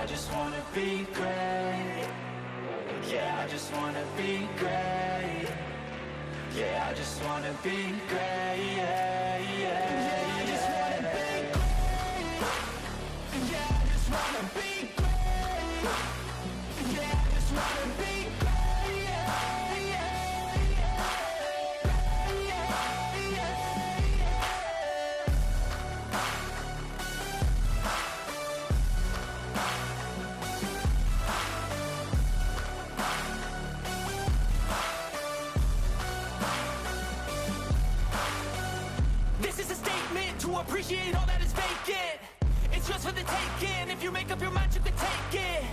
I just wanna be great. Yeah, I just wanna be great. Yeah, I just wanna be great. Yeah, yeah, yeah, I just wanna be great. Yeah, I just wanna be great. Yeah, I just wanna be great. Yeah, yeah, yeah, yeah, yeah. This is a statement to appreciate all that is vacant. It's just for the taking. If you make up your mind, you can take it.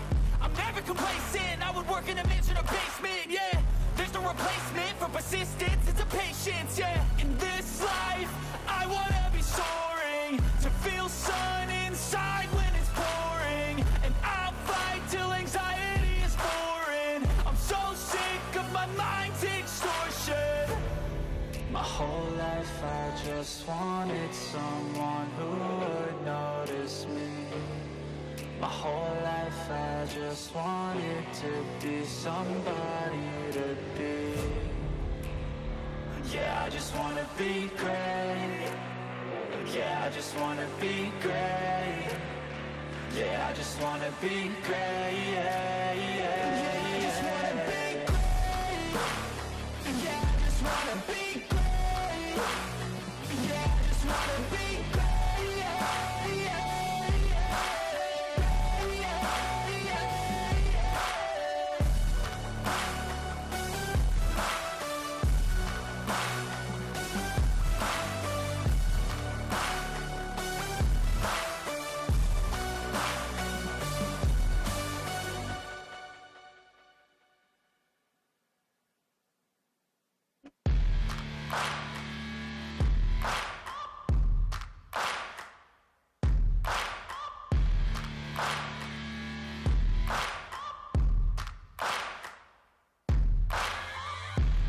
I'm never complacent. I would work in a mansion or basement, yeah. There's no replacement for persistence, it's a patience, yeah. In this life, I wanna be soaring, to feel sun inside when it's pouring. And I'll fight till anxiety is foreign. I'm so sick of my mind's extortion. My whole life I just wanted someone who would notice me. My whole life I just wanted to be somebody to be. Yeah, I just wanna be great. Yeah, I just wanna be great. Yeah, I just wanna be great. Yeah, yeah, yeah, I just wanna be great. Yeah, I just wanna be great. Yeah, I just wanna be great. Yeah, yeah,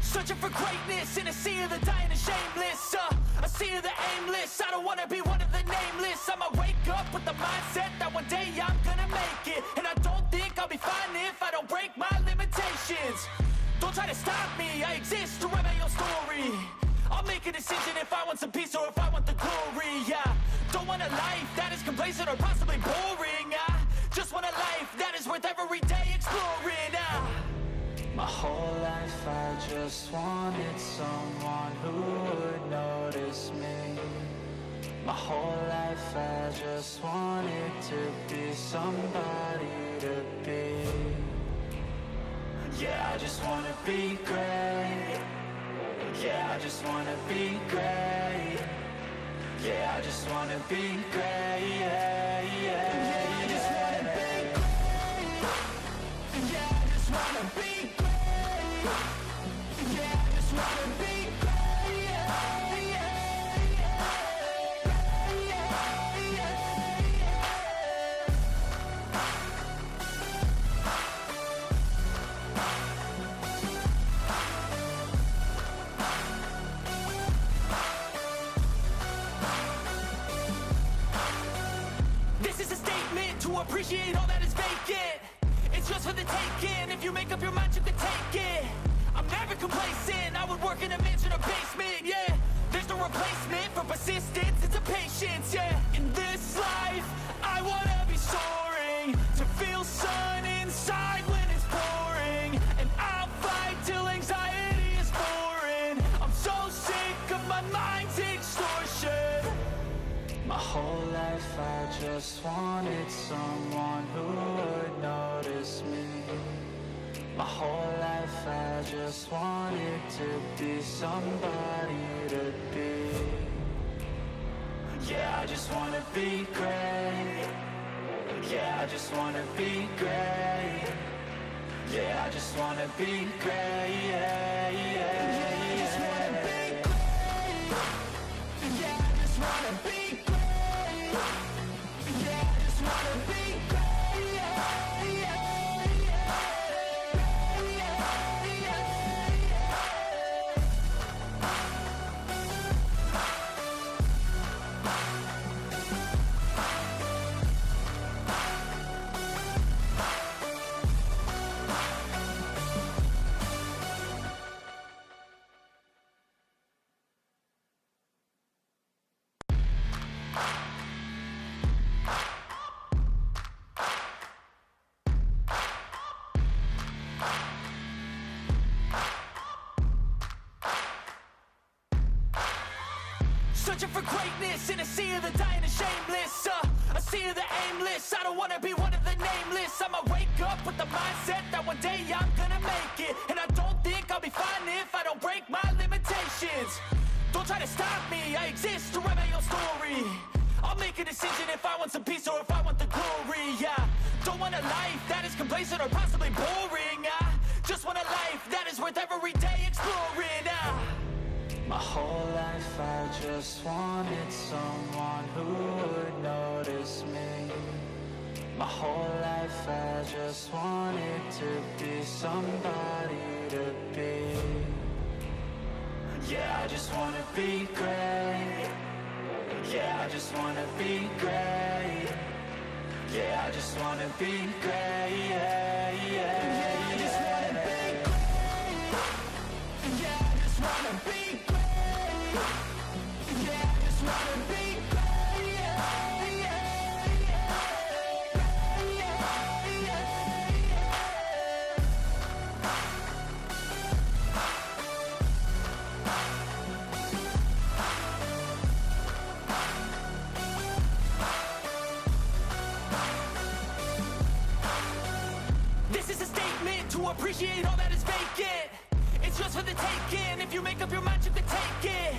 searching for greatness in a sea of the dying and shameless, a sea of the aimless. I don't wanna be one of the nameless. I'ma wake up with the mindset that one day I'm gonna make it. And I don't think I'll be fine if I don't break my limitations. Don't try to stop me, I exist to write my own story. I'll make a decision if I want some peace or if I want the glory, yeah. Don't want a life that is complacent or possibly boring. I just want a life that is worth every day exploring. My whole life I just wanted someone who would notice me. My whole life I just wanted to be somebody to be. Yeah, I just wanna be great. Yeah, I just wanna be great. Yeah, I just wanna be great. Yeah, yeah, yeah, I just wanna be great. Yeah, I just wanna be great. Yeah, I just wanna be great. Yeah, yeah, yeah, yeah, yeah. This is a statement to appreciate all that is vacant. It's just for the taking. If you make up your mind, you can take it. I'm never complacent. I would work in a mansion or basement, yeah. There's no replacement for persistence, it's a patience, yeah. In this life, I wanna be soaring, to feel sun inside when it's pouring. And I'll fight till anxiety is foreign. I'm so sick of my mind's extortion. My whole life I just wanted someone who would notice me. My whole life I just wanted to be somebody to be. Yeah, I just wanna be great. Yeah, I just wanna be great. Yeah, I just wanna be great. Yeah, yeah, yeah, I just wanna be great. Yeah, I just wanna be great. Yeah, I just wanna be great. Yeah, yeah, Searching for greatness in a sea of the dying and shameless, a sea of the aimless. I don't wanna be one of the nameless. I'ma wake up with the mindset that one day I'm gonna make it. And I don't think I'll be fine if I don't break my limitations. Don't try to stop me, I exist to write my own story. I'll make a decision if I want some peace or if I want the glory, yeah. Don't want a life that is complacent or possibly boring. I just want a life that is worth every day exploring. My whole life I just wanted someone who would notice me. My whole life I just wanted to be somebody to be. Yeah, I just wanna be great. Yeah, I just wanna be great. Yeah, I just wanna be great. Yeah, yeah, yeah, I just wanna be great. Yeah, I just wanna be great. Yeah, I just wanna be great. Yeah, yeah, yeah, yeah, yeah. This is a statement to appreciate all that is vacant. It's just for the taking. If you make up your mind, you can take it.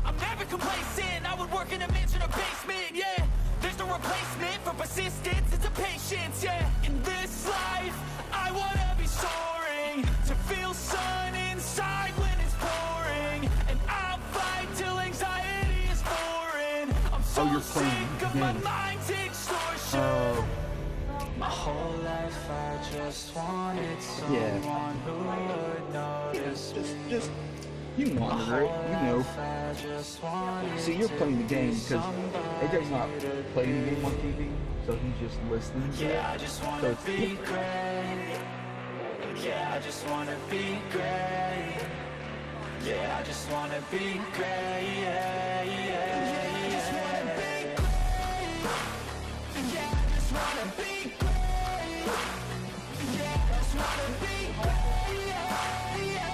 I'm never complacent. I would work in a mansion or basement, yeah. There's no replacement for persistence. It's a patience, yeah. In this life, I wanna be soaring, to feel sun inside when it's pouring, and I'll fight till anxiety is foreign. I'm so sick of my mind's extortion. My whole life I just wanted someone who would notice me. Just you monitor it, you know. See, you're playing the game because AJ's not playing the game on TV, so he's just listening to it. I just wanna be great. Yeah, I just wanna be great. Yeah, I just wanna be great. Yeah, yeah, yeah, I just wanna be great. Yeah, I just wanna be great. Yeah, I just wanna be great. Yeah, yeah,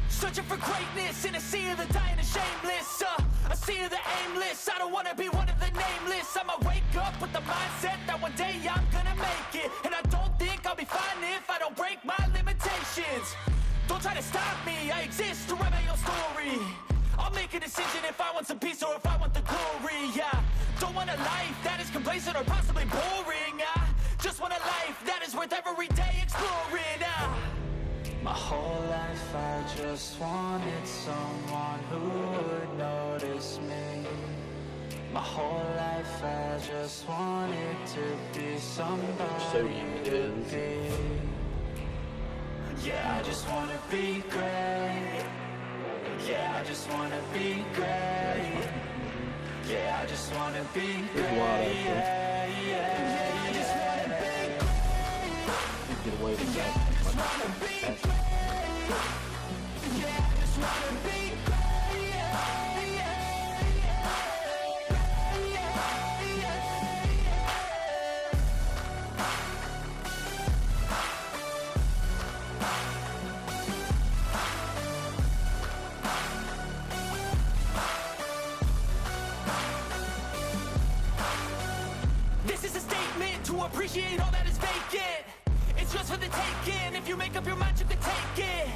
searching for greatness in a sea of the dying and shameless, a sea of the aimless. I don't wanna be one of the nameless. I'ma wake up with the mindset that one day I'm gonna make it. And I don't think I'll be fine if I don't break my limitations. Don't try to stop me, I exist to write my own story. I'll make a decision if I want some peace or if I want the glory, yeah. Don't want a life that is complacent or possibly boring. I just want a life that is worth every day exploring. My whole life I just wanted someone who would notice me. My whole life I just wanted to be somebody to be. Yeah, I just wanna be great. Yeah, I just wanna be great. Yeah, I just wanna be great. Yeah, yeah, yeah, I just wanna be great. Get away with that. I just wanna be great. Yeah, I just wanna be great. Yeah, yeah, yeah, yeah, This is a statement to appreciate all that is vacant. It's just for the taking. If you make up your mind, you can take it.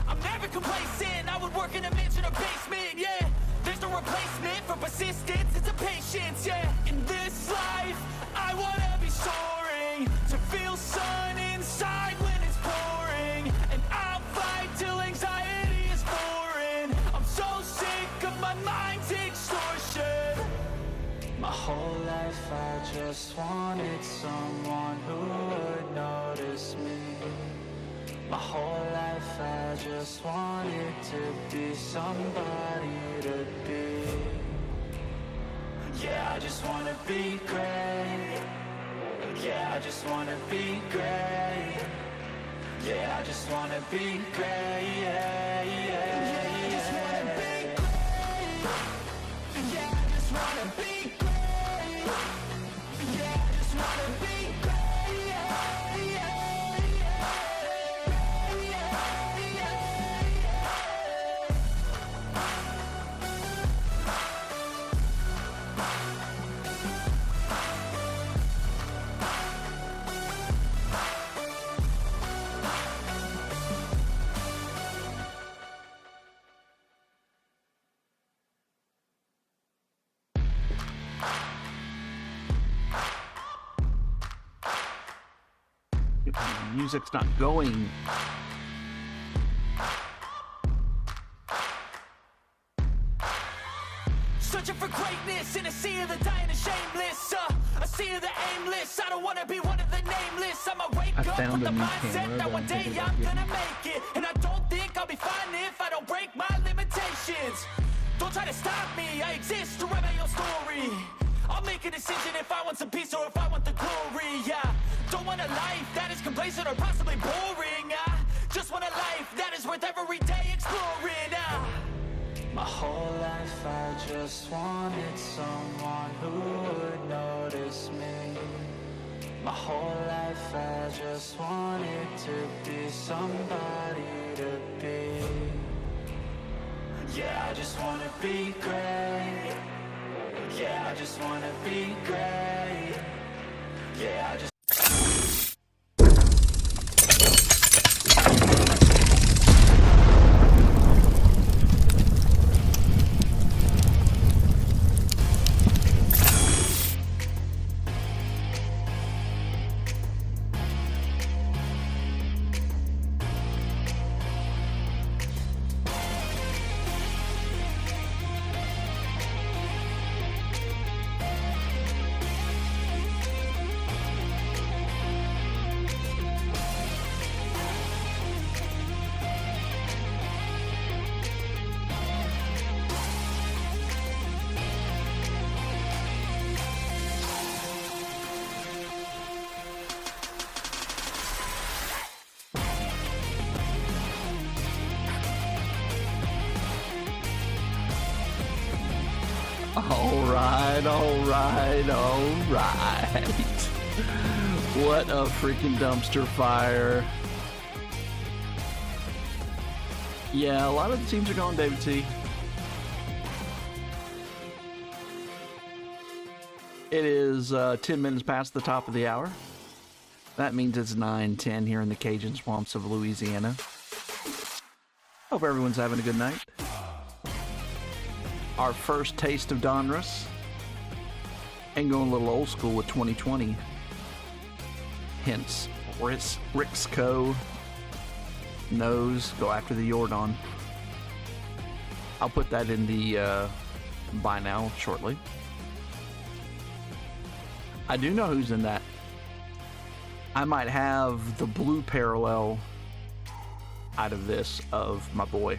I'm never complacent. I would work in a mansion or basement, yeah. There's no replacement for persistence. It's a patience, yeah. In this life, I wanna be soaring, to feel sun inside when it's pouring, and I'll fight till anxiety is foreign. I'm so sick of my mind's extortion. My whole life I just wanted someone who would notice me. My whole life I just wanted to be somebody to be. Yeah, I just wanna be great. Yeah, I just wanna be great. Yeah, I just wanna be great. Yeah, yeah, yeah, I just wanna be great. Yeah, I just wanna be great. Yeah, I just wanna be great. Yeah, yeah, Music's not going. Searching for greatness in a sea of the dying and shameless. A sea of the aimless. I don't wanna be one of the nameless. I'ma wake up with the mindset that one day I'm gonna make it. And I don't think I'll be fine if I don't break my limitations. Don't try to stop me, I exist to write my own story. I'll make a decision if I want some peace or if I want the glory. Yeah, don't want a life that is complacent or possibly boring. I just want a life that is worth every day exploring. My whole life I just wanted someone who would notice me. My whole life I just wanted to be somebody to be. Yeah, I just wanna be great. Yeah, I just wanna be great. Yeah, I just All right. What a freaking dumpster fire. Yeah, a lot of the teams are going, David T. It is 10 minutes past the top of the hour. That means it's 9:10 here in the Cajun swamps of Louisiana. Hope everyone's having a good night. Our first taste of Donruss. And going a little old school with 2020. Hence, Rick's Co. knows go after the Jordan. I'll put that in the buy now shortly. I do know who's in that. I might have the blue parallel out of this of my boy.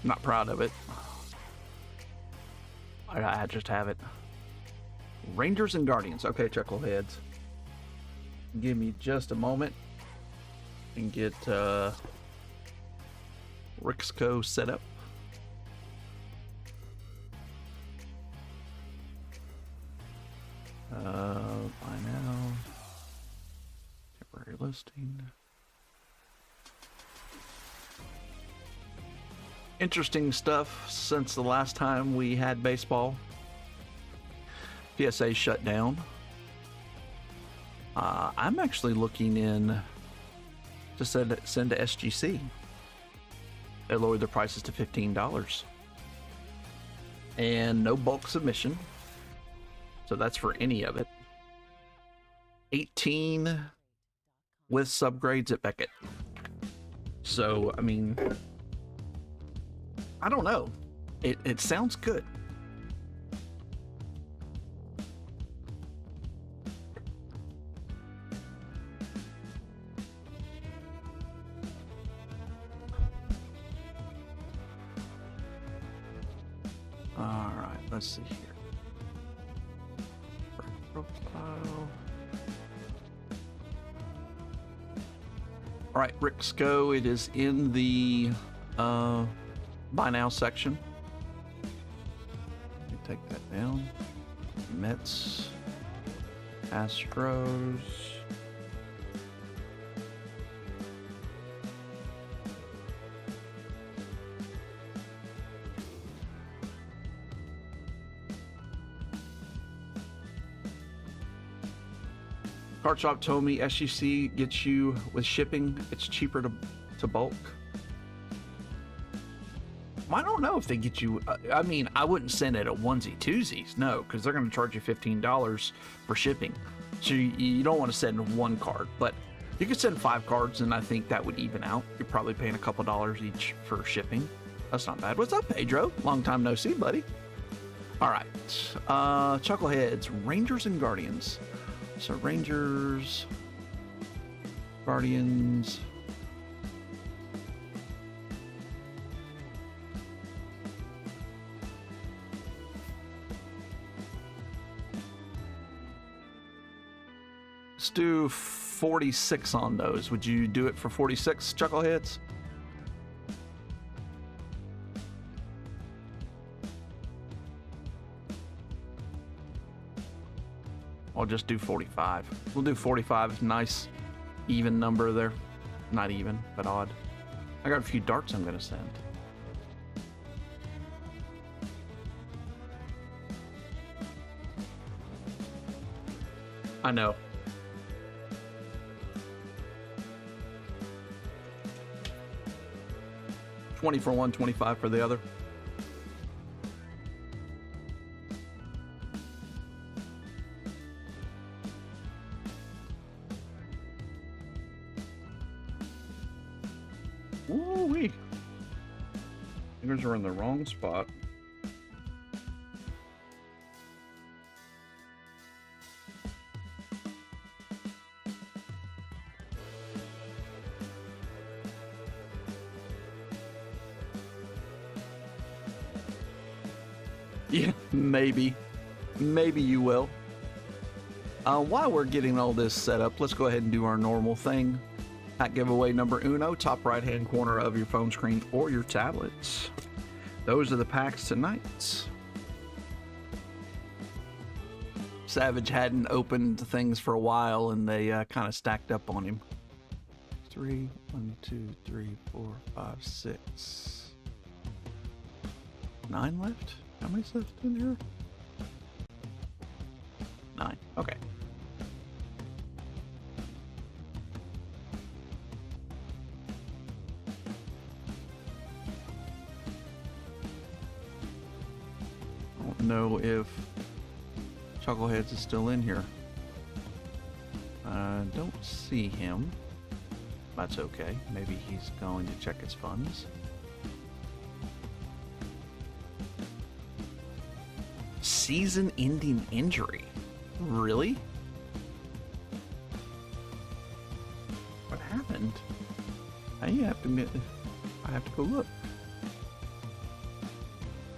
Not proud of it. I just have it. Rangers and Guardians. Okay, chuckleheads. Give me just a moment and get Rick's Co. set up. By now. Temporary listing. Interesting stuff since the last time we had baseball. PSA shut down. I'm actually looking in to send to SGC. They lowered their prices to $15. And no bulk submission. So that's for any of it. 18 with subgrades at Beckett. So, I mean, I don't know. It sounds good. All right, let's see here. Profile. All right, Rick's Go. It is in the buy now section. Let me take that down. Mets, Astros. Card Shop told me SGC gets you with shipping. It's cheaper to bulk. I don't know if they get you. I mean, I wouldn't send it at onesie twosies, no, because they're going to charge you $15 for shipping. So you don't want to send one card, but you could send 5 cards, and I think that would even out. You're probably paying a couple dollars each for shipping. That's not bad. What's up, Pedro? Long time no see, buddy. All right, Chuckleheads, Rangers and Guardians. So Rangers, Guardians. Let's do 46 on those. Would you do it for 46, Chuckleheads? I'll just do 45. We'll do 45. Nice, even number there. Not even, but odd. I got a few darts I'm going to send. I know. $20 for one, $25 for the other. Ooh-wee. Fingers are in the wrong spot. Yeah, maybe. Maybe you will. While we're getting all this set up, let's go ahead and do our normal thing. Pack giveaway number uno, top right-hand corner of your phone screen or your tablets. Those are the packs tonight. Savage hadn't opened things for a while, and they kind of stacked up on him. 3, 1, 2, 3, 4, 5, 6. 9 left? How many's left in here? 9. Okay. I don't know if Chuckleheads is still in here. I don't see him. That's okay. Maybe he's going to check his funds. Season-ending injury. Really? What happened? I have to go look.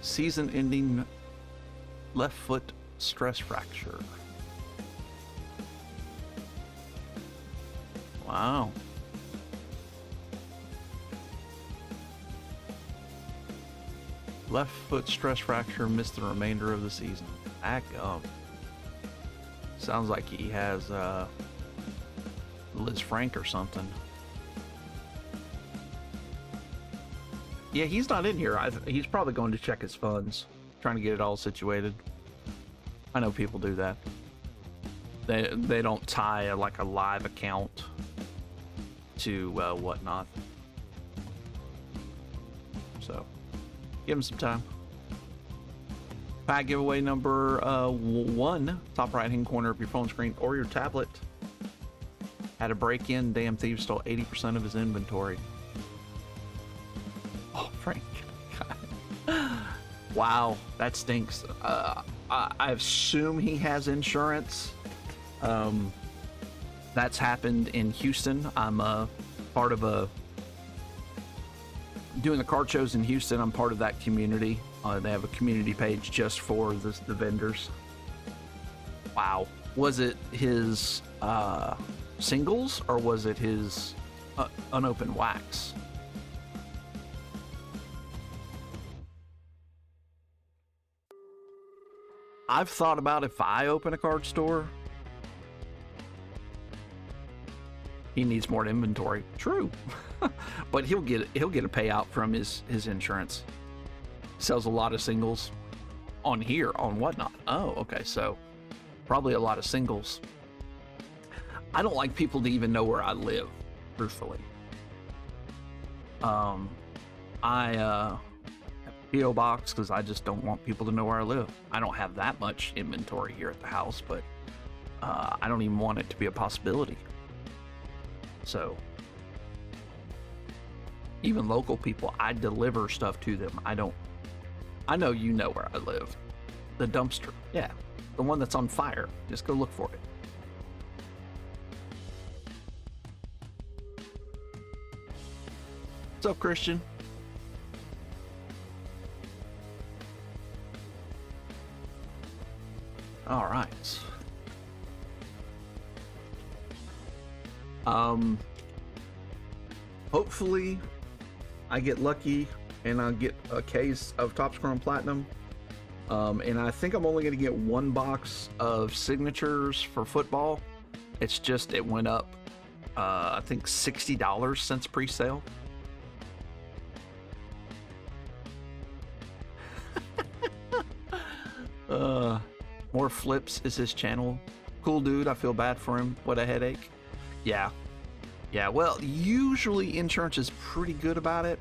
Season-ending left foot stress fracture. Wow. Left foot stress fracture, missed the remainder of the season. Back up. Sounds like he has Liz Frank or something. Yeah, he's not in here. He's probably going to check his funds, trying to get it all situated. I know people do that. They don't tie like a live account to whatnot. So give him some time. Pack giveaway number 1, top right hand corner of your phone screen or your tablet. Had a break in. Damn thief stole 80% of his inventory. Oh, Frank. Wow, that stinks. I assume he has insurance. That's happened in Houston. I'm part of a doing the card shows in Houston, I'm part of that community. They have a community page just for the vendors. Wow. Was it his singles or was it his unopened wax? I've thought about if I open a card store. He needs more inventory. True. But he'll get a payout from his insurance. Sells a lot of singles on here, on Whatnot. Oh, okay, so probably a lot of singles. I don't like people to even know where I live, truthfully. I have a P.O. box because I just don't want people to know where I live. I don't have that much inventory here at the house, but I don't even want it to be a possibility. So even local people, I deliver stuff to them. I know you know where I live. The dumpster. Yeah. The one that's on fire. Just go look for it. What's up, Christian? All right. Hopefully I get lucky and I'll get a case of Topps Chrome Platinum. And I think I'm only going to get one box of signatures for football. It's just, it went up, I think $60 since pre-sale. More flips is his channel. Cool dude, I feel bad for him. What a headache. Yeah, well, usually insurance is pretty good about it,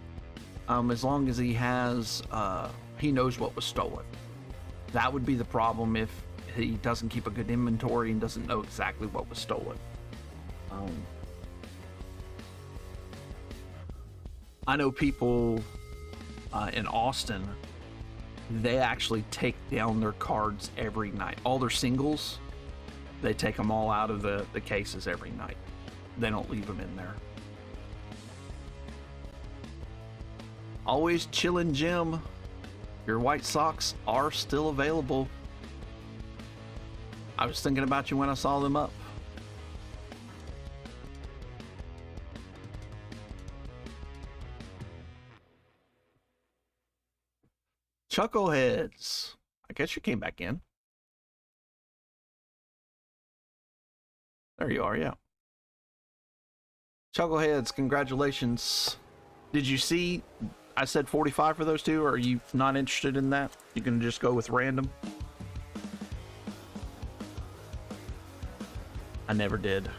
as long as he knows what was stolen. That would be the problem if he doesn't keep a good inventory and doesn't know exactly what was stolen. I know people in Austin, they actually take down their cards every night. All their singles, they take them all out of the cases every night. They don't leave them in there. Always chillin', Jim. Your White Sox are still available. I was thinking about you when I saw them up. Chuckleheads. I guess you came back in. There you are, yeah. Chuckleheads, congratulations. Did you see I said 45 for those two, or are you not interested in that? You can just go with random. I never did.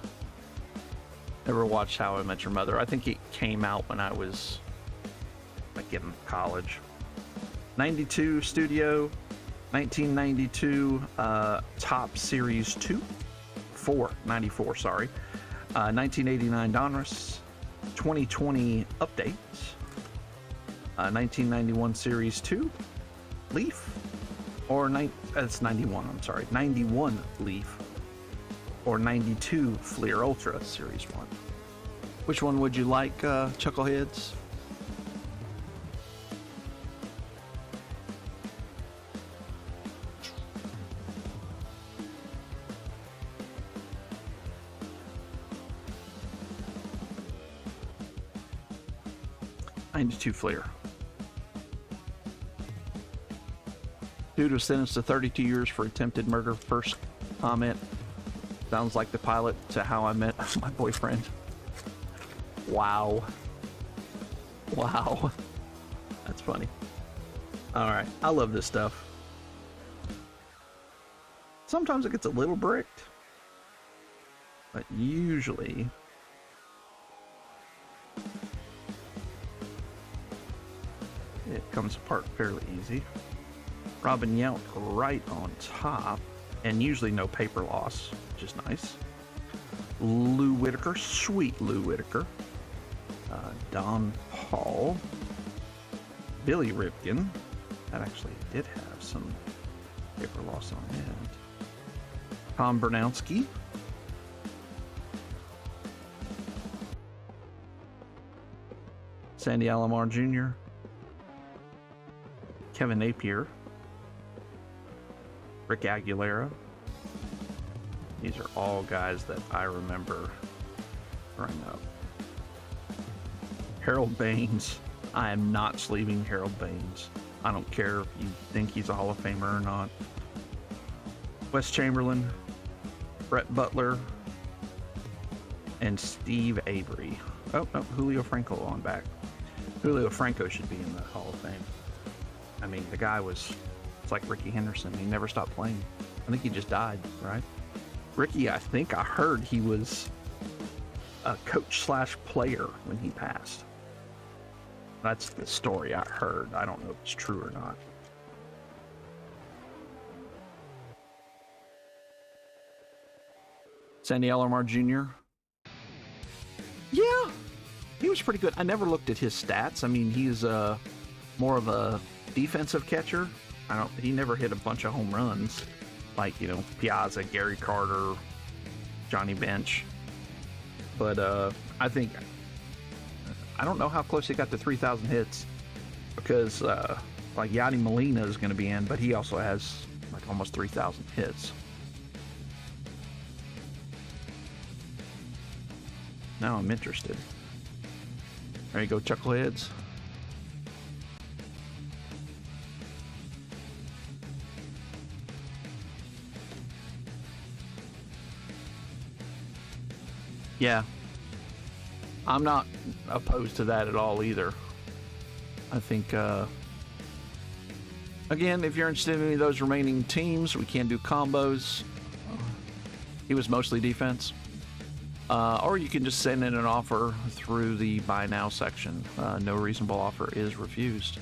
Never watched How I Met Your Mother. I think it came out when I was like in college. 92 Studio, 1992 Top Series 94, sorry. 1989 Donruss, 2020 Update, 1991 Series 2 Leaf, or it's 91, I'm sorry, 91 Leaf, or 92 Fleer Ultra Series 1. Which one would you like, Chuckleheads? Fleer. Dude was sentenced to 32 years for attempted murder. First comment. Sounds like the pilot to How I Met My Boyfriend. Wow. That's funny. Alright, I love this stuff. Sometimes it gets a little bricked, but usually it comes apart fairly easy. Robin Yount right on top, and usually no paper loss, which is nice. Lou Whitaker, sweet Lou Whitaker. Don Hall. Billy Ripken. That actually did have some paper loss on it. Tom Bernowski. Sandy Alomar Jr., Kevin Napier, Rick Aguilera. These are all guys that I remember growing up. Harold Baines. I am not sleeving Harold Baines. I don't care if you think he's a Hall of Famer or not. Wes Chamberlain, Brett Butler, and Steve Avery. Oh, no, Julio Franco on back. Julio Franco should be in the Hall of Fame. I mean, the guy was, it's like Ricky Henderson. He never stopped playing. I think he just died, right? Ricky, I think I heard he was a coach / player when he passed. That's the story I heard. I don't know if it's true or not. Sandy Alomar Jr. Yeah, he was pretty good. I never looked at his stats. I mean, he's more of a defensive catcher. He never hit a bunch of home runs like, you know, Piazza, Gary Carter, Johnny Bench. But I don't know how close he got to 3,000 hits because like Yadi Molina is going to be in, but he also has like almost 3,000 hits. Now I'm interested. There you go, Chuckleheads. Yeah. I'm not opposed to that at all either. I think, again, if you're interested in any of those remaining teams, we can do combos. He was mostly defense. Or you can just send in an offer through the buy now section. No reasonable offer is refused.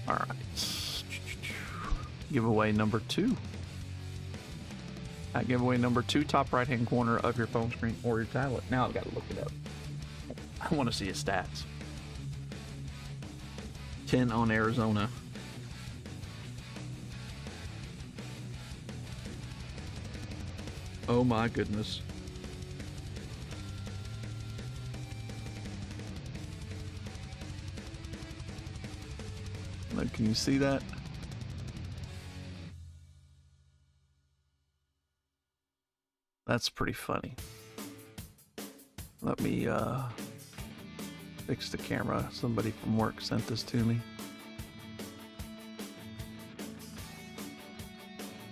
All right. Giveaway number 2. Giveaway number 2, top right-hand corner of your phone screen or your tablet. Now I've got to look it up. I want to see his stats. 10 on Arizona. Oh my goodness. Now, can you see that? That's pretty funny. Let me fix the camera. Somebody from work sent this to me.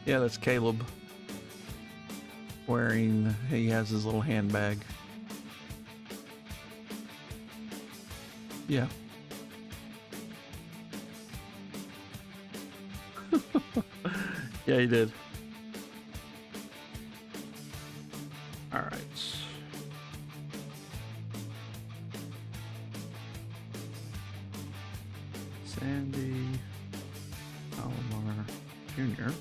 Yeah, that's Caleb. Wearing, he has his little handbag. Yeah. Yeah, he did. All right. Sandy Alomar Jr.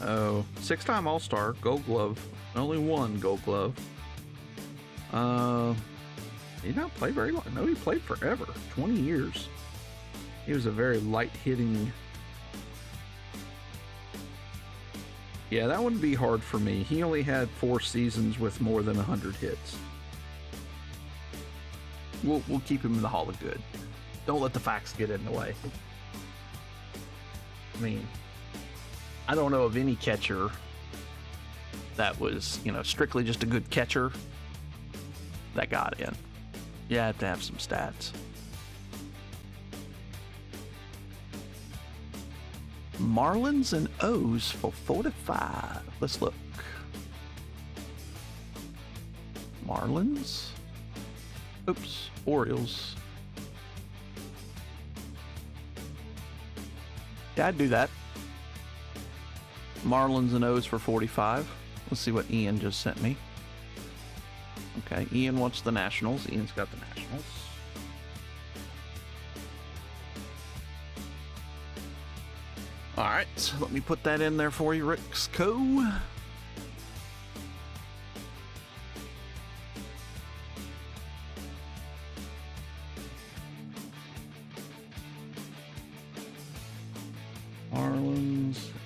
Oh, 6-time All-Star, Gold Glove. Only one Gold Glove. He did not play very long. No, he played forever. 20 years. He was a very light-hitting... Yeah, that wouldn't be hard for me. He only had 4 seasons with more than 100 hits. We'll keep him in the Hall of Good. Don't let the facts get in the way. I mean... I don't know of any catcher that was, you know, strictly just a good catcher that got in. You have to have some stats. Marlins and O's for 45. Let's look. Marlins. Oops. Orioles. Yeah, I'd do that. Marlins and O's for 45. Let's see what Ian just sent me. Okay, Ian wants the Nationals. Ian's got the Nationals. All right, so let me put that in there for you, Rick's Co.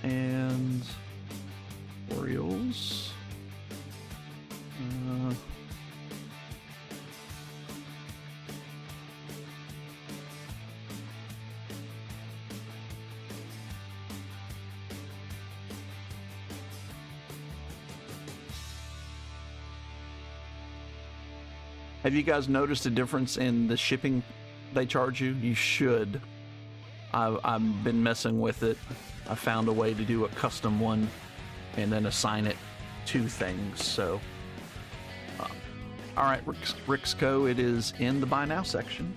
and Orioles. Have you guys noticed a difference in the shipping they charge you? You should. I've been messing with it. I found a way to do a custom one and then assign it to things. So, all right, Rixco, it is in the buy now section.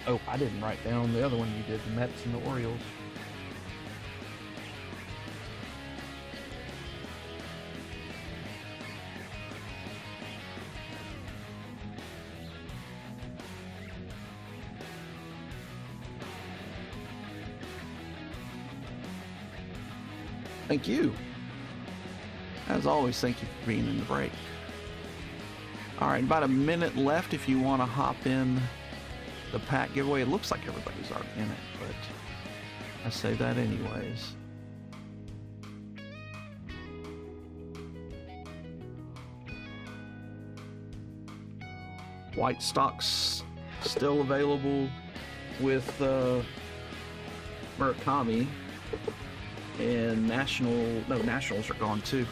Oh, I didn't write down the other one you did, the Mets and the Orioles. Thank you. As always, thank you for being in the break. All right, about a minute left if you want to hop in the pack giveaway. It looks like everybody's already in it, but I say that anyways. White stocks still available with Murakami. And Nationals are gone too.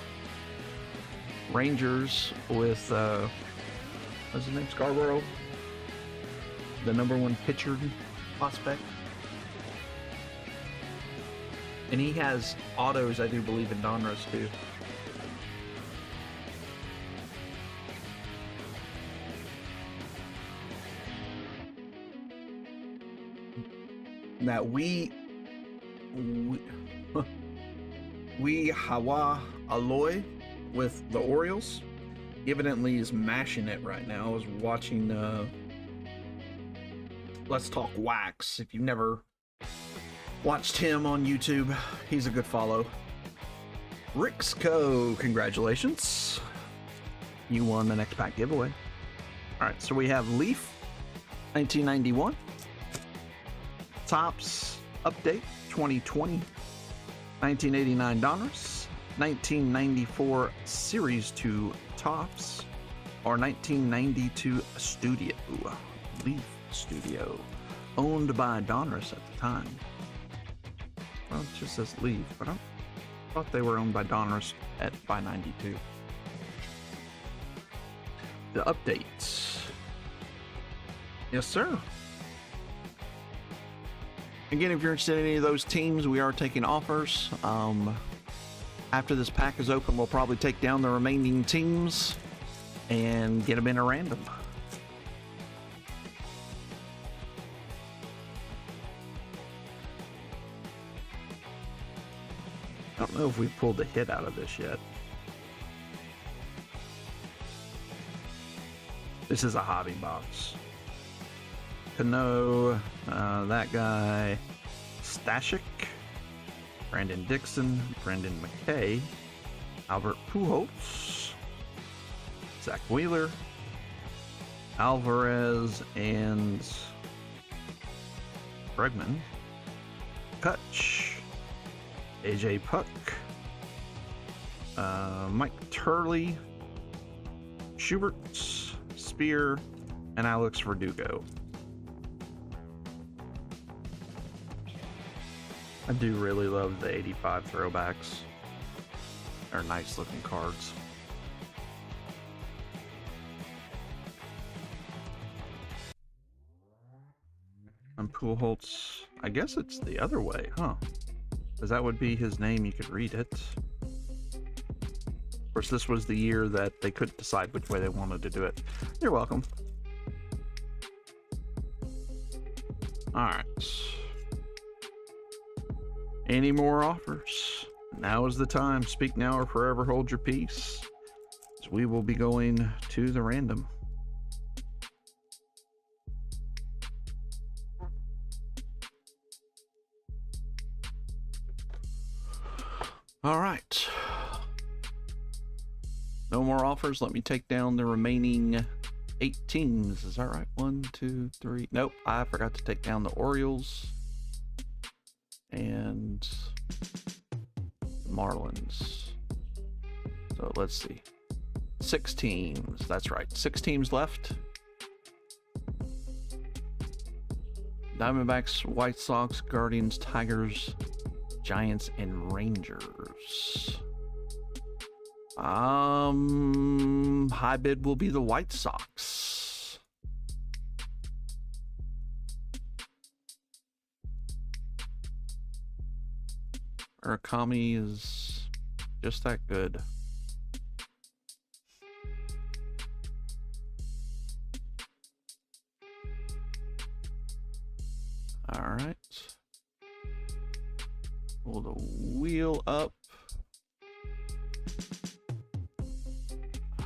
Rangers with what's his name? Scarborough, the #1 pitcher prospect, and he has autos, I do believe, in Donruss too. Now we Hawa Aloy with the Orioles evidently is mashing it right now. I was watching Let's Talk Wax. If you've never watched him on YouTube, he's a good follow. Rixco, congratulations. You won the next pack giveaway. Alright, so we have Leaf 1991, Topps Update 2020, 1989 Donruss, 1994 Series 2 Topps, or 1992 Studio, Leaf Studio, owned by Donruss at the time. Well, it just says Leaf, but I thought they were owned by Donruss by 92. The updates. Yes, sir. Again, if you're interested in any of those teams, we are taking offers. After this pack is open, we'll probably take down the remaining teams and get them in a random. I don't know if we've pulled a hit out of this yet. This is a hobby box. Cano, that guy, Stashik, Brandon Dixon, Brendan McKay, Albert Pujols, Zach Wheeler, Alvarez, and Bregman, Kutch, AJ Puck, Mike Turley, Schubert, Spear, and Alex Verdugo. I do really love the 85 throwbacks. They're nice looking cards. And Pujols, I guess it's the other way, huh? Because that would be his name, you could read it. Of course, this was the year that they couldn't decide which way they wanted to do it. You're welcome. Alright. Any more offers? Now is the time. Speak now or forever hold your peace. As we will be going to the random. All right. No more offers. Let me take down the remaining 8 teams. Is that right? 1, 2, 3. Nope. I forgot to take down the Orioles. And and Marlins. So let's see. 6 teams. That's right. 6 teams left. Diamondbacks, White Sox, Guardians, Tigers, Giants, and Rangers. High bid will be the White Sox. Urakami is just that good. All right. Pull the wheel up.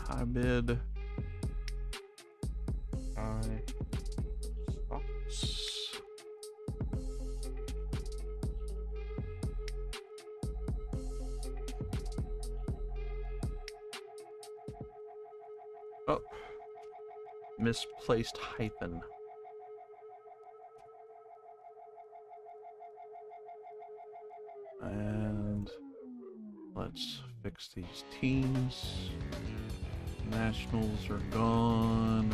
High bid. Stocks. Oh. Misplaced hyphen. And let's fix these teams. Nationals are gone.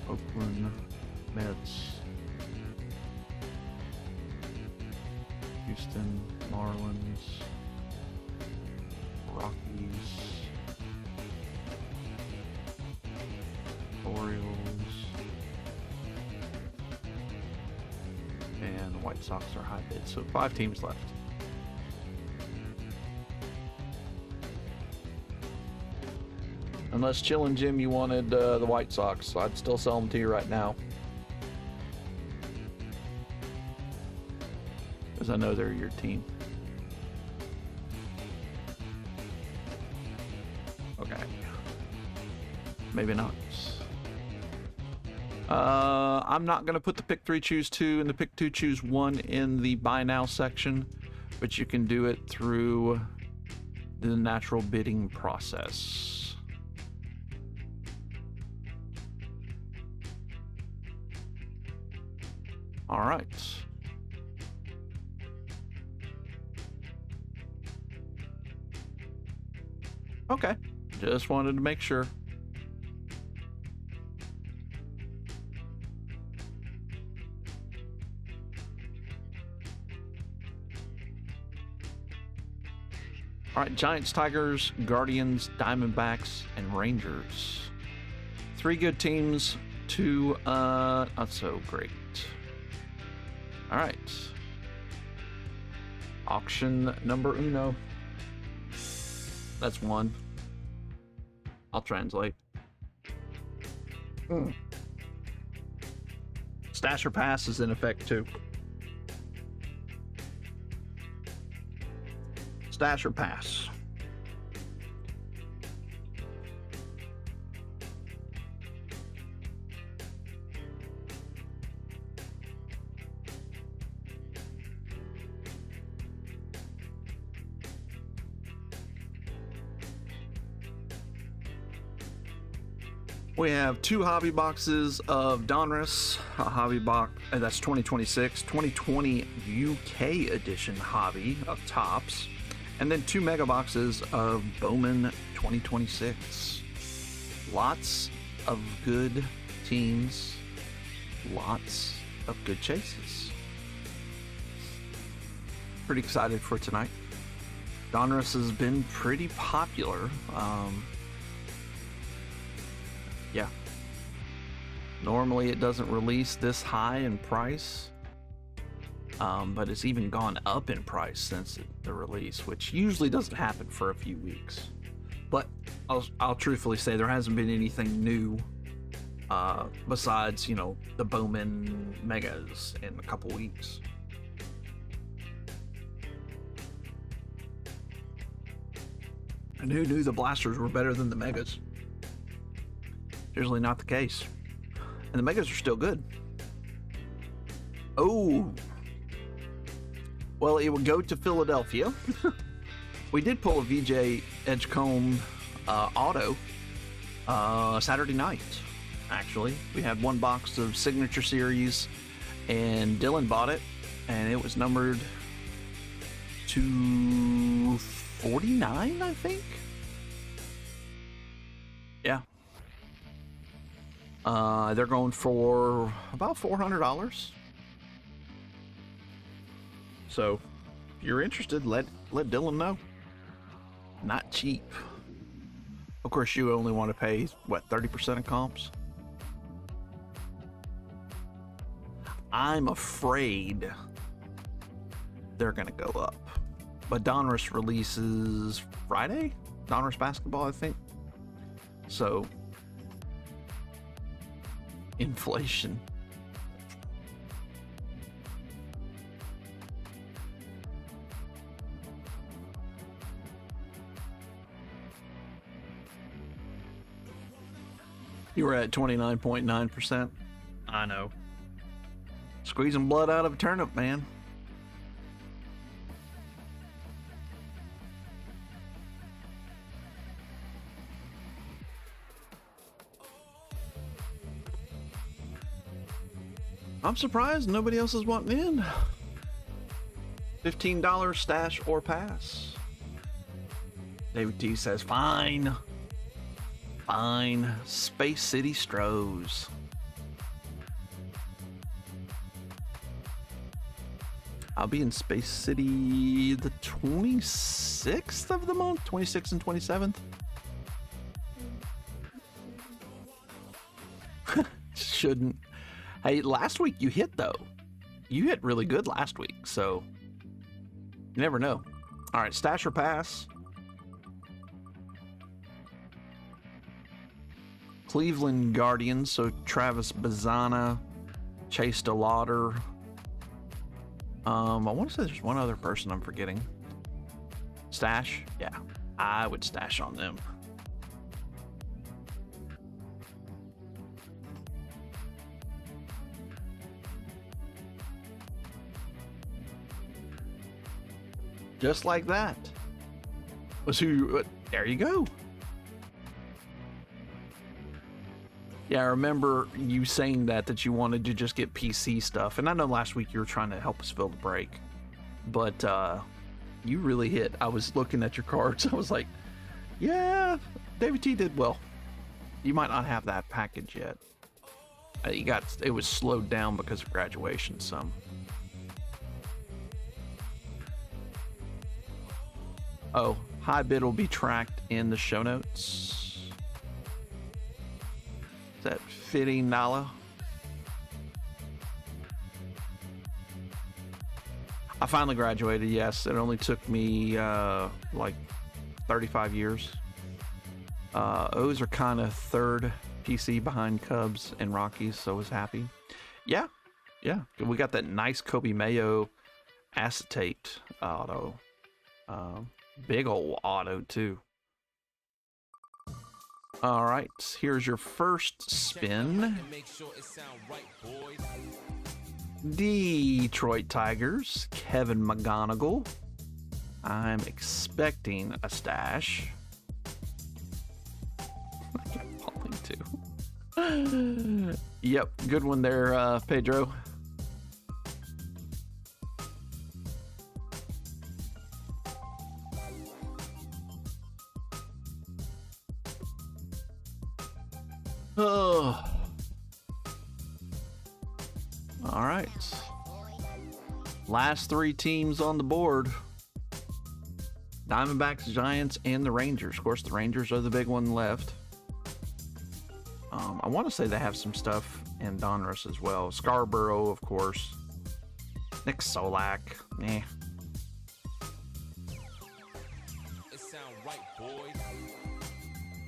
Oakland, Mets, Houston, Marlins, Rockies, Orioles, and the White Sox are high bid. So 5 teams left. Unless Chillin' Jim, you wanted the White Sox, I'd still sell them to you right now. Because I know they're your team. Okay. Maybe not. I'm not going to put the pick 3, choose 2 and the pick 2, choose 1 in the buy now section, but you can do it through the natural bidding process. All right. Okay. Just wanted to make sure. All right, Giants, Tigers, Guardians, Diamondbacks, and Rangers. 3 good teams, 2 not so great. All right. Auction number uno. That's 1. I'll translate. Stash or pass is in effect too. Stash or pass. We have 2 hobby boxes of Donruss, a hobby box, that's 2026, 2020 UK edition hobby of Topps, and then 2 mega boxes of Bowman 2026. Lots of good teams, lots of good chases. Pretty excited for tonight. Donruss has been pretty popular. Yeah. Normally it doesn't release this high in price, but it's even gone up in price since the release, which usually doesn't happen for a few weeks. But I'll truthfully say there hasn't been anything new besides, you know, the Bowman Megas in a couple weeks. And who knew the blasters were better than the Megas? Usually not the case. And the Megas are still good. Oh. Well, it would go to Philadelphia. We did pull a VJ Edgecombe auto Saturday night. actually. We had one box of Signature Series, and Dylan bought it, and it was numbered to 49, I think. Yeah. They're going for about $400. So, if you're interested, let Dylan know. Not cheap. Of course, you only want to pay, what, 30% of comps? I'm afraid they're going to go up. But Donruss releases Friday? Donruss basketball, I think. So, inflation. You were at 29.9%. I know. Squeezing blood out of a turnip, man. I'm surprised nobody else is wanting in. $15 stash or pass. David T says, fine. Fine. Space City Strohs. I'll be in Space City the 26th of the month, 26th and 27th. Shouldn't. Hey, last week you hit, though. You hit really good last week, so you never know. All right, stash or pass. Cleveland Guardians, so Travis Bazana, Chase DeLauder. I want to say there's one other person I'm forgetting. Stash? Yeah, I would stash on them. Just like that. There you go. Yeah, I remember you saying that you wanted to just get PC stuff. And I know last week you were trying to help us fill the break. But you really hit. I was looking at your cards. I was like, yeah, David T did well. You might not have that package yet. It was slowed down because of graduation some. Oh, high bid will be tracked in the show notes. Is that $15? I finally graduated, yes. It only took me like 35 years. O's are kind of third PC behind Cubs and Rockies, so I was happy. Yeah. We got that nice Kobe Mayo acetate auto. Big old auto, too. All right, here's your first spin. Detroit Tigers, Kevin McGonigal. I'm expecting a stash. I kept falling too. Yep, good one there, Pedro. Oh. All right. Last three teams on the board. Diamondbacks, Giants, and the Rangers. Of course, the Rangers are the big one left. I want to say they have some stuff in Donruss as well. Scarborough, of course. Nick Solak. Eh.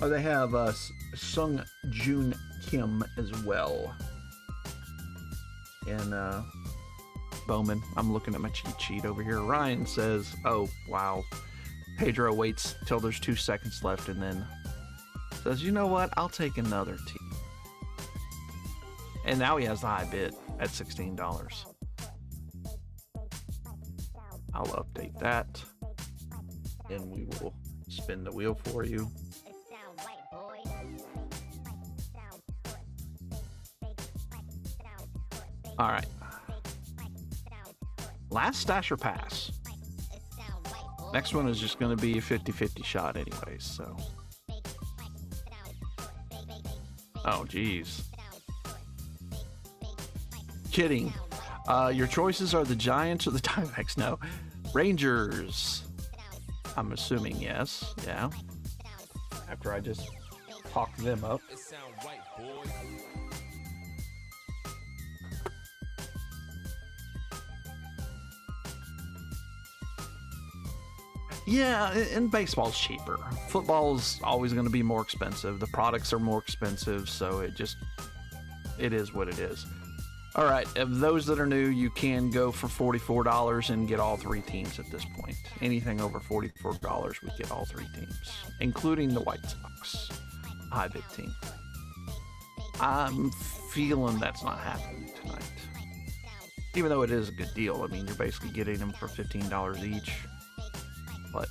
Oh, they have Sung Joon Kim as well. And Bowman. I'm looking at my cheat sheet over here. Ryan says, oh, wow. Pedro waits till there's 2 seconds left and then says, you know what? I'll take another team. And now he has the high bid at $16. I'll update that. And we will spin the wheel for you. All right. Last stash or pass. Next one is just going to be a 50-50 shot anyways, so. Oh, geez. Kidding. Your choices are the Giants or the Diamondbacks. No. Rangers. I'm assuming yes. Yeah. After I just talked them up. Yeah, and baseball's cheaper. Football's always going to be more expensive. The products are more expensive, so it is what it is. All right, of those that are new, you can go for $44 and get all three teams at this point. Anything over $44 would get all three teams, including the White Sox, high bid team. I'm feeling that's not happening tonight. Even though it is a good deal. I mean, you're basically getting them for $15 each. But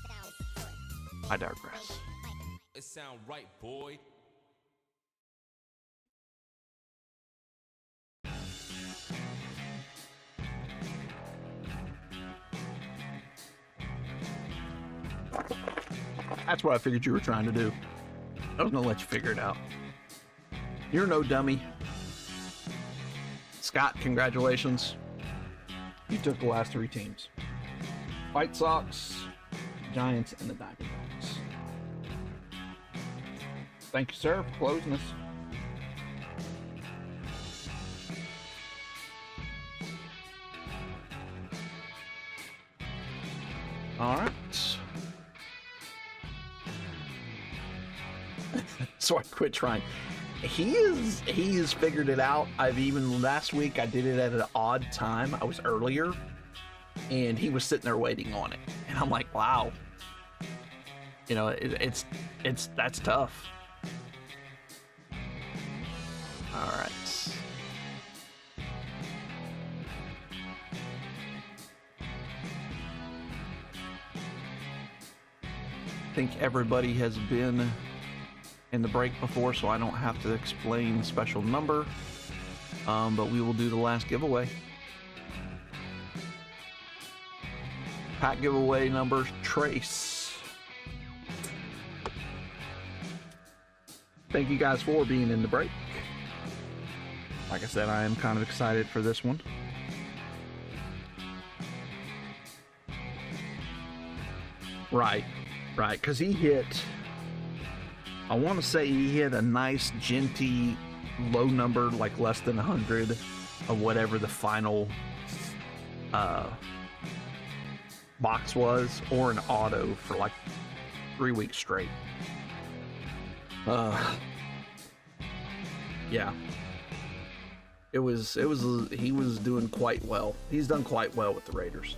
I digress. It sound right, boy. That's what I figured you were trying to do. I was gonna let you figure it out. You're no dummy. Scott, congratulations. You took the last three teams. White Sox, Giants, and the Diamondbacks. Thank you, sir, for closing us. All right. So I quit trying. He has figured it out. Last week I did it at an odd time. I was earlier, and he was sitting there waiting on it. And I'm like, wow. You know, that's tough. All right. I think everybody has been in the break before, so I don't have to explain the special number. But we will do the last giveaway. Pack giveaway number, Trace. Thank you guys for being in the break. Like I said, I am kind of excited for this one. Right, because he hit, I want to say he hit a nice, genty, low number, like less than 100 of whatever the final box was, or an auto for like 3 weeks straight. Yeah. He was doing quite well. He's done quite well with the Raiders.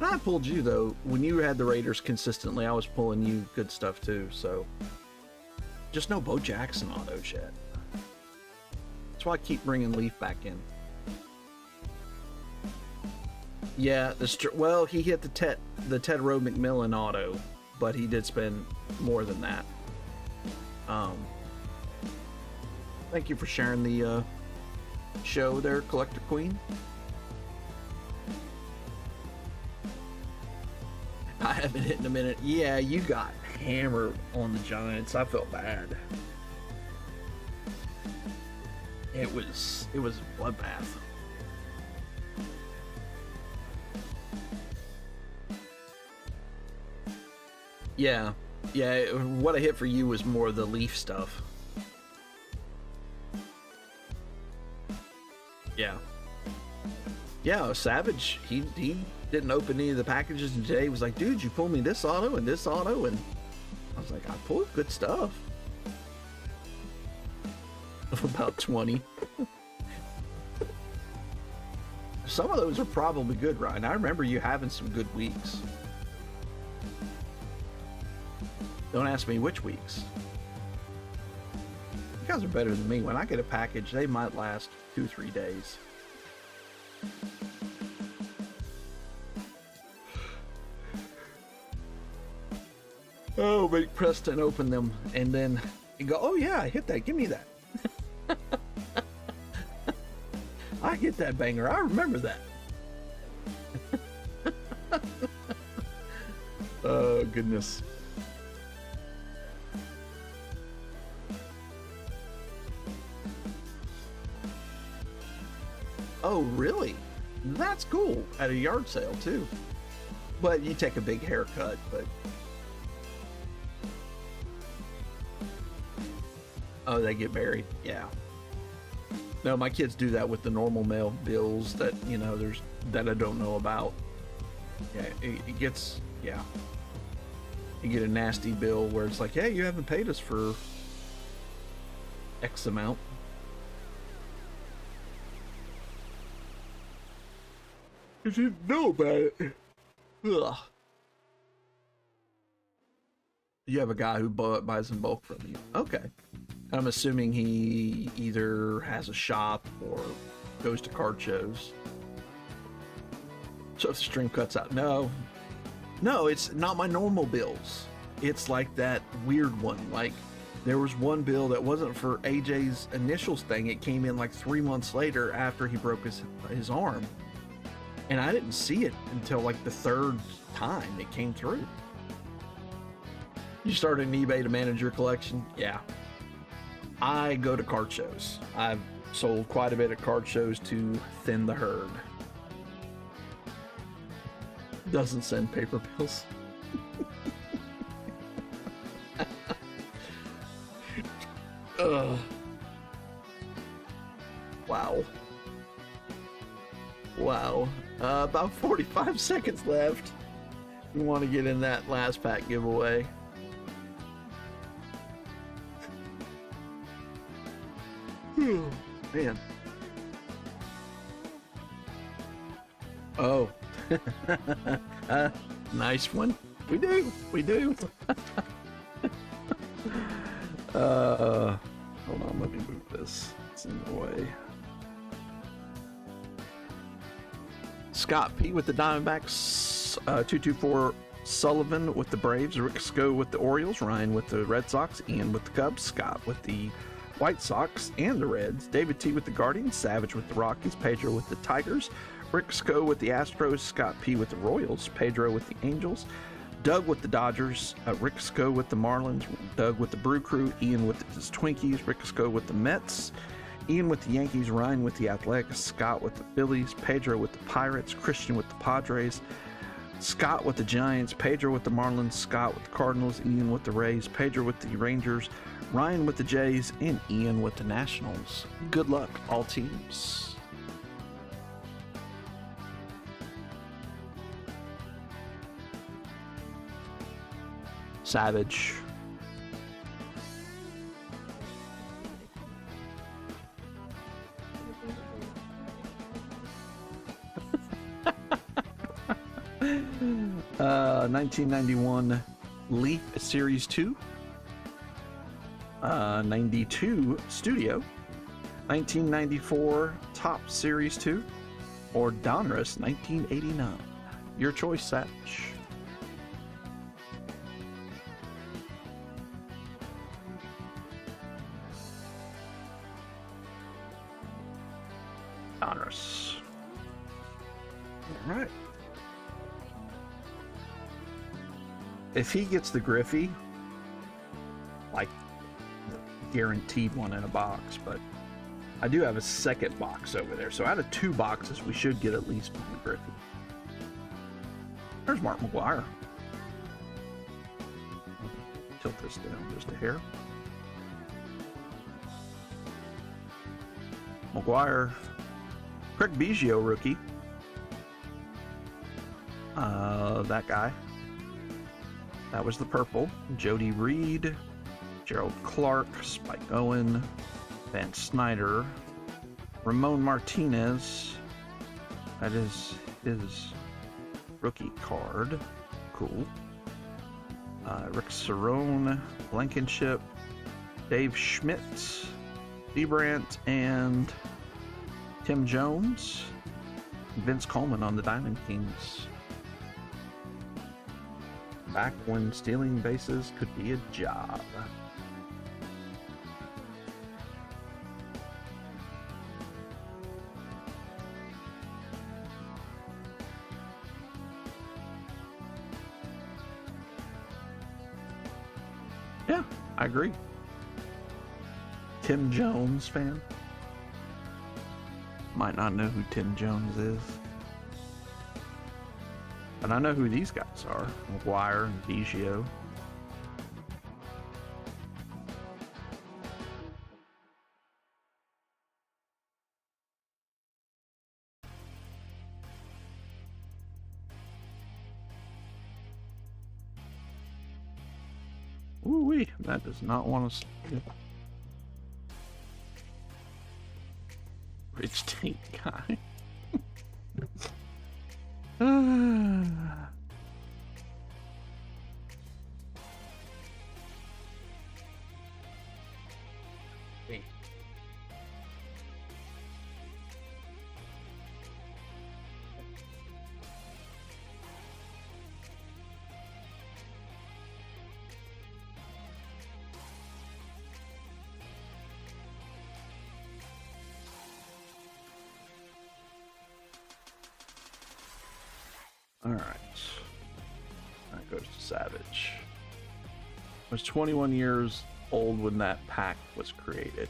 And I pulled you, though. When you had the Raiders consistently, I was pulling you good stuff, too. So, just no Bo Jackson autos yet. That's why I keep bringing Leaf back in. Yeah, well, he hit the Ted Rowe McMillan auto, but he did spend more than that. Thank you for sharing the show there, Collector Queen. I haven't hit in a minute. Yeah, you got hammered on the Giants. I felt bad. It was a bloodbath. Yeah, what I hit for you was more the Leaf stuff. Yeah, Savage, he didn't open any of the packages, and Jay was like, dude, you pulled me this auto and this auto, and I was like, I pulled good stuff. Of about 20. Some of those are probably good, Ryan. I remember you having some good weeks. Don't ask me which weeks. You guys are better than me. When I get a package, they might last 2-3 days. Oh, make Preston open them, and then you go, oh yeah, I hit that, give me that. I get that banger. I remember that. Oh, goodness. Oh, really? That's cool. At a yard sale, too. But you take a big haircut, but... Oh, they get buried. Yeah. No, my kids do that with the normal mail bills that, you know, that I don't know about. Yeah, it gets... Yeah. You get a nasty bill where it's like, hey, you haven't paid us for X amount. You didn't know about it. Ugh. You have a guy who buys in bulk from you. Okay. I'm assuming he either has a shop or goes to card shows. So if the stream cuts out, no, it's not my normal bills. It's like that weird one. Like there was one bill that wasn't for AJ's initials thing. It came in like 3 months later after he broke his arm. And I didn't see it until like the third time it came through. You started an eBay to manage your collection? Yeah. I go to card shows. I've sold quite a bit at card shows to thin the herd. Doesn't send paper bills. Wow. Wow. About 45 seconds left. We want to get in that last pack giveaway. Man. Oh. Nice one. We do. Hold on, let me move this. It's in the way. Scott P with the Diamondbacks, 224 Sullivan with the Braves, Rick Sco with the Orioles, Ryan with the Red Sox, Ian with the Cubs, Scott with the White Sox and the Reds, David T with the Guardians, Savage with the Rockies, Pedro with the Tigers, Rick Sco with the Astros, Scott P with the Royals, Pedro with the Angels, Doug with the Dodgers, Rick Sco with the Marlins, Doug with the Brew Crew, Ian with the Twinkies, Rick Sco with the Mets, Ian with the Yankees, Ryan with the Athletics, Scott with the Phillies, Pedro with the Pirates, Christian with the Padres, Scott with the Giants, Pedro with the Marlins, Scott with the Cardinals, Ian with the Rays, Pedro with the Rangers, Ryan with the Jays, and Ian with the Nationals. Good luck, all teams. Savage. Uh, 1991 Leaf Series 2. 92 Studio. 1994 Top Series 2. Or Donruss 1989. Your choice, Savage. Donruss. All right. If he gets the Griffey, like guaranteed one in a box, but I do have a second box over there. So out of 2 boxes, we should get at least one Griffey. There's Mark McGuire. Tilt this down just a hair. McGuire. Craig Biggio rookie. That guy. That was the purple. Jody Reed, Gerald Clark, Spike Owen, Van Snyder, Ramon Martinez. That is his rookie card. Cool. Rick Cerrone, Blankenship, Dave Schmidt, DeBrandt, and Tim Jones. Vince Coleman on the Diamond Kings. Back when stealing bases could be a job. Yeah, I agree. Tim Jones fan. Might not know who Tim Jones is. But I know who these guys are. McGuire and Biggio. Ooh-wee, that does not want to... Rich tank guy. All right. That goes to Savage. I was 21 years old when that pack was created.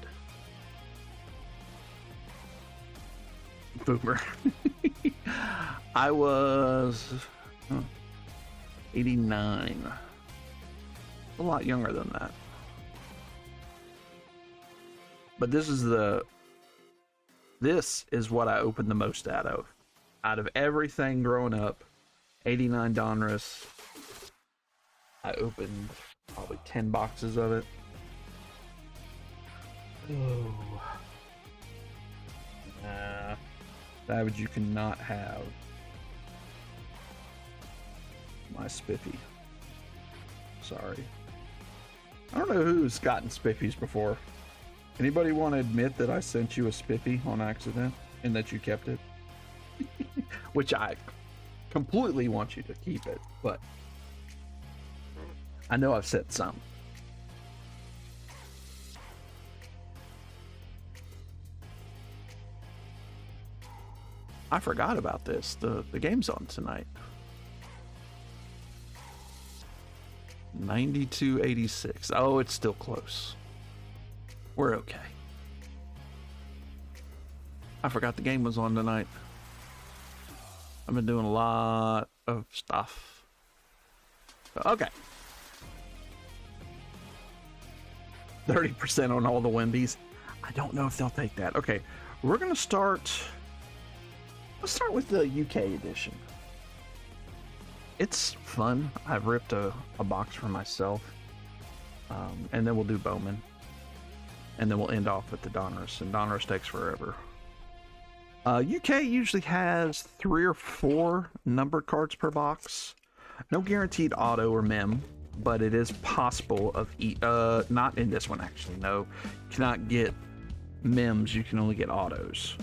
Boomer. I was 89. A lot younger than that. But this is what I opened the most out of. Out of everything growing up, 89 Donruss. I opened probably 10 boxes of it. Oh. Nah. Savage, you cannot have my Spiffy. Sorry. I don't know who's gotten Spiffies before. Anybody want to admit that I sent you a Spiffy on accident and that you kept it? Which I completely want you to keep it, but I know I've said some. I forgot about this. The game's on tonight. 92-86. Oh, it's still close. We're okay. I forgot the game was on tonight. I've been doing a lot of stuff. Okay. 30% on all the Wimbies. I don't know if they'll take that. Okay, we're going to start... Let's start with the UK edition. It's fun. I've ripped a box for myself. And then we'll do Bowman. And then we'll end off with the Donruss. And Donruss takes forever. UK usually has 3 or 4 numbered cards per box. No guaranteed auto or mem, but it is possible of not in this one actually. No, you cannot get mems. You can only get autos.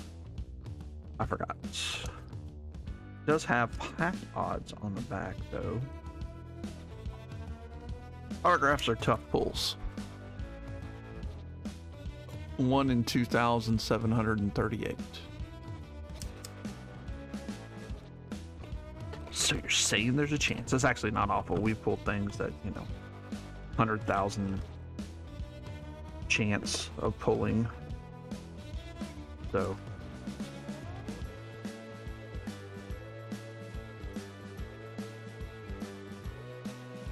I forgot. It does have pack odds on the back though. Autographs are tough pulls. 1 in 2,738. So you're saying there's a chance. That's actually not awful. We've pulled things that, 100,000 chance of pulling. So.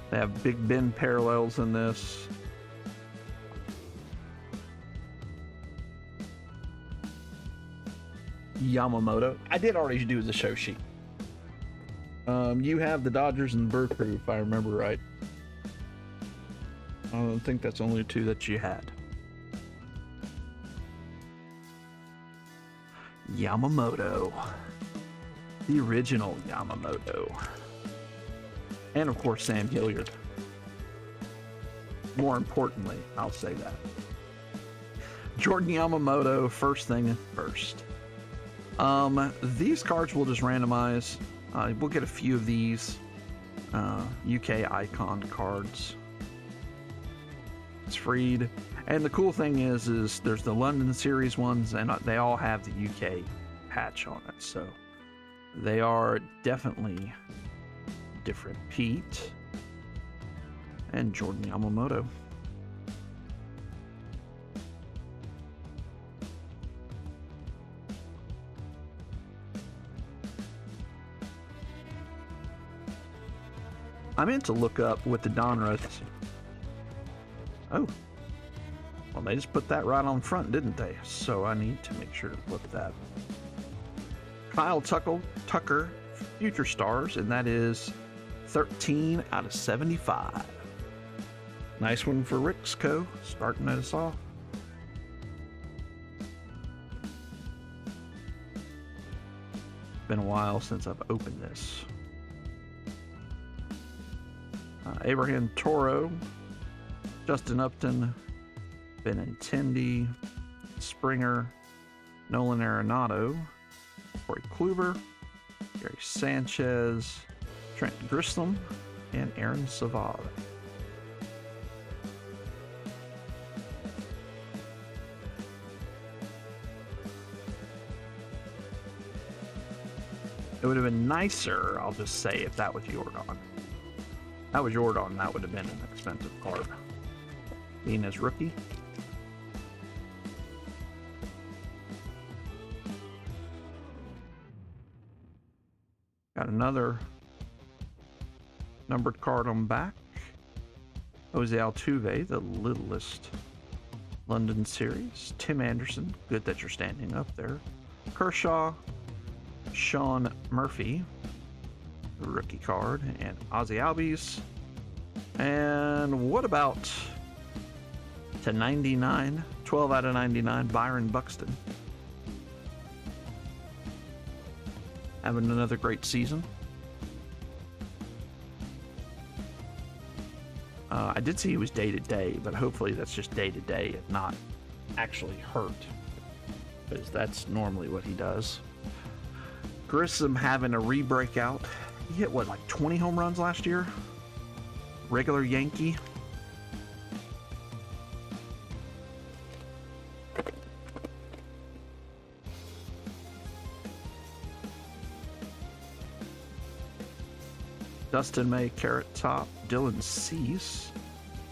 They have Big Ben parallels in this. Yamamoto. I did already do the show sheet. You have the Dodgers and Brew Crew, if I remember right. I don't think that's only 2 that you had. Yamamoto. The original Yamamoto. And of course, Sam Hilliard. More importantly, I'll say that. Jordan Yamamoto, first thing first. These cards will just randomize. We'll get a few of these UK icon cards. It's freed. And the cool thing is there's the London series ones, and they all have the UK patch on it. So they are definitely different. Pete and Jordan Yamamoto. I meant to look up with the Donruss. Oh. Well, they just put that right on front, didn't they? So I need to make sure to flip that. Kyle Tucker, Future Stars, and that is 13 out of 75. Nice one for Rick's Co. Starting us off. Been a while since I've opened this. Abraham Toro, Justin Upton, Benintendi, Springer, Nolan Arenado, Corey Kluber, Gary Sanchez, Trent Grissom, and Aaron Savard. It would have been nicer, I'll just say, if that was Jordan. That was Jordan, that would have been an expensive card. Being his rookie. Got another numbered card on back. Jose Altuve, the littlest London series. Tim Anderson, good that you're standing up there. Kershaw, Sean Murphy, the rookie card, and Ozzie Albies. And what about to 99, 12 out of 99, Byron Buxton. Having another great season. I did see he was day-to-day, but hopefully that's just day-to-day and not actually hurt, because that's normally what he does. Grissom having a re-breakout. He hit, what, like 20 home runs last year? Regular Yankee. Dustin May, Carrot Top, Dylan Cease,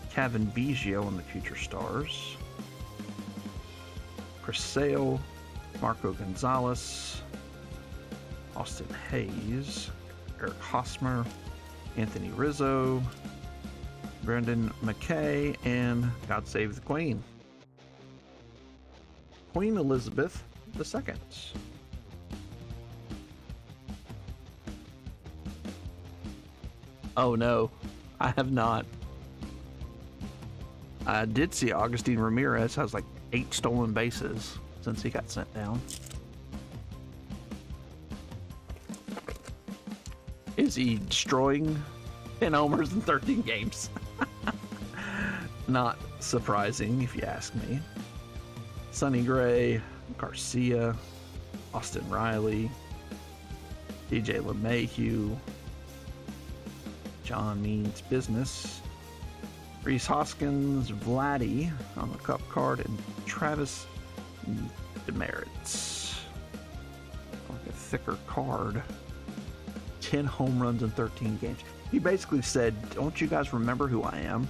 Kevin Biggio on the Future Stars, Chris Sale, Marco Gonzalez, Austin Hayes, Eric Hosmer, Anthony Rizzo, Brendan McKay, and God Save the Queen. Queen Elizabeth II. Oh no, I have not. I did see Agustin Ramirez has like 8 stolen bases since he got sent down. Is he destroying 10 homers in 13 games? Not surprising if you ask me. Sonny Gray, Garcia, Austin Riley, DJ LeMahieu, John Means Business, Reese Hoskins, Vladdy on the cup card, and Travis Demerits. Like a thicker card. 10 home runs in 13 games. He basically said, don't you guys remember who I am?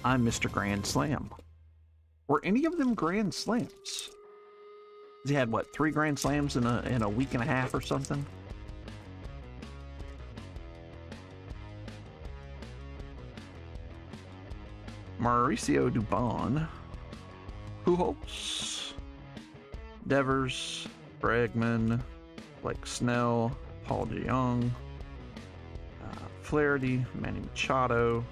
I'm Mr. Grand Slam. Were any of them Grand Slams? He had, what, 3 Grand Slams in a week and a half or something? Mauricio Dubon, Pujols, Devers, Bregman, Blake Snell, Paul DeJong, Flaherty, Manny Machado,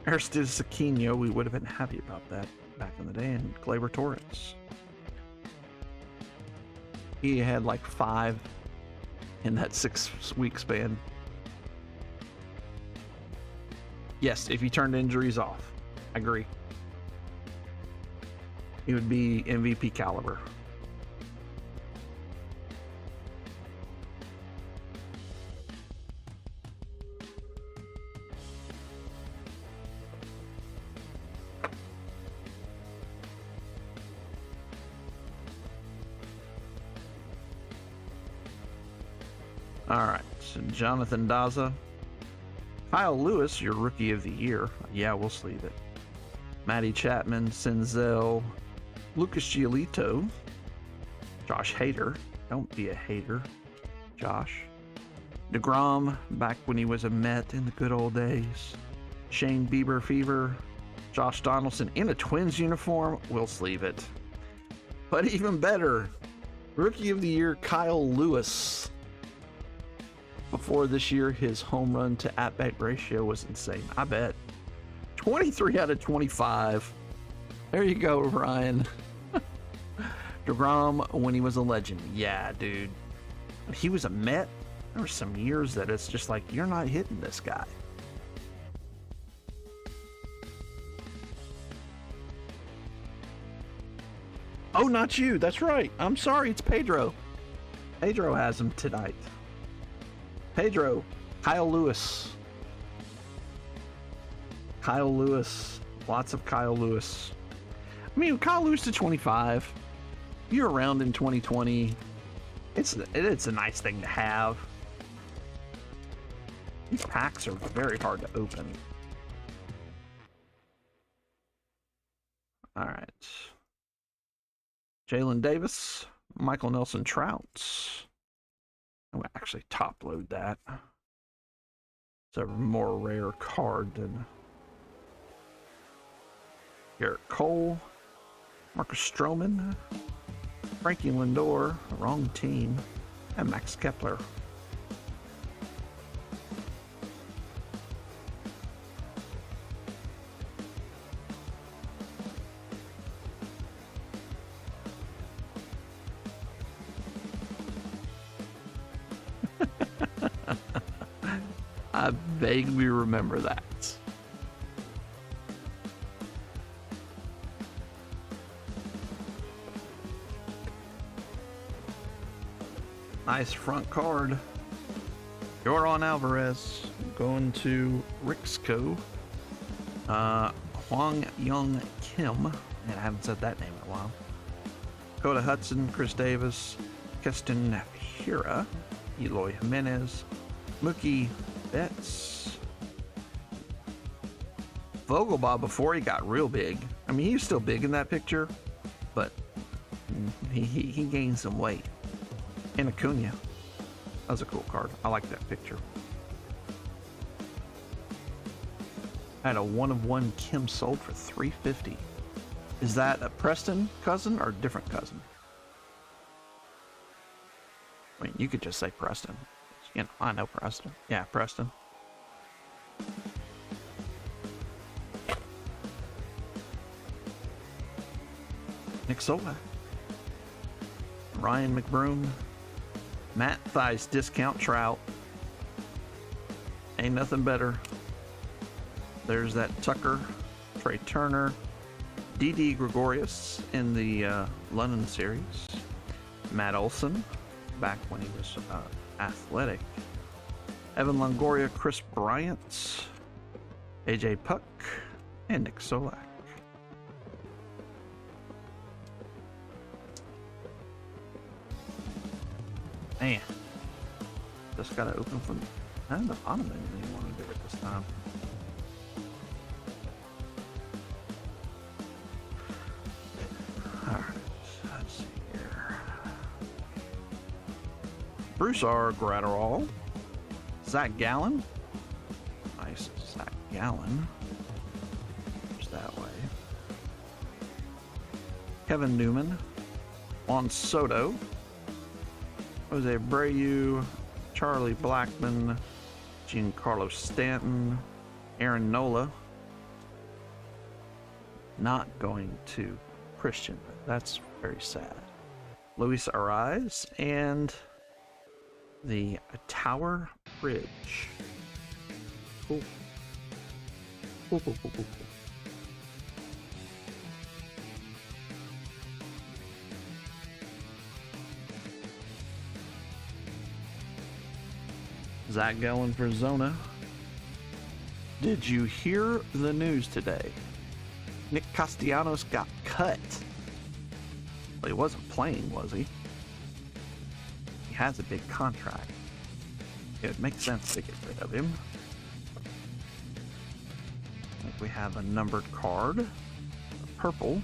Aristides Aquino, we would have been happy about that back in the day, and Gleyber Torres. He had like 5 in that 6-week span. Yes, if you turned injuries off. I agree. He would be MVP caliber. All right, so Jonathan Daza. Kyle Lewis, your Rookie of the Year. Yeah, we'll sleeve it. Matty Chapman, Senzel, Lucas Giolito, Josh Hader. Don't be a hater, Josh. DeGrom, back when he was a Met in the good old days. Shane Bieber fever. Josh Donaldson in a Twins uniform. We'll sleeve it. But even better, Rookie of the Year Kyle Lewis. Before this year, his home run to at-bat ratio was insane. I bet. 23 out of 25. There you go, Ryan. DeGrom when he was a legend. Yeah, dude. When he was a Met, there were some years that it's just like, you're not hitting this guy. Oh, not you. That's right. I'm sorry. It's Pedro. Pedro has him tonight. Pedro. Kyle Lewis. Kyle Lewis. Lots of Kyle Lewis. I mean, Kyle Lewis to 25. You're around in 2020. It's a nice thing to have. These packs are very hard to open. All right. Jalen Davis, Michael Nelson Trouts. I'm going to actually top load that. It's a more rare card than Garrett Cole, Marcus Stroman, Frankie Lindor, wrong team, and Max Kepler. I vaguely remember that. Nice front card. Yoran Alvarez going to Rixco. Hwang Young Kim. Man, I haven't said that name in a while. Dakota Hudson, Chris Davis, Keston Hira, Eloy Jimenez, Mookie Betts. Vogelbaugh before he got real big. I mean, he was still big in that picture, but he gained some weight. And Acuna. That was a cool card. I like that picture. I had a 1-of-1 Kim sold for $350. Is that a Preston cousin or a different cousin? I mean, you could just say Preston. You know, I know Preston. Yeah, Preston. Nick Solak. Ryan McBroom. Matt Thies discount Trout. Ain't nothing better. There's that Tucker, Trey Turner, D.D. Gregorius in the London series. Matt Olson, back when he was athletic. Evan Longoria, Chris Bryant, AJ Puck, and Nick Solak. Man, just gotta open from the bottom. I didn't want to do it this time. Alright, let's see here. Bruce R. Gratterall. Zach Gallen. Nice, Zach Gallen. Just that way. Kevin Newman. Juan Soto. Jose Abreu, Charlie Blackmon, Giancarlo Stanton, Aaron Nola. Not going to Christian. That's very sad. Luis Ariz and the Tower Bridge. Cool. Cool. Zach Gallen for Zona. Did you hear the news today? Nick Castellanos got cut. Well, he wasn't playing, was he? He has a big contract. It would make sense to get rid of him. I think we have a numbered card. Purple.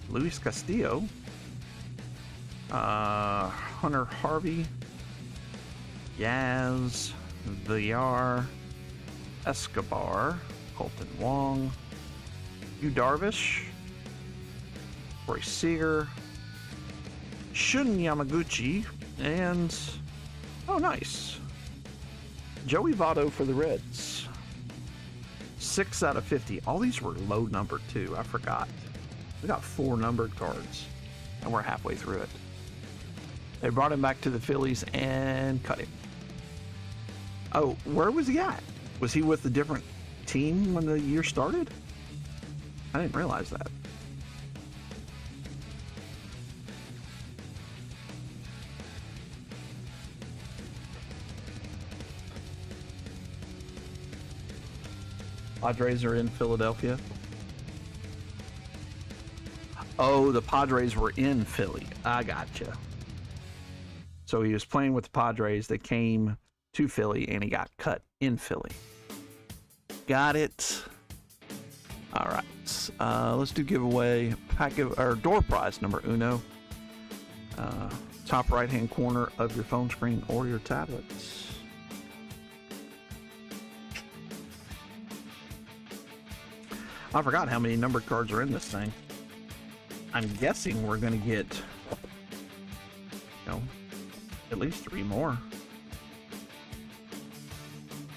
Luis Castillo. Hunter Harvey. Yaz, Villar, Escobar, Colton Wong, Yu Darvish, Corey Seager, Shun Yamaguchi, and oh, nice, Joey Votto for the Reds. 6 out of 50. All these were low numbered too. I forgot. We got 4 numbered cards, and we're halfway through it. They brought him back to the Phillies and cut him. Oh, where was he at? Was he with a different team when the year started? I didn't realize that. Padres are in Philadelphia. Oh, the Padres were in Philly. I gotcha. So he was playing with the Padres. They came to Philly and he got cut in Philly. Got it. All right. Let's do giveaway. Door prize number uno. Top right hand corner of your phone screen or your tablets. I forgot how many numbered cards are in this thing. I'm guessing we're going to get, at least 3 more.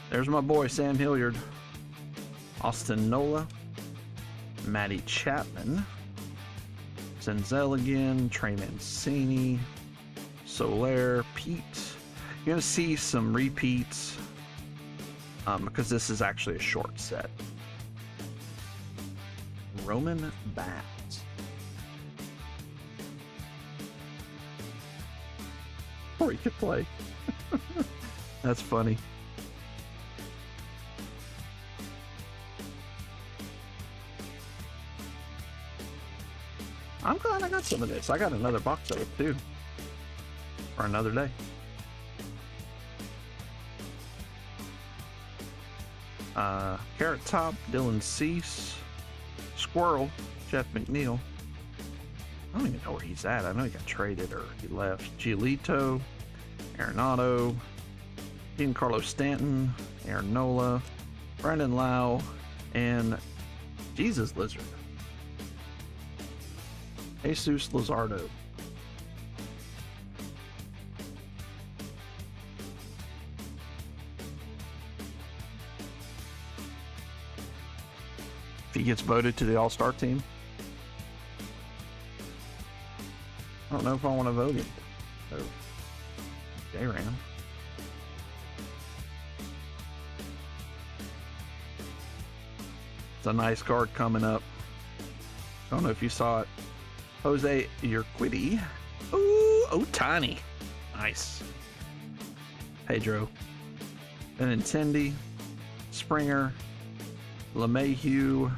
There's my boy, Sam Hilliard. Austin Nola. Matty Chapman. Senzel again. Trey Mancini. Soler. Pete. You're going to see some repeats because this is actually a short set. Roman Bass. Or he could play. That's funny. I'm glad I got some of this. I got another box of it too. For another day. Carrot Top, Dylan Cease. Squirrel, Jeff McNeil. I don't even know where he's at. I know he got traded or he left. Giolito, Arenado, Giancarlo Stanton, Aaron Nola, Brandon Lau, and Jesus Lizard. Jesus Luzardo. If he gets voted to the All-Star team. I don't know if I want to vote him. So, J-Ram. It's a nice card coming up. Don't know if you saw it. Jose Urquidy. Ooh, Ohtani. Nice. Pedro. Benintendi. Springer. LeMahieu,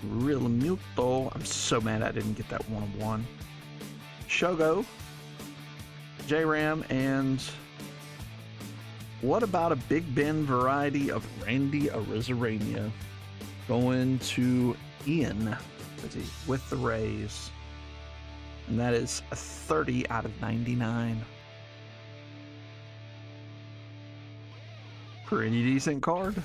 Realmuto. I'm so mad I didn't get that 1-of-1. Shogo, J-Ram, and what about a Big Ben variety of Randy Arozarena going to Ian with the Rays? And that is a 30 out of 99. Pretty decent card.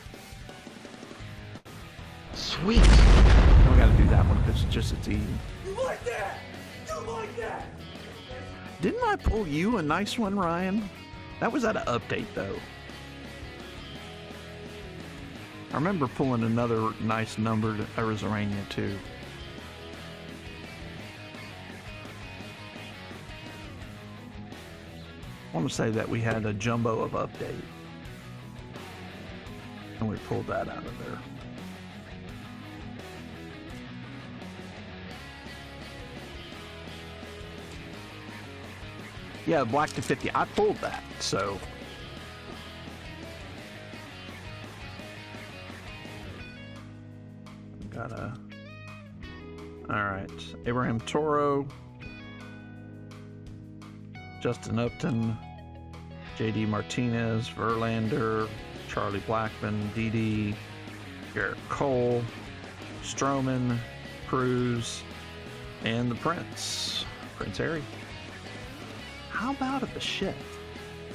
Sweet. We gotta do that one because it's easy. You like that? You like that? Didn't I pull you a nice one, Ryan? That was at an update though. I remember pulling another nice numbered Arizona too. I want to say that we had a jumbo of update. And we pulled that out of there. Yeah, black to 50. I pulled that, so. Alright. Abraham Toro. Justin Upton. JD Martinez. Verlander. Charlie Blackmon. Didi. Garrett Cole. Stroman. Cruz. And the Prince. Prince Harry. How about a Bichette?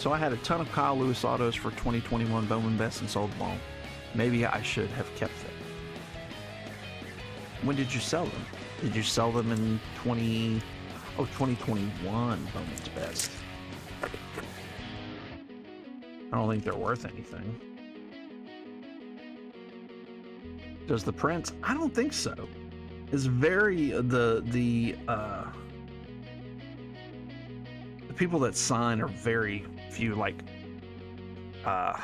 So I had a ton of Kyle Lewis autos for 2021 Bowman Best and sold them all. Maybe I should have kept them. When did you sell them? Did you sell them in 2021 Bowman's Best? I don't think they're worth anything. Does the Prince? I don't think so. It's very the people that sign are very few. Like I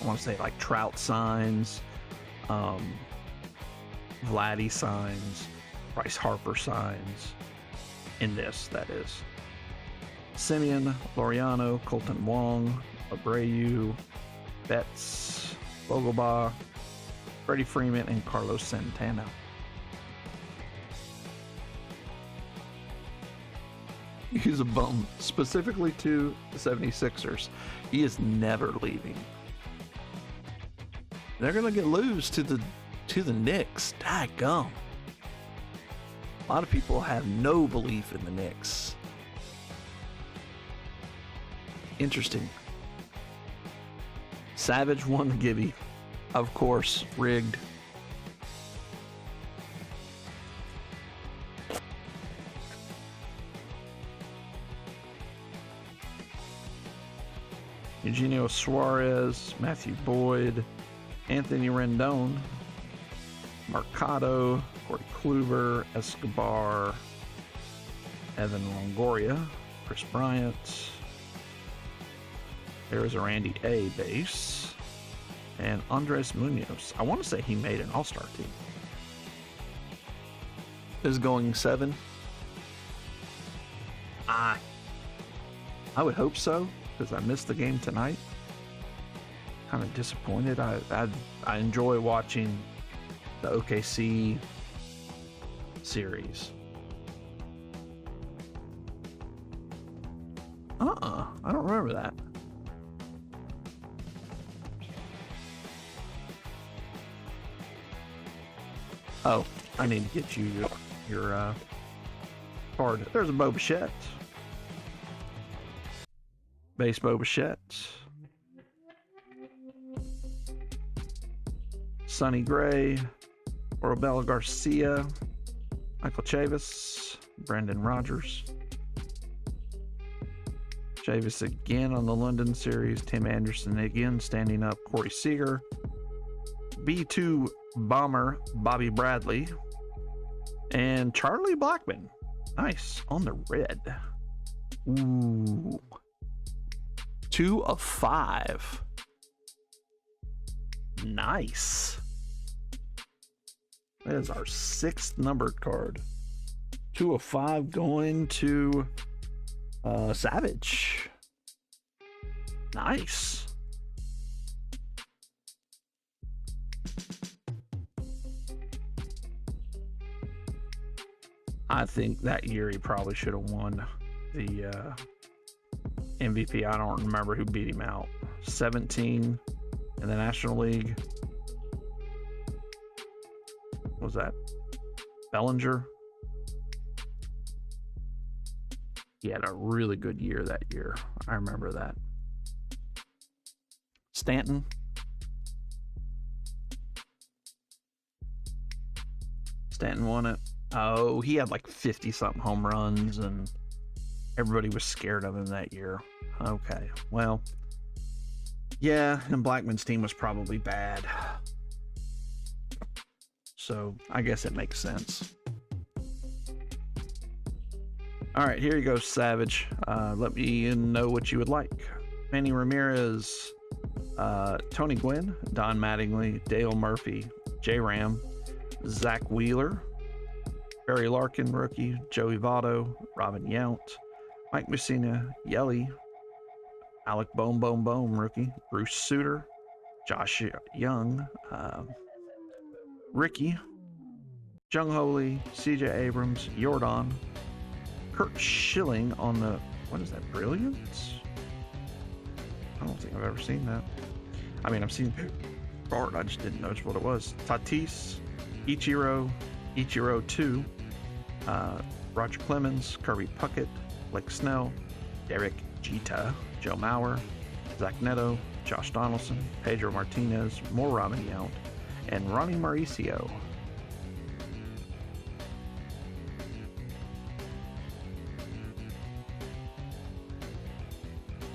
want to say like Trout signs, Vladdy signs, Bryce Harper signs. In this, that is. Simeon, Laureano, Colton Wong, Abreu, Betts, Vogelbaugh, Freddie Freeman, and Carlos Santana. He's a bum, specifically to the 76ers. He is never leaving. They're gonna lose to the Knicks. Daggum. A lot of people have no belief in the Knicks. Interesting. Savage won the Gibby. Of course, rigged. Eugenio Suarez, Matthew Boyd, Anthony Rendon, Mercado, Corey Kluber, Escobar, Evan Longoria, Chris Bryant. There is a Randy A base. And Andres Munoz. I want to say he made an all-star team. Is going 7. I would hope so, because I missed the game tonight. Kind of disappointed. I enjoy watching the OKC series. I don't remember that. Oh, I need to get you your card. There's a Bo Bichette. Base Bo Bichette. Sonny Gray. Orabella Garcia. Michael Chavis. Brandon Rogers. Chavis again on the London series. Tim Anderson again standing up. Corey Seager. B2 Bomber Bobby Bradley. And Charlie Blackmon. Nice. On the red. Ooh. 2 of 5. Nice. That is our 6th numbered card. 2 of 5 going to Savage. Nice. I think that year he probably should have won the MVP. I don't remember who beat him out. 17 in the National League. What was that? Bellinger? He had a really good year that year. I remember that. Stanton. Stanton won it. Oh, he had like 50-something home runs, and everybody was scared of him that year. Okay, well, yeah, and Blackmon's team was probably bad. So I guess it makes sense. All right, here you go, Savage. Let me know what you would like. Manny Ramirez, Tony Gwynn, Don Mattingly, Dale Murphy, J-Ram, Zach Wheeler, Barry Larkin, rookie, Joey Votto, Robin Yount, Mike Messina, Yelly, Alec Bohm, rookie, Bruce Sutter, Josh Young, Ricky, Jung Ho Lee, CJ Abrams, Jordan, Kurt Schilling on the, what is that, Brilliance? I don't think I've ever seen that. I mean, I've seen art, I just didn't notice what it was. Tatis, Ichiro 2, Roger Clemens, Kirby Puckett, Blake Snell, Derek Gita, Joe Mauer, Zach Neto, Josh Donaldson, Pedro Martinez, more Robin Yount, and Ronnie Mauricio.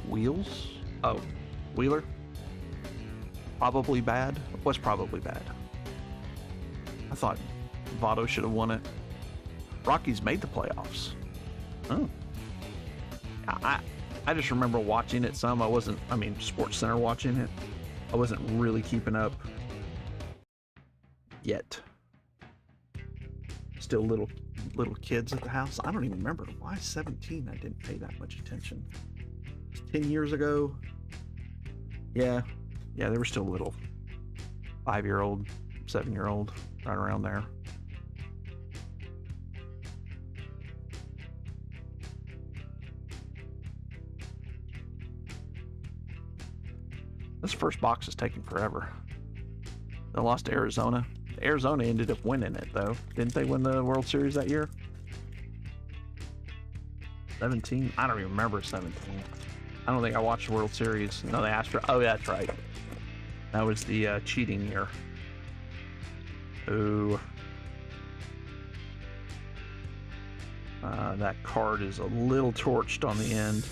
Wheels? Oh, Wheeler? Probably bad. Was probably bad. I thought Votto should have won it. Rockies made the playoffs. Oh. I just remember watching it some. Sports Center watching it. I wasn't really keeping up yet. Still little kids at the house. I don't even remember. Why 17? I didn't pay that much attention. 10 years ago. Yeah, they were still little. 5-year-old, 7-year-old, right around there. This first box is taking forever. They lost to Arizona. Arizona ended up winning it, though. Didn't they win the World Series that year? 17? I don't even remember 17. I don't think I watched the World Series. No, the Astros. Oh, yeah, that's right. That was the cheating year. Ooh. That card is a little torched on the end.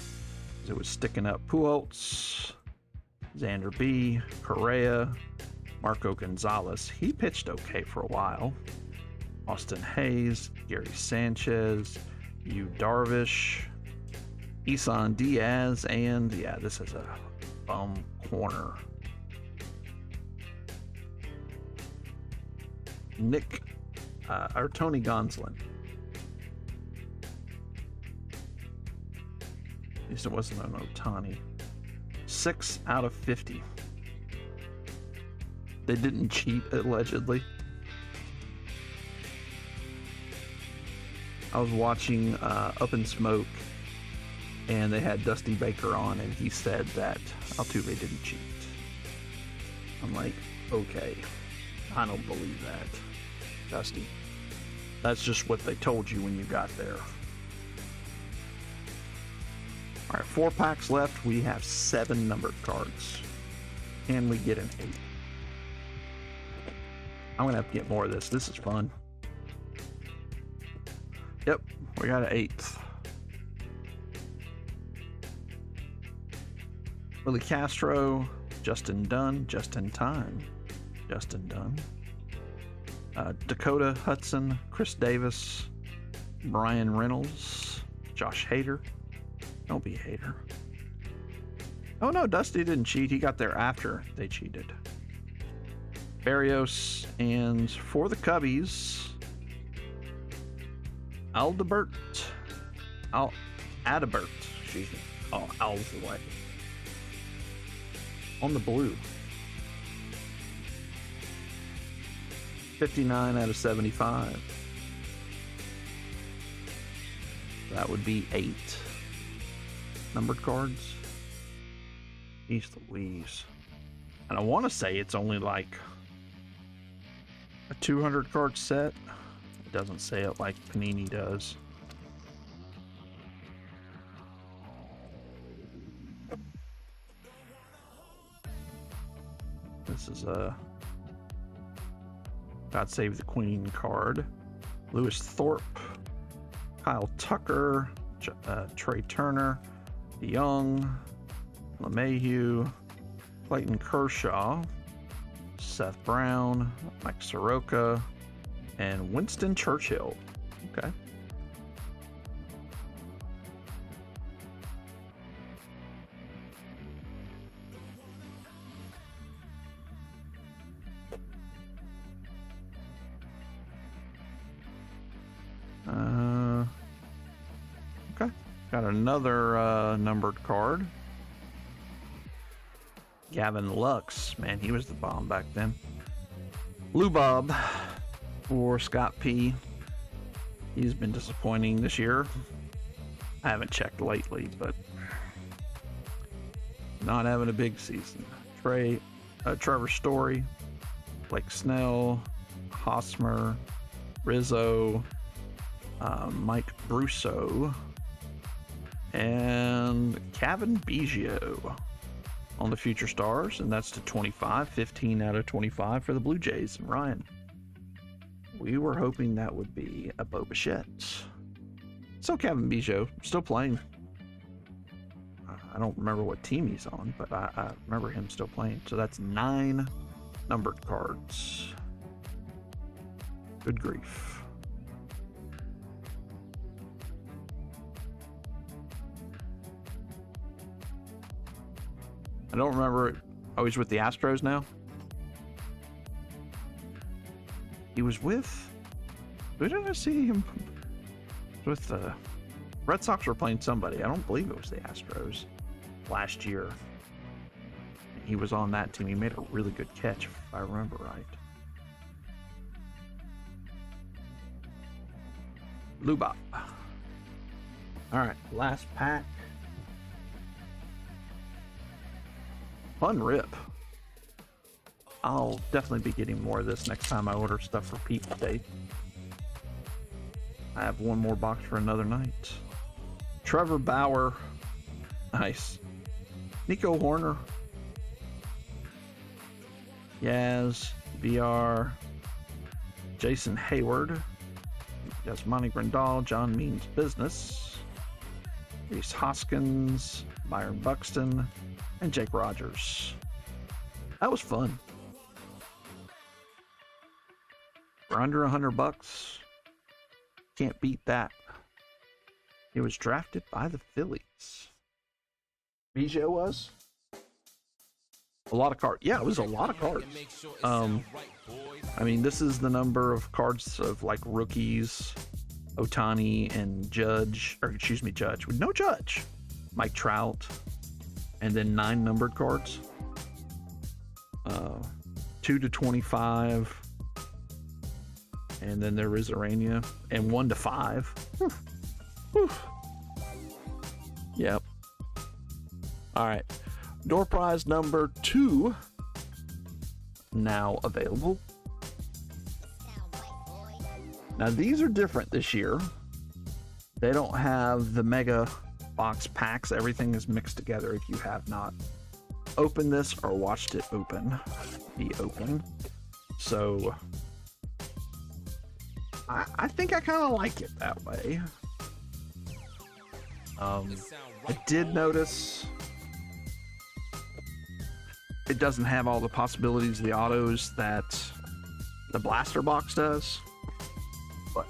It was sticking up. Pujols, Xander B, Correa, Marco Gonzalez. He pitched okay for a while. Austin Hayes, Gary Sanchez, Yu Darvish, Isan Diaz, and yeah, this is a bum corner. Tony Gonsolin. At least it wasn't an Ohtani. 6 out of 50. They didn't cheat, allegedly. I was watching Up in Smoke, and they had Dusty Baker on, and he said that Altuve didn't cheat. I'm like, okay, I don't believe that, Dusty. That's just what they told you when you got there. All right, 4 packs left. We have 7 numbered cards. Can we get an 8? I'm gonna have to get more of this. This is fun. Yep, we got an 8th. Willie Castro, Justin Dunn, just in time. Justin Dunn. Dakota Hudson, Chris Davis, Brian Reynolds, Josh Hader. Don't be a hater. Oh no, Dusty didn't cheat. He got there after they cheated. Barrios, and for the Cubbies, Adalbert, excuse me. Oh, Al's the way. On the blue. 59 out of 75. That would be 8 numbered cards. Jeez Louise. And I want to say it's only like a 200 card set. It doesn't say it like Panini does. This is a God Save the Queen card. Lewis Thorpe, Kyle Tucker, Trey Turner, Young, LeMahieu, Clayton Kershaw, Seth Brown, Mike Soroka, and Winston Churchill. Okay. Okay. Got another numbered card. Gavin Lux, man, he was the bomb back then. Lou Bob for Scott P. He's been disappointing this year. I haven't checked lately, but not having a big season. Trevor Story, Blake Snell, Hosmer, Rizzo, Mike Brusso, And Kevin Biggio on the Future Stars, and that's to 25, 15 out of 25 for the Blue Jays. And Ryan, we were hoping that would be a Bo Bichette. So Kevin Biggio, still playing. I don't remember what team he's on, but I remember him still playing. So that's 9 numbered cards. Good grief. I don't remember. Oh, he's with the Astros now? He was with... Who did I see him with? The Red Sox were playing somebody. I don't believe it was the Astros last year. He was on that team. He made a really good catch, if I remember right. Luba. All right, last pack. Fun rip. I'll definitely be getting more of this next time I order stuff for Pete Day. I have one more box for another night. Trevor Bauer. Nice. Nico Horner. Yaz. VR. Jason Hayward. Yasmani Grandal. John Means Business. Reese Hoskins. Byron Buxton. And Jake Rogers. That was fun. For under $100, can't beat that. He was drafted by the Phillies. Biggio was? A lot of cards. Yeah, it was a lot of cards. I mean, this is the number of cards of like rookies, Ohtani and Judge, or excuse me, Judge. No Judge. Mike Trout. And then 9 numbered cards. 2 to 25. And then there is Arania. And 1 to 5. Whew. Whew. Yep. All right. Door prize number 2. Now available. Now these are different this year. They don't have the mega box packs. Everything is mixed together. If you have not opened this or watched it be open. So I think I kind of like it that way. I did notice it doesn't have all the possibilities of the autos that the blaster box does. But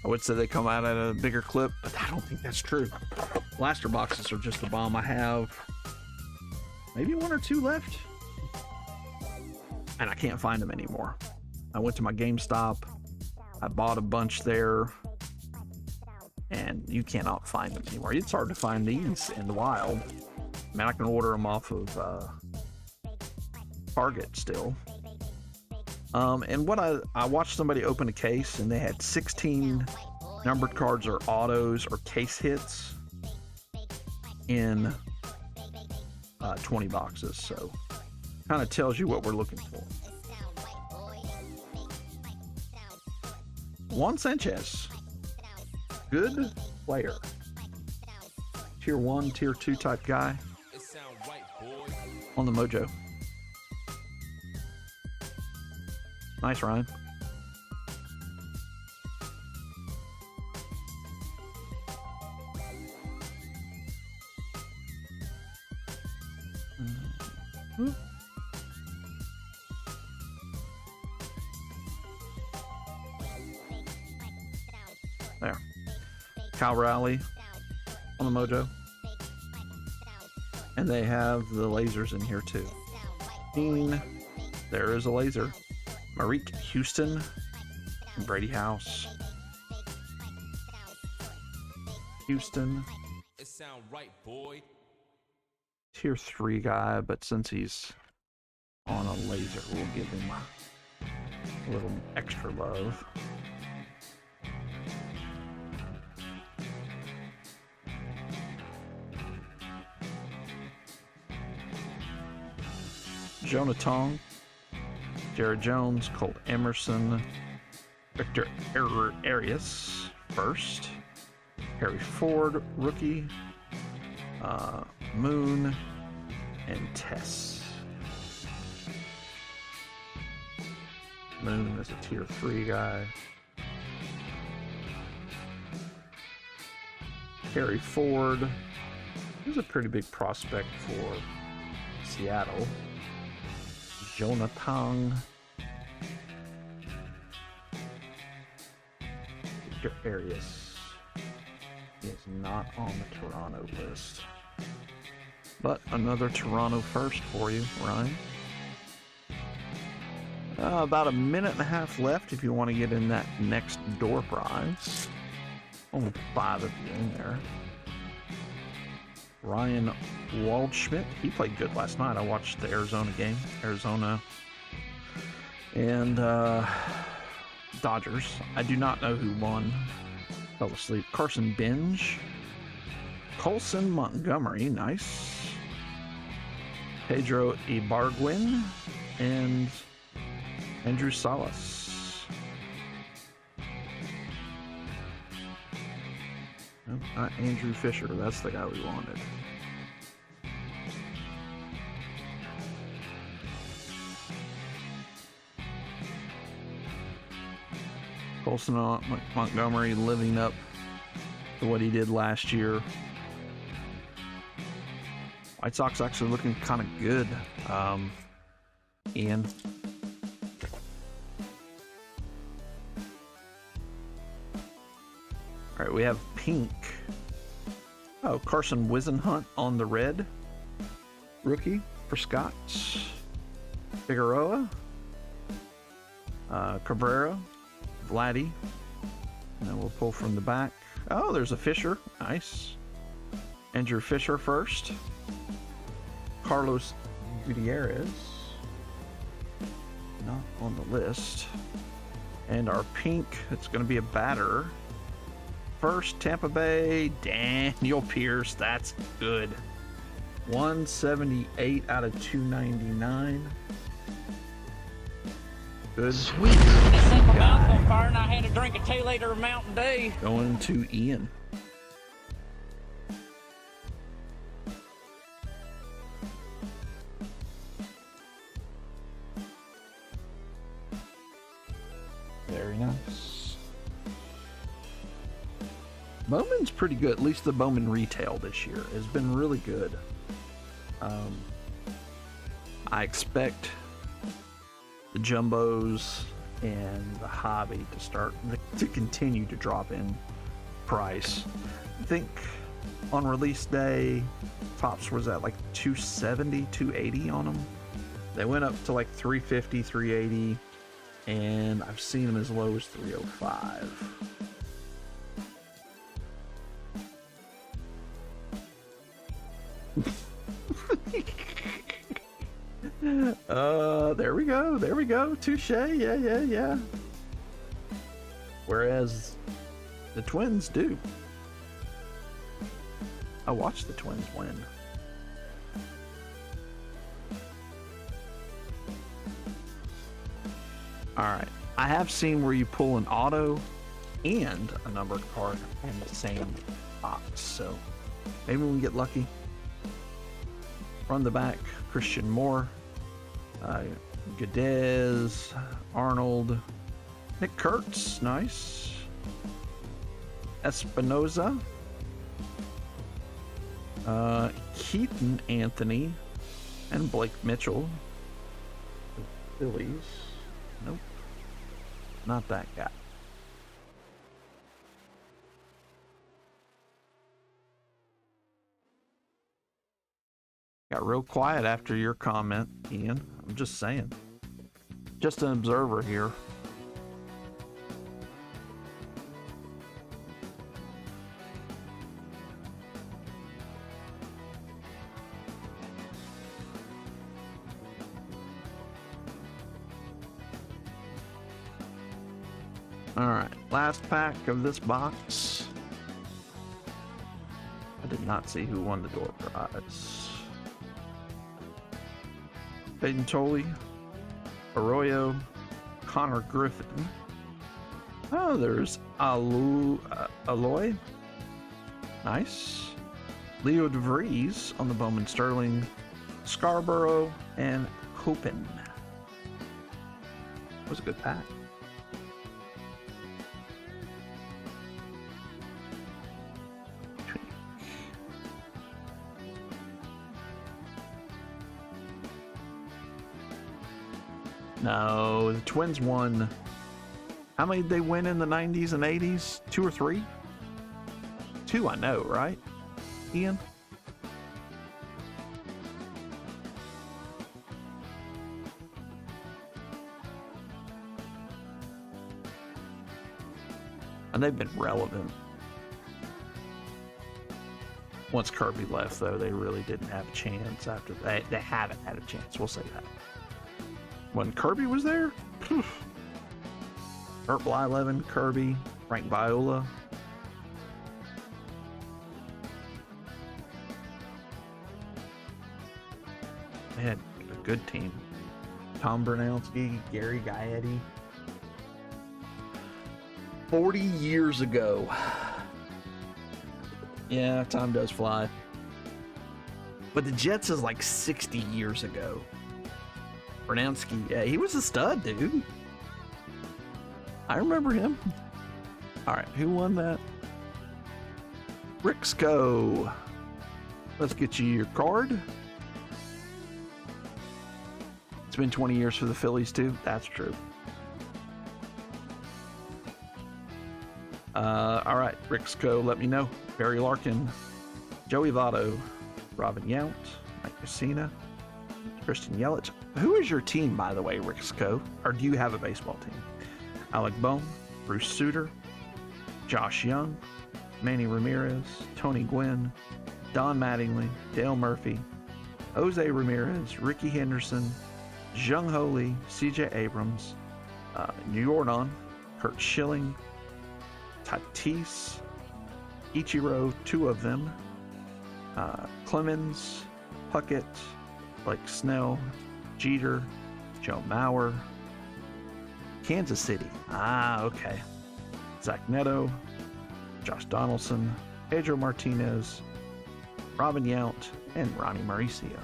I would say they come out at a bigger clip, but I don't think that's true. Blaster boxes are just a bomb. I have maybe 1 or 2 left, and I can't find them anymore. I went to my GameStop. I bought a bunch there, and you cannot find them anymore. It's hard to find these in the wild. I mean, I can order them off of Target still. And what I watched somebody open a case, and they had 16 numbered cards or autos or case hits in 20 boxes. So kind of tells you what we're looking for. Juan Sanchez, good player, tier 1, tier 2 type guy on the Mojo. Nice, Ryan. There. Cal Raleigh on the Mojo. And they have the lasers in here too. There is a laser. Marique Houston and Brady House. Houston. It sound right, boy. Tier 3 guy, but since he's on a laser, we'll give him a little extra love. Jonah Tong, Jared Jones, Colt Emerson, Victor Arias first, Harry Ford, rookie. Moon and Tess. Moon is a tier 3 guy. Harry Ford is a pretty big prospect for Seattle. Jonathan. Victor Arias is not on the Toronto list. But another Toronto first for you, Ryan. About a minute and a half left if you want to get in that next door prize. Only 5 of you in there. Ryan Waldschmidt, he played good last night. I watched the Arizona game. Arizona and Dodgers. I do not know who won. Fell asleep. Carson Binge. Colson Montgomery, nice. Pedro Ibargüen and Andrew Salas. No, not Andrew Fisher. That's the guy we wanted. Colson Montgomery living up to what he did last year. White Sox actually looking kind of good. Ian. All right, we have pink. Oh, Carson Wisenhunt on the red. Rookie for Scots. Figueroa. Cabrera. Vladdy. And then we'll pull from the back. Oh, there's a Fisher. Nice. Andrew Fisher first. Carlos Gutierrez. Not on the list. And our pink, it's going to be a batter. First, Tampa Bay, Daniel Pierce. That's good. 178 out of 299. Good. Sweet. I set my mouth on fire and I had to drink a 2-liter of Mountain Dew. Going to Ian. Very nice. Bowman's pretty good. At least the Bowman retail this year has been really good. I expect the jumbos and the hobby to continue to drop in price. I think on release day, tops was at like 270, 280 on them. They went up to like 350, 380, and I've seen them as low as 305. There we go. There we go. Touche. Yeah. Whereas the Twins do. I watched the Twins win. Alright. I have seen where you pull an auto and a numbered card in the same box, so maybe we can get lucky. From the back, Christian Moore, Gadez, Arnold, Nick Kurtz, nice. Espinoza, Keaton Anthony, and Blake Mitchell. Phillies. Nope. Not that guy. Got real quiet after your comment, Ian. I'm just saying. Just an observer here. Alright, last pack of this box. I did not see who won the door prize. Peyton Tolley, Arroyo, Connor Griffin. Oh, there's Aloy, Nice. Leo DeVries on the Bowman Sterling, Scarborough, and Hopen. That was a good pack. No, the Twins won. How many did they win in the 90s and 80s? 2 or 3? 2, I know, right? Ian? And they've been relevant. Once Kirby left, though, they really didn't have a chance after that. They haven't had a chance, we'll say that. When Kirby was there, Kurt Blyleven, Kirby, Frank Viola. They had a good team. Tom Bernowski, Gary Gaetti. 40 years ago. Yeah, time does fly. But the Jets is like 60 years ago. Bernowski, yeah, he was a stud, dude. I remember him. All right, who won that? Ricksco. Let's get you your card. It's been 20 years for the Phillies, too. That's true. All right, Ricksco, let me know. Barry Larkin, Joey Votto, Robin Yount, Mike Messina, Christian Yelich. Who is your team, by the way, Ricksco? Or do you have a baseball team? Alec Bohm, Bruce Sutter, Josh Young, Manny Ramirez, Tony Gwynn, Don Mattingly, Dale Murphy, Jose Ramirez, Ricky Henderson, Jung Ho Lee, CJ Abrams, New Yordan, Kurt Schilling, Tatis, Ichiro, 2 of them, Clemens, Puckett, Blake Snell, Jeter, Joe Mauer, Kansas City. Ah, okay. Zach Neto, Josh Donaldson, Pedro Martinez, Robin Yount, and Ronnie Mauricio.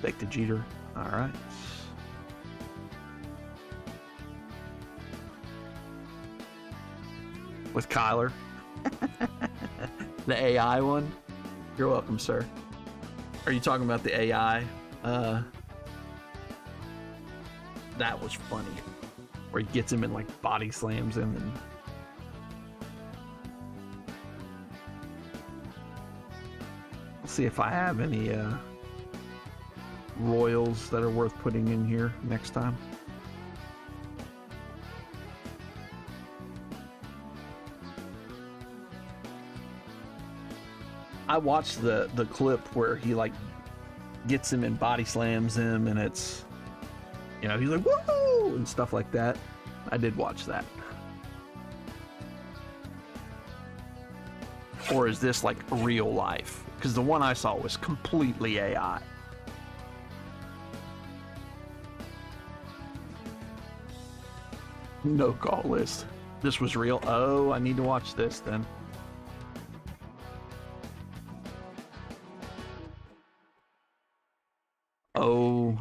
Back to Jeter. All right. With Kyler. The AI one. You're welcome, sir. Are you talking about the AI? That was funny. Where he gets him and like body slams him and let's see if I have any Royals that are worth putting in here next time. I watched the clip where he like gets him and body slams him and it's, you know, he's like woo and stuff like that. I did watch that. Or is this like real life? Because the one I saw was completely AI. No call list. This was real. Oh, I need to watch this then. Oh.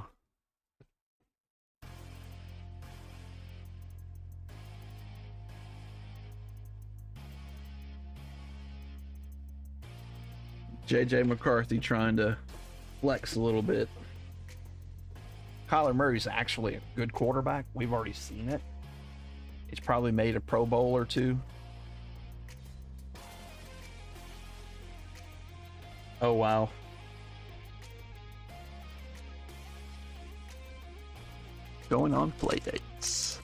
JJ McCarthy trying to flex a little bit. Kyler Murray's actually a good quarterback. We've already seen it. He's probably made a Pro Bowl or 2. Oh, wow. Going on play dates.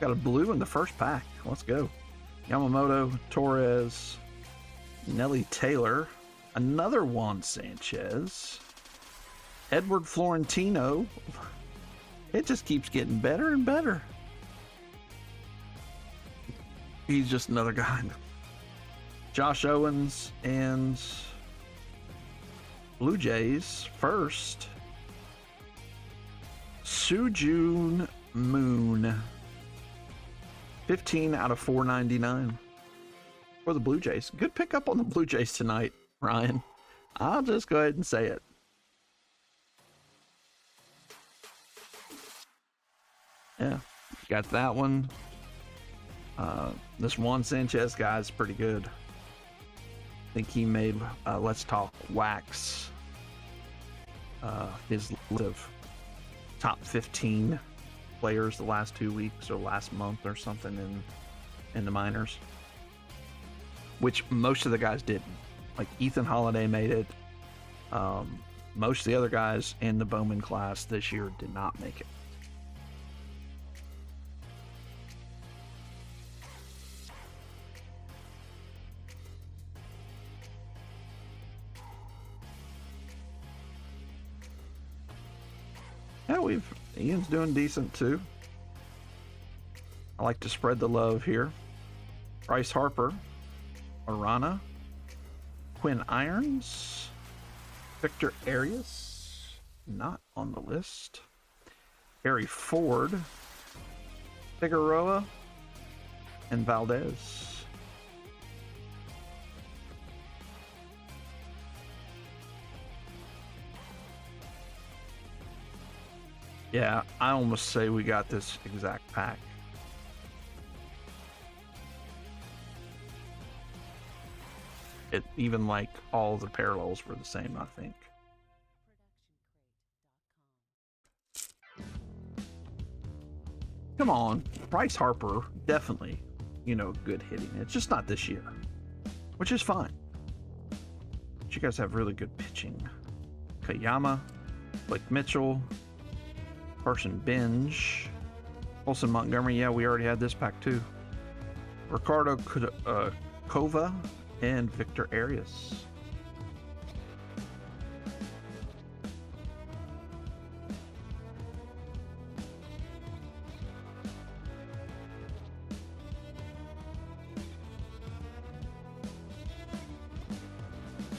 Got a blue in the first pack. Let's go. Yamamoto, Torres, Nelly Taylor, another Juan Sanchez, Edward Florentino. It just keeps getting better and better. He's just another guy. Josh Owens and Blue Jays first. Sujun Moon. 15 out of 499 for the Blue Jays. Good pickup on the Blue Jays tonight, Ryan. I'll just go ahead and say it. Yeah, got that one. This Juan Sanchez guy is pretty good. I think he made Let's Talk Wax his list of top 15 players the last 2 weeks or last month or something in the minors, which most of the guys didn't. Like Ethan Holiday made it. Most of the other guys in the Bowman class this year did not make it. Yeah, Ian's doing decent too. I like to spread the love here. Bryce Harper, Arana, Quinn Irons, Victor Arias, not on the list. Harry Ford, Figueroa, and Valdez. Yeah, I almost say we got this exact pack. It even like all the parallels were the same, I think. Come on, Bryce Harper, definitely, good hitting. It's just not this year, which is fine. But you guys have really good pitching. Kayama, Blake Mitchell, Carson Benj, Olson Montgomery. Yeah, we already had this pack too. Ricardo Kova and Victor Arias.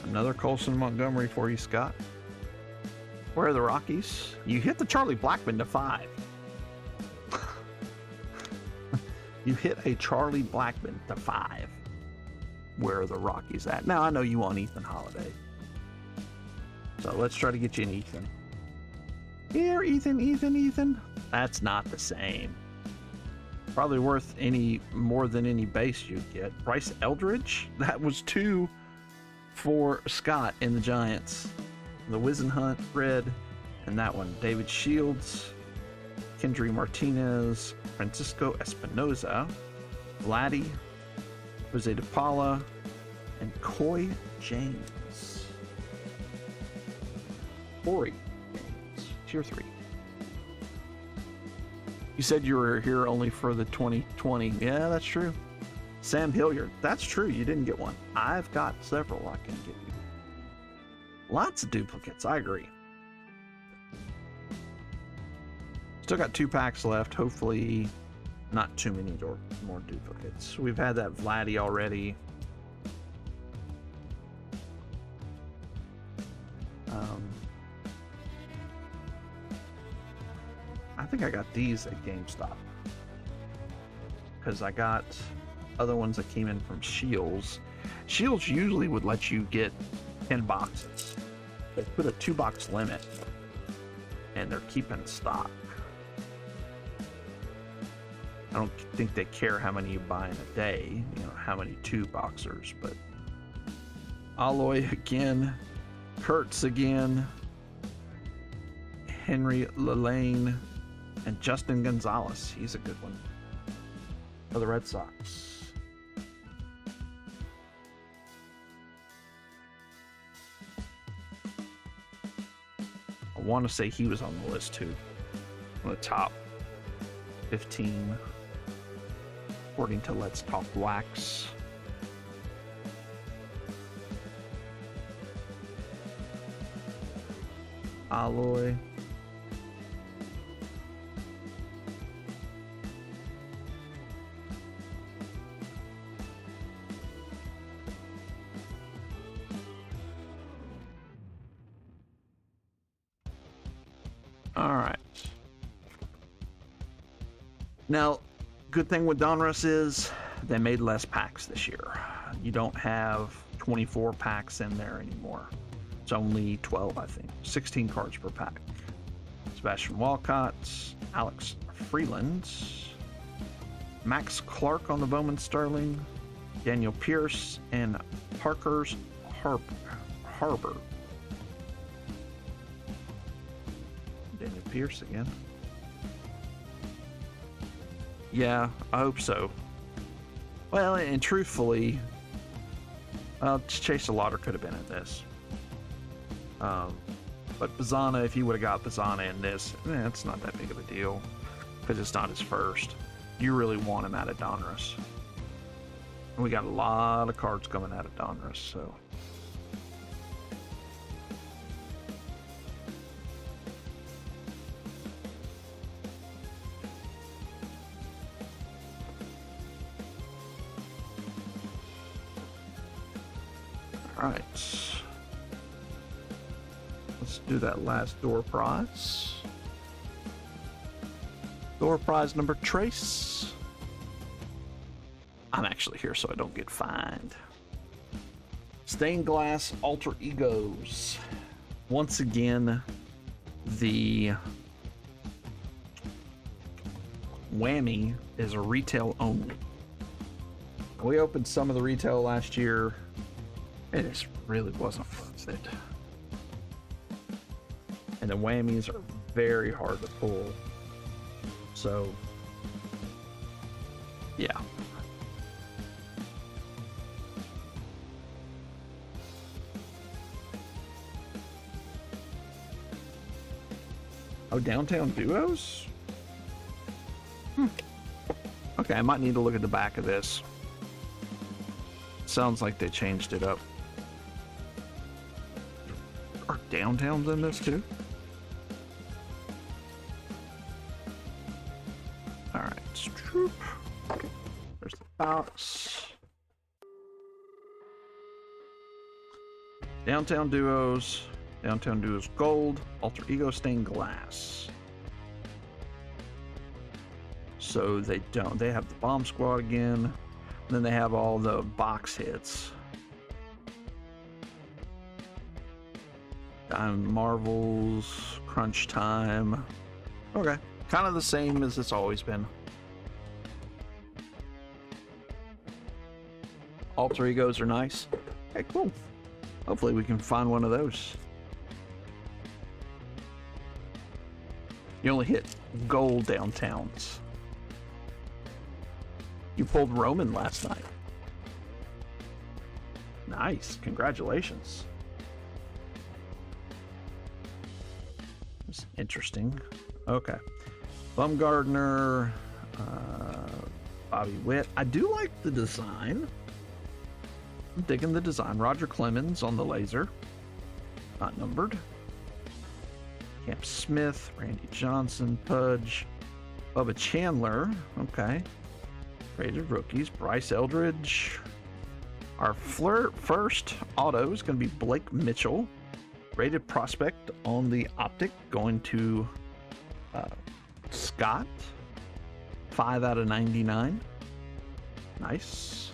Another Colson Montgomery for you, Scott. Where are the Rockies? You hit the Charlie Blackmon to 5. You hit a Charlie Blackmon to 5. Where are the Rockies at? Now, I know you want Ethan Holiday. So let's try to get you an Ethan. Here, Ethan. That's not the same. Probably worth more than any base you'd get. Bryce Eldridge? That was 2 for Scott in the Giants. The Wisenhunt red, and that one. David Shields, Kendry Martinez, Francisco Espinoza, Vladdy, Jose De Paula, and Coy James. Corey James, tier 3. You said you were here only for the 2020. Yeah, that's true. Sam Hilliard, that's true. You didn't get one. I've got several I can get you. Lots of duplicates, I agree. Still got 2 packs left. Hopefully not too many more duplicates. We've had that Vladdy already. I think I got these at GameStop. Because I got other ones that came in from Shields. Shields usually would let you get 10 boxes. They put a 2-box limit and they're keeping stock. I don't think they care how many you buy in a day, how many 2-boxers, but Alloy again, Kurtz again, Henry Lelane, and Justin Gonzalez. He's a good one for the Red Sox. I want to say he was on the list too, on the top 15 according to Let's Talk Wax. Alloy. All right. Now, good thing with Donruss is they made less packs this year. You don't have 24 packs in there anymore. It's only 12, I think. 16 cards per pack. Sebastian Walcott, Alex Freeland, Max Clark on the Bowman Sterling, Daniel Pierce, and Parker's Harbor. Daniel Pierce again. Yeah, I hope so. Well, and truthfully, Chase Lauder could have been in this. But Bazzana, if he would have got Bazzana in this, it's not that big of a deal because it's not his first. You really want him out of Donruss. And we got a lot of cards coming out of Donruss, so. All right. Let's do that last door prize. Door prize number trace. I'm actually here so I don't get fined. Stained glass alter egos. Once again, the whammy is a retail only. We opened some of the retail last year. It just really wasn't worth it. And the whammies are very hard to pull. So, yeah. Oh, downtown duos? Okay, I might need to look at the back of this. Sounds like they changed it up. Are downtowns in this too? Alright, troop. There's the box. Downtown duos. Downtown duos gold. Alter ego stained glass. So they don't. They have the bomb squad again. And then they have all the box hits. Diamond Marvels, Crunch Time. Okay, kind of the same as it's always been. Alter egos are nice. Okay, cool. Hopefully we can find one of those. You only hit gold downtowns. You pulled Roman last night. Nice, congratulations. That's interesting. Okay. Bumgardner, Bobby Witt. I do like the design. I'm digging the design. Roger Clemens on the laser. Not numbered. Camp Smith, Randy Johnson, Pudge, Bubba Chandler. Okay. Rated rookies. Bryce Eldridge. Our first auto is going to be Blake Mitchell. Rated prospect on the optic going to Scott. 5 out of 99. Nice.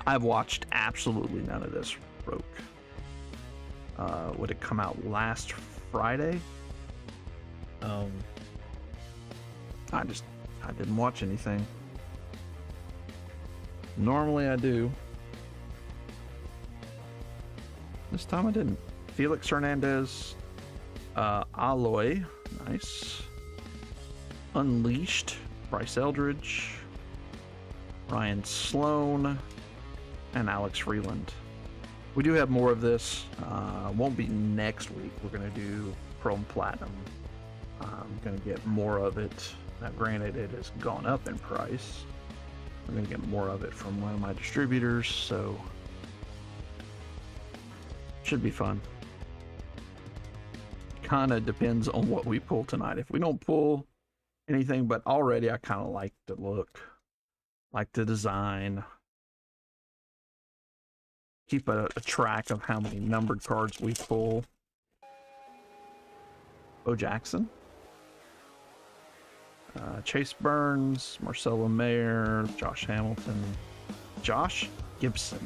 I've watched absolutely none of this, Roke. Would it come out last Friday? I didn't watch anything. Normally I do. This time I didn't. Felix Hernandez, Aloy, nice. Unleashed, Bryce Eldridge, Ryan Sloan, and Alex Freeland. We do have more of this. Won't be next week. We're going to do Chrome Platinum. I'm going to get more of it. Now, granted, it has gone up in price. I'm going to get more of it from one of my distributors, so should be fun. Kind of depends on what we pull tonight. If we don't pull anything, but already I kind of like the look, like the design. Keep a track of how many numbered cards we pull. Bo Jackson. Chase Burns, Marcelo Mayer, Josh Hamilton, Josh Gibson.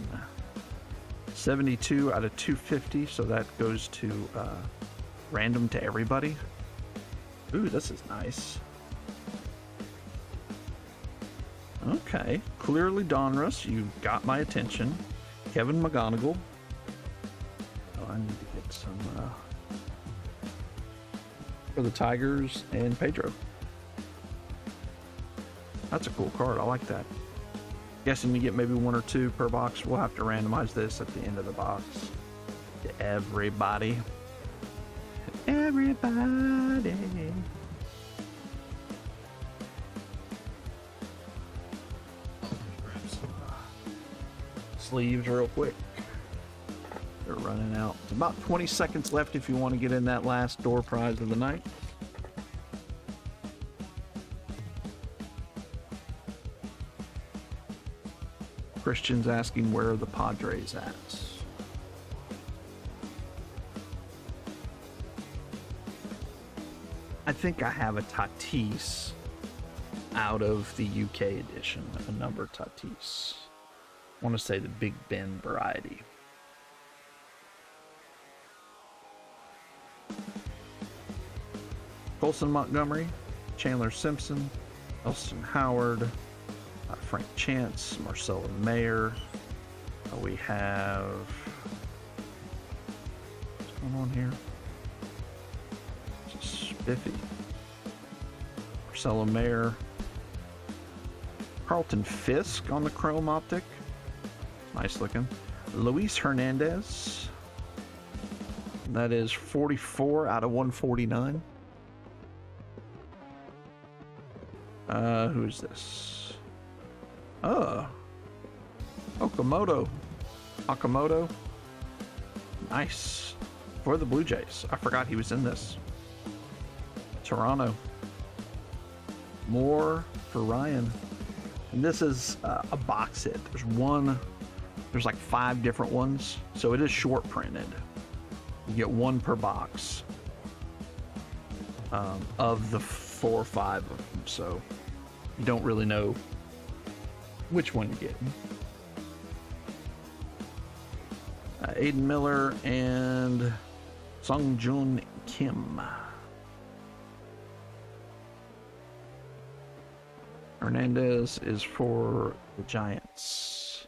72 out of 250, so that goes to random to everybody. Ooh, this is nice. Okay, clearly Donruss, you got my attention. Kevin McGonigal. Oh, I need to get some for the Tigers and Pedro. That's a cool card. I like that. Guessing you get maybe 1 or 2 per box. We'll have to randomize this at the end of the box. To everybody. Everybody. Grab some sleeves real quick. They're running out. It's about 20 seconds left if you want to get in that last door prize of the night. Christian's asking where are the Padres at. I think I have a Tatis out of the UK edition, a number Tatis. I want to say the Big Ben variety. Colson Montgomery, Chandler Simpson, Elston Howard, Frank Chance, Marcelo Mayer. We have... What's going on here? It's spiffy. Marcelo Mayer. Carlton Fisk on the Chrome Optic. Nice looking. Luis Hernandez. That is 44 out of 149. Who's this? Okamoto. Nice. For the Blue Jays. I forgot he was in this. Toronto. More for Ryan. And this is a box hit. There's like 5 different ones. So it is short printed. You get 1 per box. Of the 4 or 5 of them. So you don't really know which one you're getting. Aiden Miller and Songjun Kim. Hernandez is for the Giants.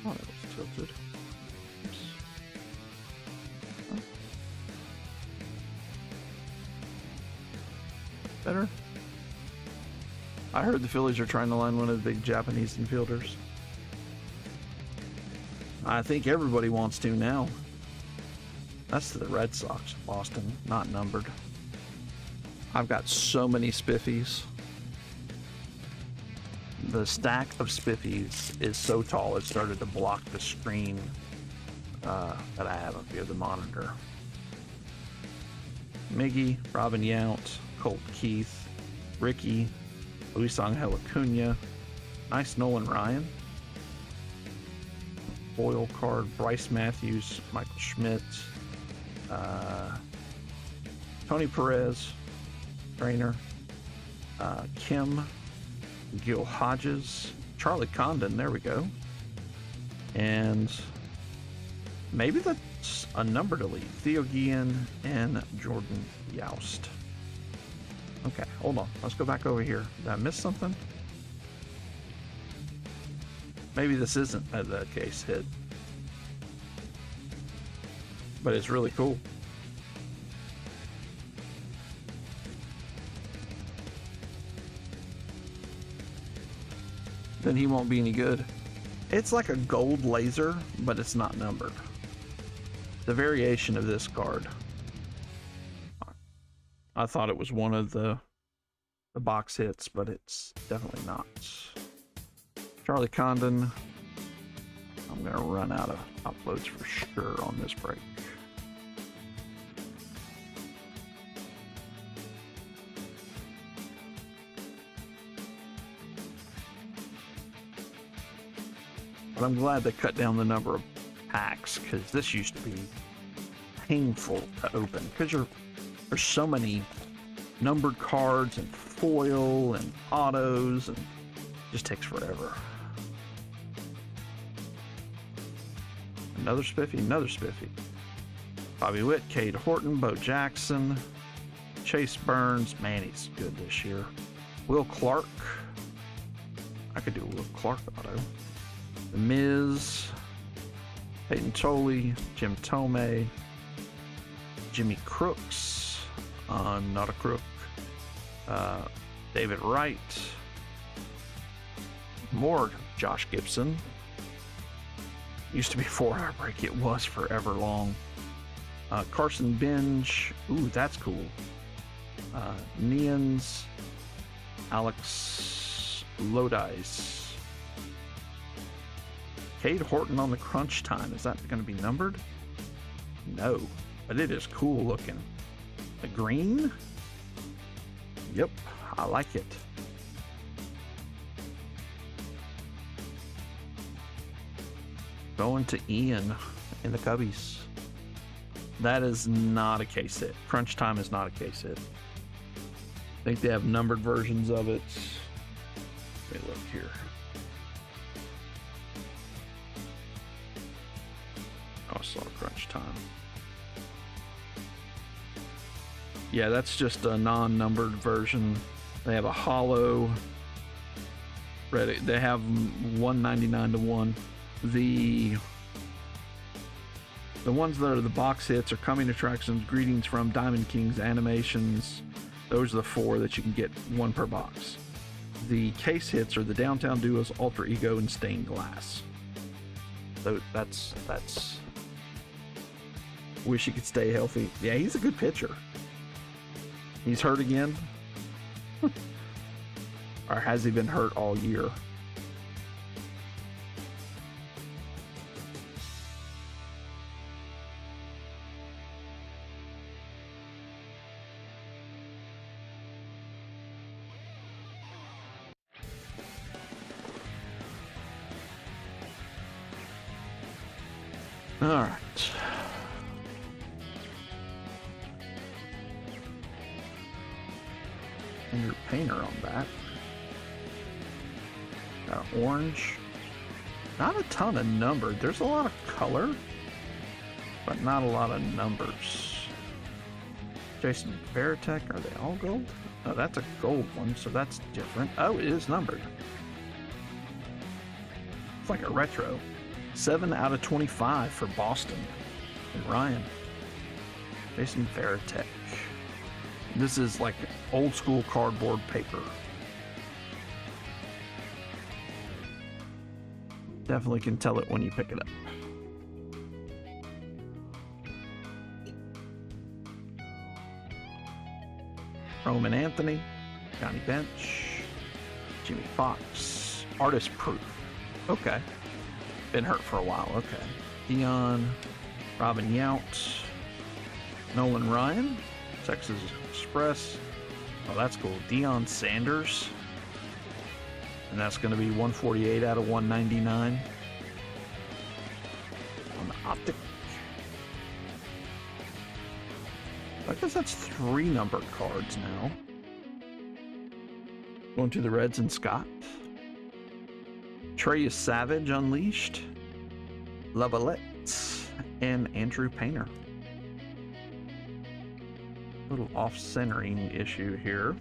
Oh, that was tilted. Oops. Oh. Better? I heard the Phillies are trying to line one of the big Japanese infielders. I think everybody wants to now. That's the Red Sox, Boston, not numbered. I've got so many spiffies. The stack of spiffies is so tall it started to block the screen that I have up here, the monitor. Miggy, Robin Yount, Colt Keith, Ricky, Luis Angel Acuna, nice Nolan Ryan. Foil card, Bryce Matthews, Michael Schmidt, Tony Perez, trainer, Kim, Gil Hodges, Charlie Condon, there we go. And maybe that's a number to lead. Theo Guillen and Jordan Youst. Okay, hold on. Let's go back over here. Did I miss something? Maybe this isn't the case hit. But it's really cool. Then he won't be any good. It's like a gold laser, but it's not numbered. The variation of this card. I thought it was one of the box hits, but it's definitely not. Charlie Condon. I'm going to run out of uploads for sure on this break. But I'm glad they cut down the number of packs, because this used to be painful to open, because there's so many numbered cards and foil and autos, and it just takes forever. Another spiffy, another spiffy. Bobby Witt, Cade Horton, Bo Jackson, Chase Burns. Man, he's good this year. Will Clark. I could do a Will Clark auto. The Miz, Peyton Tolley, Jim Tomei, Jimmy Crooks. I'm not a crook. David Wright. More Josh Gibson. Used to be 4-hour break. It was forever long. Carson Binge. Ooh, that's cool. Neans. Alex Lodice. Cade Horton on the crunch time. Is that going to be numbered? No, but it is cool looking. The green? Yep, I like it. Going to Ian in the Cubbies. That is not a case hit. Crunch time is not a case hit. I think they have numbered versions of it. Let me look here. Oh, I saw crunch time. Yeah, that's just a non-numbered version. They have a hollow. Ready. They have 199 to 1. The ones that are the box hits are Coming Attractions, Greetings from Diamond Kings, Animations. Those are the 4 that you can get, 1 per box. The case hits are the Downtown Duos, Ultra Ego, and Stained Glass. So that's. Wish he could stay healthy. Yeah, he's a good pitcher. He's hurt again? Or has he been hurt all year? All right. Andrew Painter on that. Got an orange. Not a ton of numbered. There's a lot of color, but not a lot of numbers. Jason Veritek, are they all gold? No, that's a gold one, so that's different. Oh, it is numbered. It's like a retro. 7 out of 25 for Boston and Ryan. Jason Veritek. This is like old school cardboard paper. Definitely can tell it when you pick it up. Roman Anthony, Johnny Bench, Jimmy Fox, artist proof. Okay. Been hurt for a while. Okay. Dion, Robin Yount, Nolan Ryan, Texas Express. Oh, that's cool. Deion Sanders. And that's going to be 148 out of 199 on the optic. I guess that's 3 numbered cards now. Going to the Reds and Scott. Trey Savage Unleashed. Lavalette and Andrew Painter. Little off-centering issue here.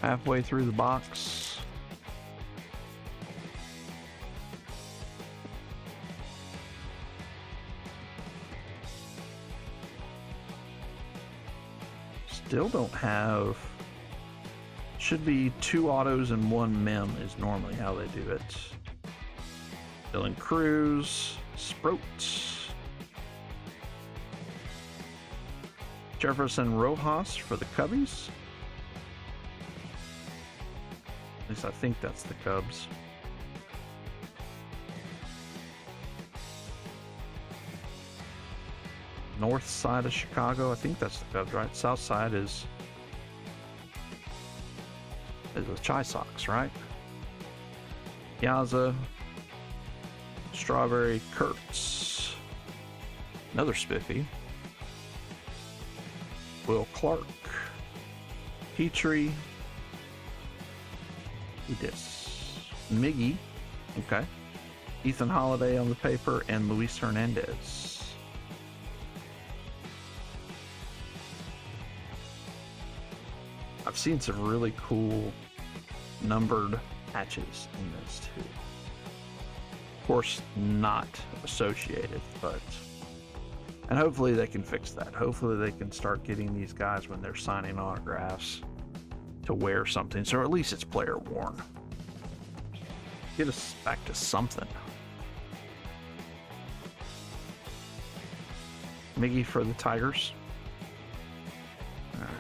Halfway through the box. Still don't have. Should be 2 autos and 1 mem is normally how they do it. Dylan Cruz, Sproat, Jefferson Rojas for the Cubbies. At least I think that's the Cubs. north side of Chicago. I think that's the Cubs, right? South side is the Chi Sox, right? Piazza, Strawberry, Kurtz, another Spiffy, Will Clark, Petrie, Miggy, okay, Ethan Holiday on the paper, and Luis Hernandez. I've seen some really cool numbered patches in this too. Of course, not associated, but and hopefully they can fix that. Hopefully they can start getting these guys when they're signing autographs to wear something, so at least it's player worn. Get us back to something. Miggy for the Tigers. All right.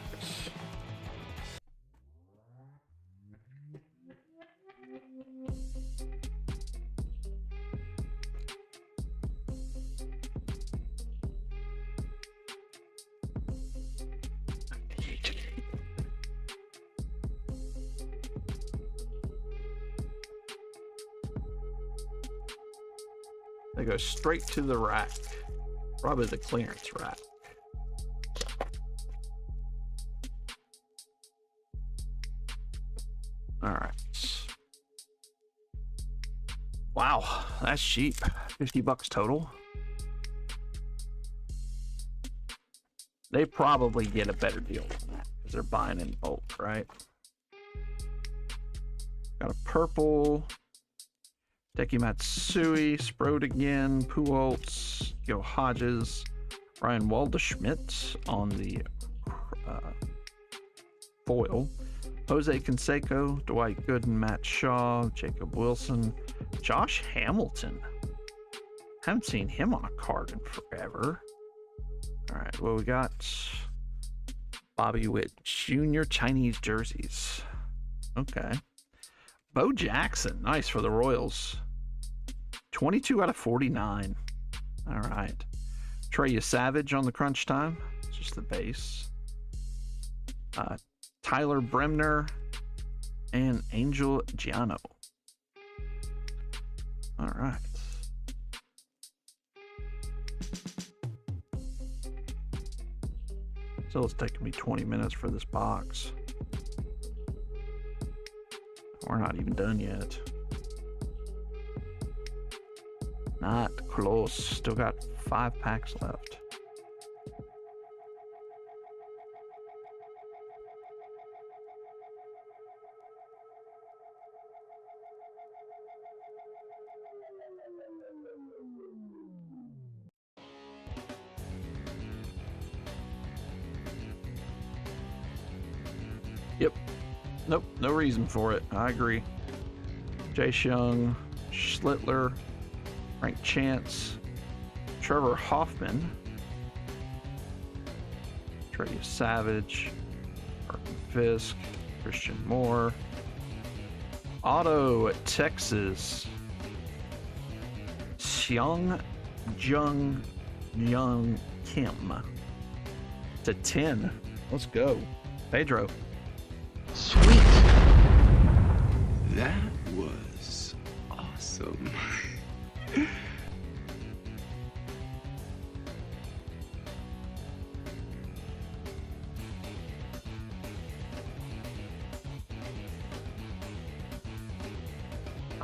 They go straight to the rack. Probably the clearance rack. All right. Wow, that's cheap. $50 total. They probably get a better deal than that because they're buying in bulk, right? Got a purple. Deki Matsui, Sprode again, Pujols, Yo Hodges, Ryan Waldschmidt on the foil, Jose Canseco, Dwight Gooden, Matt Shaw, Jacob Wilson, Josh Hamilton. Haven't seen him on a card in forever. All right, well, we got Bobby Witt Jr. Chinese jerseys. Okay. Bo Jackson, nice for the Royals. 22 out of 49. All right. Treya Savage on the crunch time. It's just the base. Tyler Bremner and Angel Giano. All right. So it's taking me 20 minutes for this box. We're not even done yet. Not close. Still got 5 packs left. Yep. Nope, no reason for it. I agree. Jace Young, Schlittler, Frank Chance, Trevor Hoffman, Treya Savage, Parkin Fisk, Christian Moore, Auto at Texas, Xiang Jung Young Kim to 10. Let's go. Pedro. Sweet. That was awesome.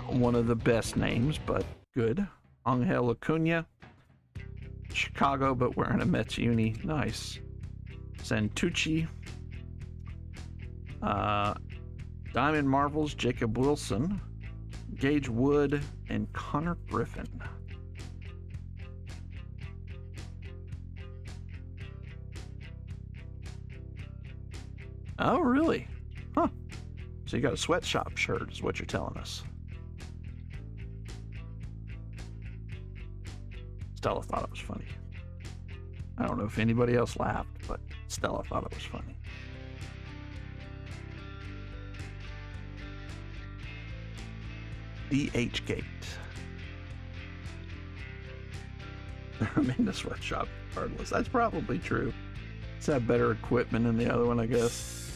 One of the best names, but good. Angel Acuna. Chicago, but wearing a Mets uni. Nice. Santucci. Diamond Marvels, Jacob Wilson, Gage Wood, and Connor Griffin. Oh, really? Huh. So you got a sweatshop shirt is what you're telling us. Stella thought it was funny. I don't know if anybody else laughed, but Stella thought it was funny. DH Gate. I'm in the sweatshop regardless. That's probably true. It's had better equipment than the other one, I guess.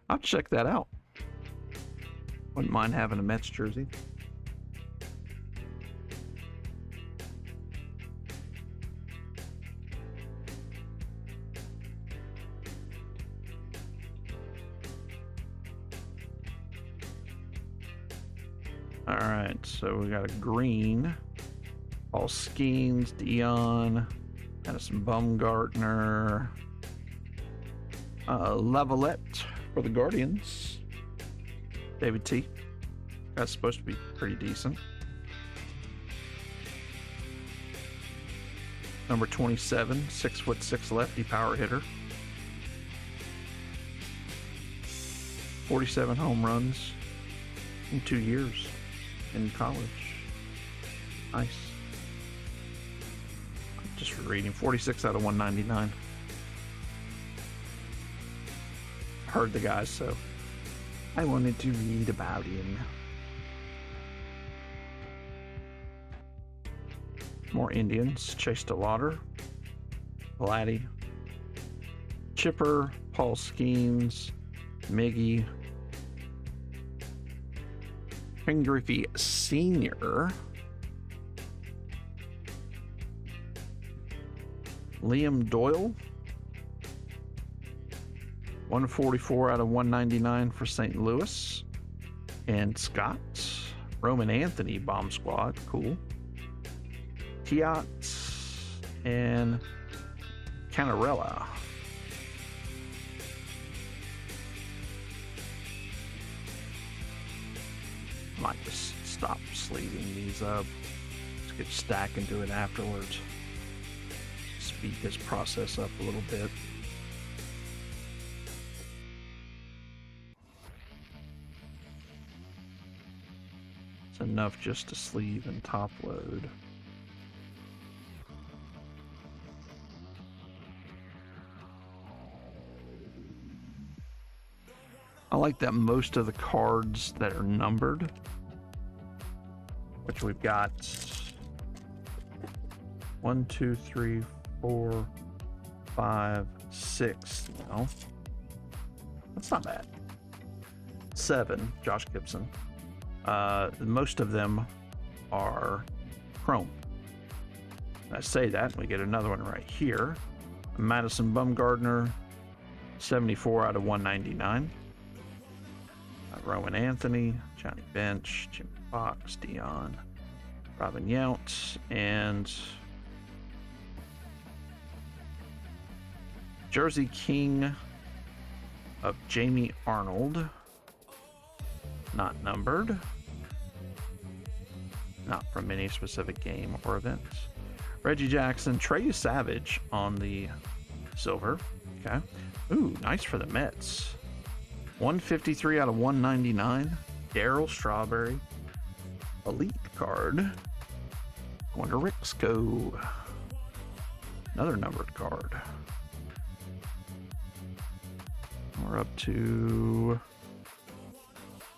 I'll check that out. Wouldn't mind having a Mets jersey. All right, so we got a green, Paul Skeens, Dion, Madison Bumgartner, Lavalette for the Guardians, David T. That's supposed to be pretty decent. Number 27, 6'6" lefty power hitter. 47 home runs in 2 years in college. Nice. Just reading 46 out of 199. Heard the guys, so I wanted to read about him. More Indians. Chase DeLauder, Vladdy, Chipper, Paul Skeens, Miggy, Ken Griffey Sr., Liam Doyle, 144 out of 199 for St. Louis, and Scott, Roman Anthony, Bomb Squad, cool, Kiat, and Canarella. Might just stop sleeving these up. Let's get stack and do it afterwards. Speed this process up a little bit. It's enough just to sleeve and top load. I like that most of the cards that are numbered, which we've got 1, 2, 3, 4, 5, 6. No, that's not bad. 7, Josh Gibson. Most of them are chrome. I say that, and we get another one right here. Madison Bumgartner, 74 out of 199. Rowan Anthony, Johnny Bench, Jim Fox, Dion, Robin Yount, and Jersey King of Jamie Arnold. Not numbered. Not from any specific game or event. Reggie Jackson, Trey Savage on the silver. Okay. Ooh, nice for the Mets. 153 out of 199. Darryl Strawberry. Elite card. Going to Rixco. Another numbered card. We're up to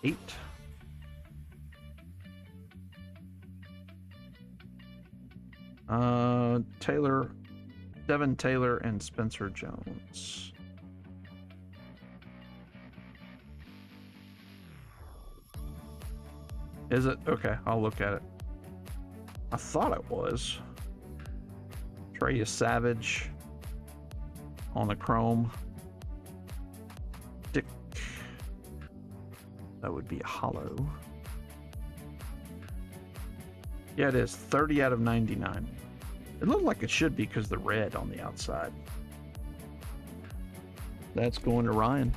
8. Devin Taylor and Spencer Jones. Is it? Okay, I'll look at it. I thought it was. Trey Savage on the chrome. Dick. That would be a hollow. Yeah, it is. 30 out of 99. It looked like it should be because the red on the outside. That's going to Ryan.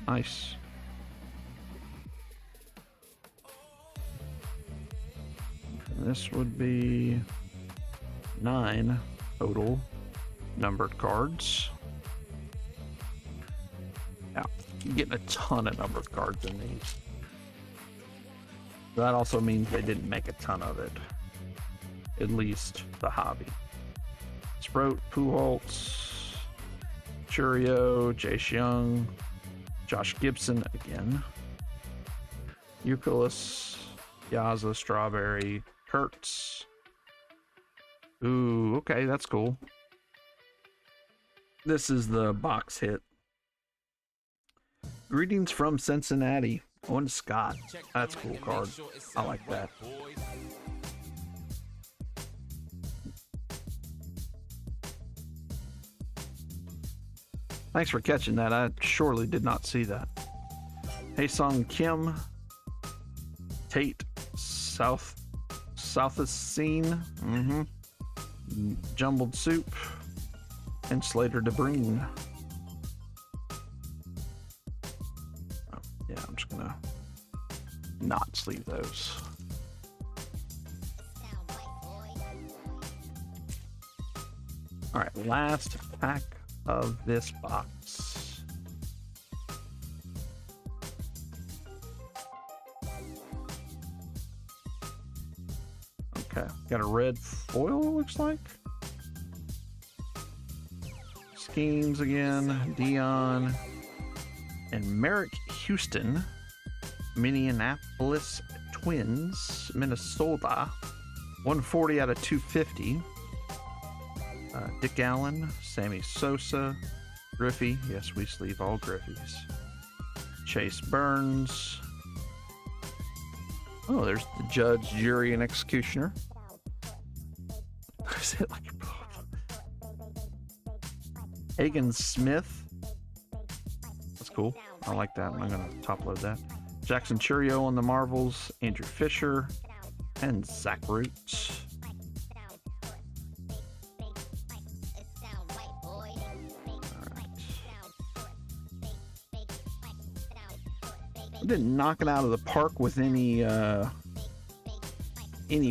Nice. This would be 9 total numbered cards. Yeah, you're getting a ton of numbered cards in these. That also means they didn't make a ton of it. At least the hobby. Sproat, Pujols, Churio, Jace Young, Josh Gibson again, Euclid, Yaza, Strawberry, Kurtz. Ooh, okay, that's cool. This is the box hit. Greetings from Cincinnati. Owen Scott. That's a cool card. I like that. Thanks for catching that. I surely did not see that. Haesung Kim, Tate Southest Scene, Jumbled Soup, and Slater DeBreen. Oh, yeah, I'm just gonna not sleeve those. All right, last pack of this box. Okay, got a red foil, looks like. Schemes again, Dion, and Merrick Houston, Minneapolis Twins, Minnesota, 140 out of 250. Dick Allen, Sammy Sosa, Griffey. Yes, we sleeve all Griffies. Chase Burns. Oh, there's the judge, jury, and executioner. Is it like Hagen Smith? That's cool. I like that. I'm gonna top load that. Jackson Churio on the Marvels, Andrew Fisher, and Zach Roots. Didn't knock it out of the park with any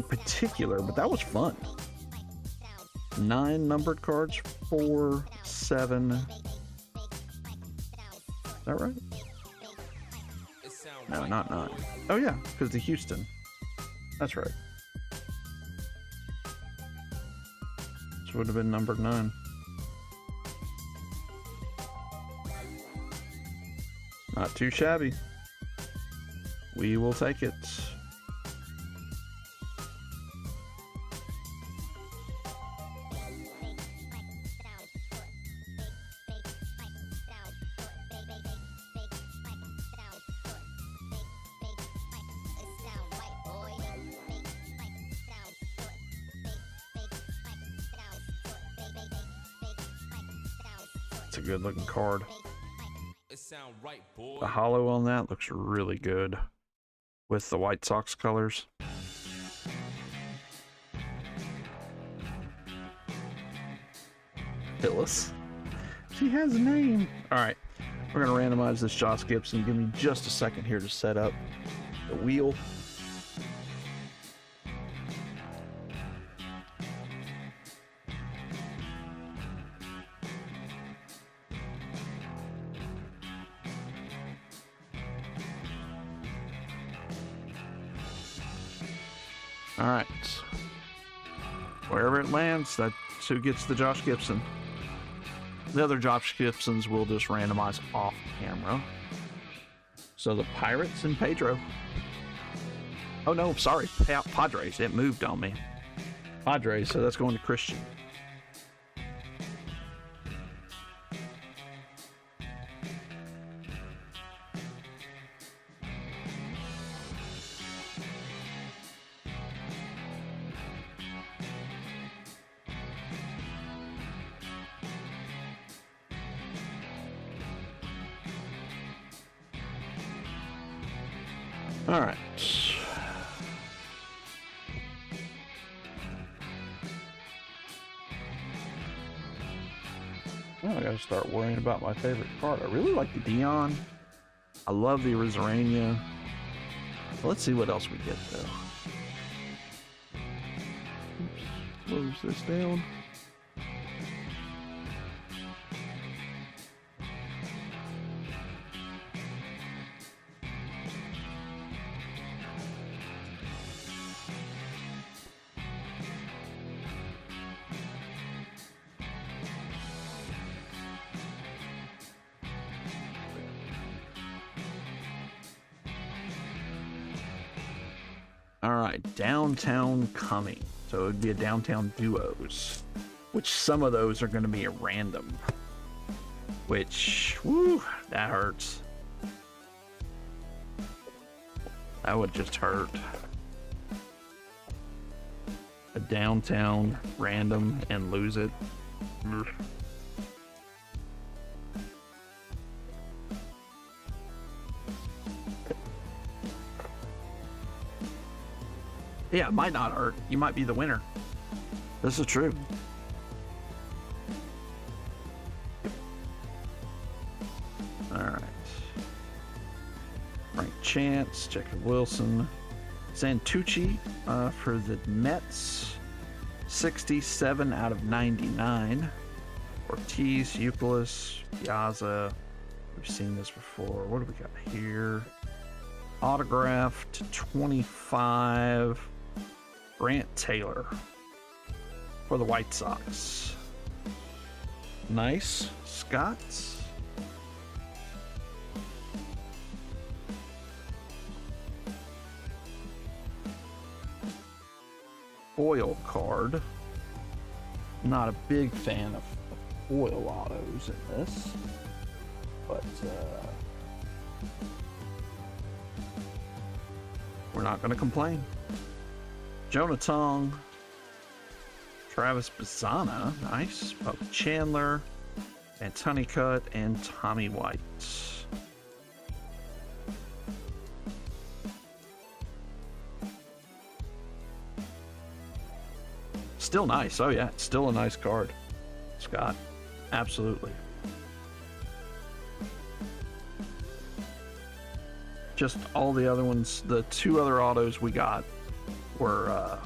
particular, but that was fun. 9 numbered cards, 4, 7. Is that right? No, not 9. Oh yeah, because the Houston. That's right. This would have been numbered 9. Not too shabby. We will take it. It's a good looking card. The hollow on that looks really good with the White Sox colors. Phyllis. She has a name. All right, we're gonna randomize this Josh Gibson. Give me just a second here to set up the wheel. All right. Wherever it lands, that's who gets the Josh Gibson. The other Josh Gibsons will just randomize off camera. So the Pirates and Pedro. Oh no, sorry, Padres. It moved on me. Padres, so that's going to Christian. All right. Well, I gotta start worrying about my favorite card. I really like the Dion. I love the Arizarania. Let's see what else we get though. Oops. Close this down. All right, downtown coming. So it would be a downtown duos, which some of those are going to be a random. Which, whoo, that hurts. That would just hurt. A downtown random and lose it. Ugh. Yeah, it might not hurt. You might be the winner. This is true. All right. Frank Chance, Jacob Wilson, Santucci for the Mets. 67 out of 99. Ortiz, Euclid, Piazza. We've seen this before. What do we got here? Autographed 25. Grant Taylor for the White Sox. Nice. Scott's. Foil card. Not a big fan of foil autos in this, but we're not going to complain. Jonah Tong, Travis Bazzana, nice. Bob Chandler, Antony Cut, and Tommy White. Still nice. Oh yeah, it's still a nice card, Scott. Absolutely. Just all the other ones, the two other autos we got were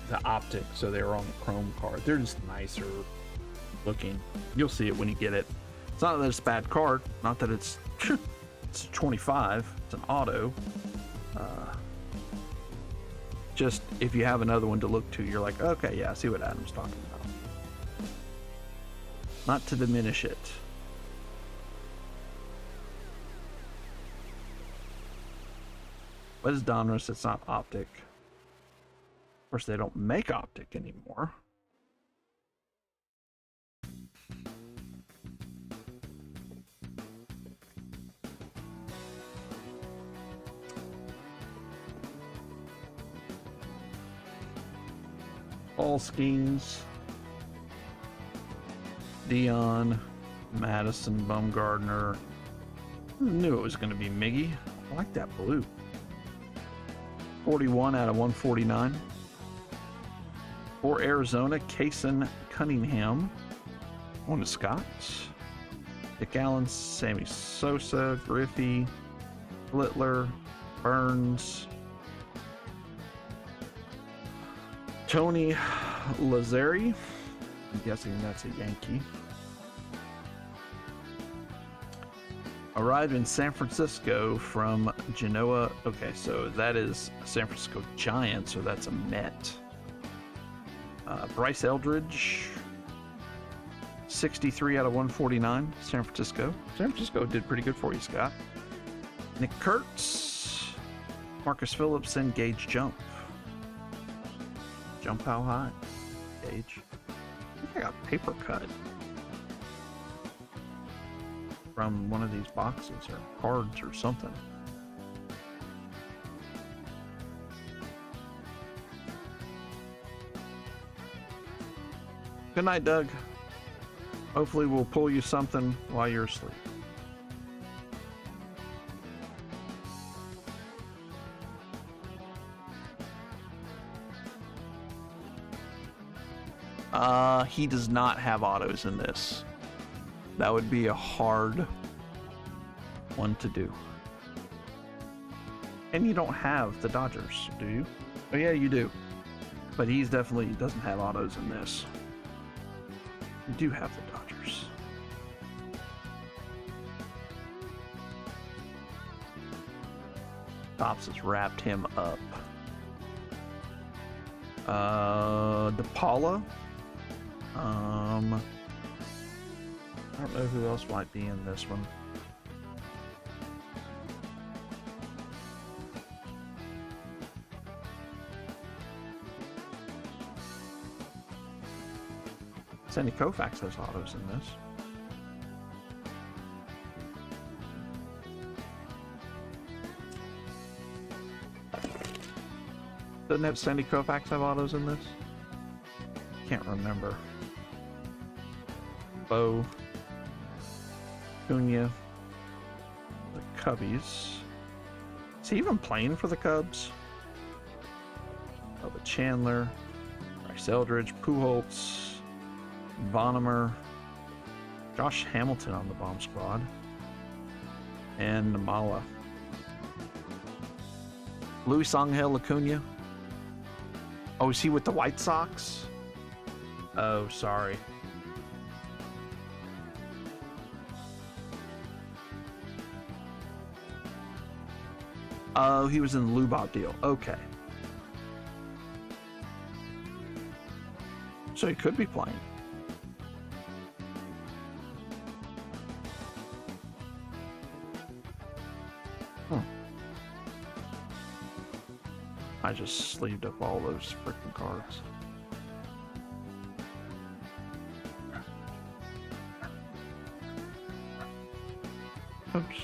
the optic, so they were on the chrome card. They're just nicer looking. You'll see it when you get it. It's not that it's a bad card, not that it's 25, it's an auto. Just if you have another one to look to, you're like, okay, yeah, I see what Adam's talking about. Not to diminish it. What is Donruss? It's not optic. Of course, they don't make optic anymore. All schemes. Dion, Madison, Bumgardner. I knew it was going to be Miggy. I like that blue. 41 out of 149. For Arizona, Kaysen Cunningham. One to Scott's. Dick Allen, Sammy Sosa, Griffey, Littler, Burns, Tony Lazzari. I'm guessing that's a Yankee. Arrived in San Francisco from Genoa. Okay, so that is San Francisco Giants, so that's a Met. Bryce Eldridge, 63 out of 149, San Francisco. San Francisco did pretty good for you, Scott. Nick Kurtz, Marcus Phillips, and Gage Jump. Jump how high? Gage. I think I got paper cut from one of these boxes or cards or something. Good night, Doug. Hopefully we'll pull you something while you're asleep. He does not have autos in this. That would be a hard one to do. And you don't have the Dodgers, do you? Oh yeah, you do. But he's definitely doesn't have autos in this. You do have the Dodgers. Tops has wrapped him up. DePaula. I don't know who else might be in this one. Sandy Koufax has autos in this. Doesn't have Sandy Koufax have autos in this? Can't remember. Bo, Cunha, the Cubbies. Is he even playing for the Cubs? Bubba Chandler, Bryce Eldridge, Pujols, Bonham, Josh Hamilton on the bomb squad, and Namala. Luis Angel Acuna. Oh, is he with the White Sox? Oh, sorry. Oh, he was in the Lubov deal. Okay. So he could be playing. I just sleeved up all those freaking cards. Oops.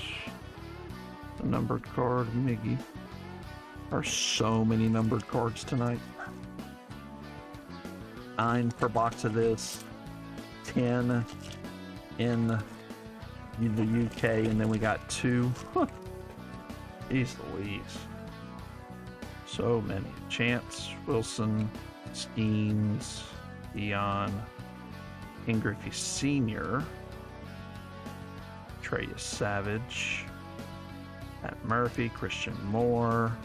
A numbered card, Miggy. There are so many numbered cards tonight. 9 per box of this. 10 in the UK, and then we got 2. Jeez Louise. So many. Chance, Wilson, Skeens, Dion, King Griffey Sr., Treyas Savage, Matt Murphy, Christian Moore,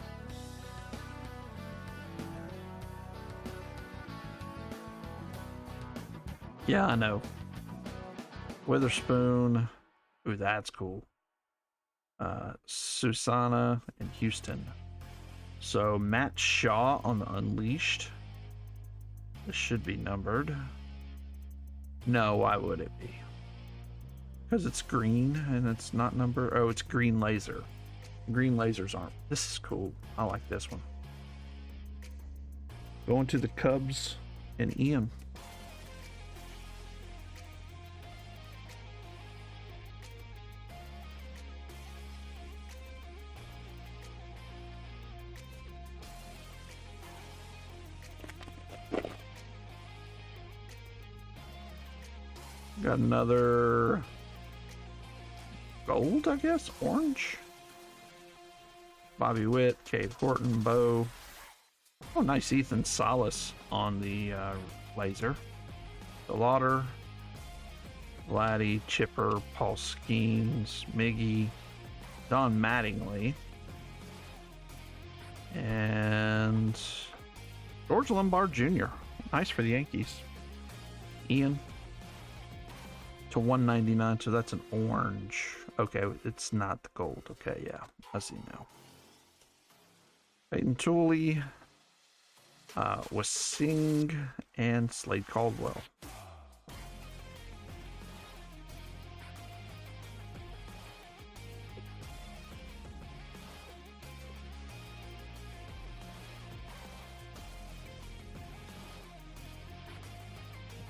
yeah, I know. Witherspoon, ooh, that's cool. Susana and Houston. So Matt Shaw on the Unleashed. This should be numbered. No, why would it be? Because it's green and it's not numbered. Oh, it's green laser. Green lasers aren't. This is cool. I like this one. Going to the Cubs and Ian. Got another gold, I guess? Orange? Bobby Witt, Cade Horton, Bo. Oh, nice Ethan Salas on the laser. The Lauder, Vladdy, Chipper, Paul Skeens, Miggy, Don Mattingly, and George Lombard Jr. Nice for the Yankees. Ian. To 199, so that's an orange. Okay, it's not the gold. Okay, yeah, I see now. Peyton Tooley, Wasing, and Slade Caldwell.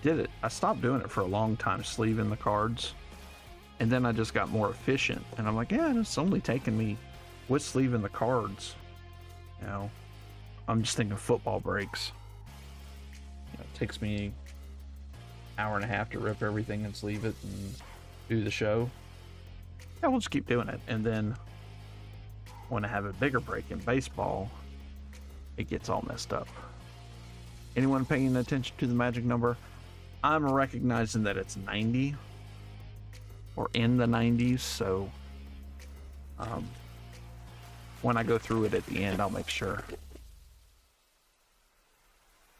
Did it. I stopped doing it for a long time, sleeving the cards, and then I just got more efficient, and I'm like, yeah, it's only taking me with sleeving the cards, you know. I'm just thinking football breaks, you know, it takes me an hour and a half to rip everything and sleeve it and do the show. Yeah, we'll just keep doing it, and then when I have a bigger break in baseball, it gets all messed up. Anyone paying attention to the magic number? I'm recognizing that it's 90 or in the 90s, so when I go through it at the end, I'll make sure.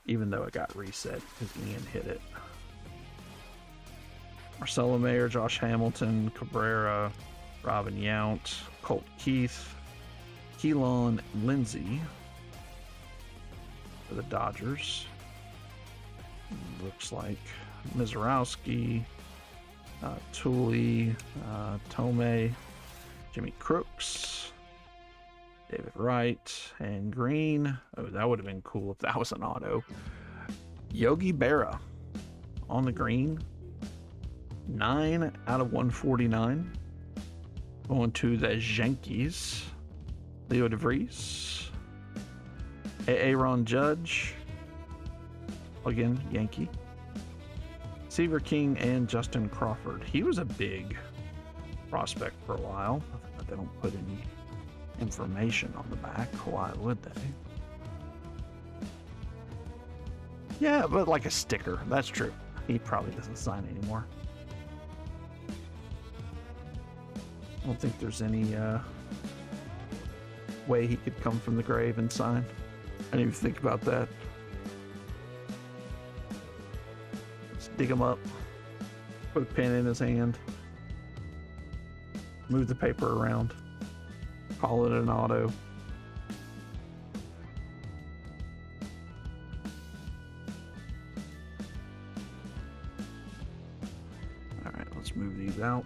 Even though it got reset because Ian hit it. Marcelo Mayer, Josh Hamilton, Cabrera, Robin Yount, Colt Keith, Keelan Lindsay for the Dodgers. Looks like Mizorowski, Tooley, Tomei, Jimmy Crooks, David Wright, and Green. Oh, that would have been cool if that was an auto. Yogi Berra on the green. 9 out of 149. Going to the Yankees. Leo DeVries. Aaron Judge. Again, Yankee. Seaver King and Justin Crawford. He was a big prospect for a while. But they don't put any information on the back. Why would they? Yeah, but like a sticker. That's true. He probably doesn't sign anymore. I don't think there's any way he could come from the grave and sign. I didn't even think about that. Let's dig him up. Put a pen in his hand. Move the paper around. Call it an auto. Alright, let's move these out.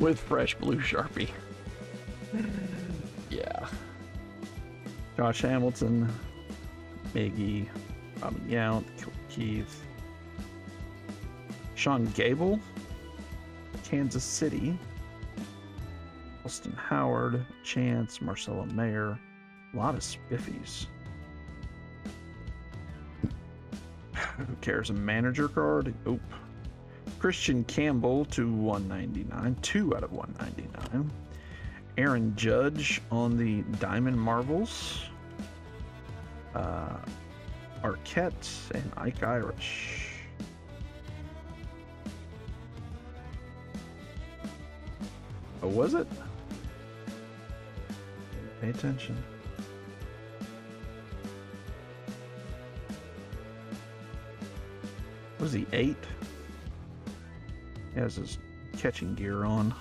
With fresh blue Sharpie. Yeah. Josh Hamilton, Miggy, Robin Yount, Keith, Sean Gable, Kansas City, Austin Howard, Chance, Marcelo Mayer, a lot of spiffies. Who cares? A manager card? Oop. Christian Campbell to 199, 2 out of 199. Aaron Judge on the Diamond Marvels. Arquette and Ike Irish. Oh, was it? Pay attention. Was he 8? He has his catching gear on.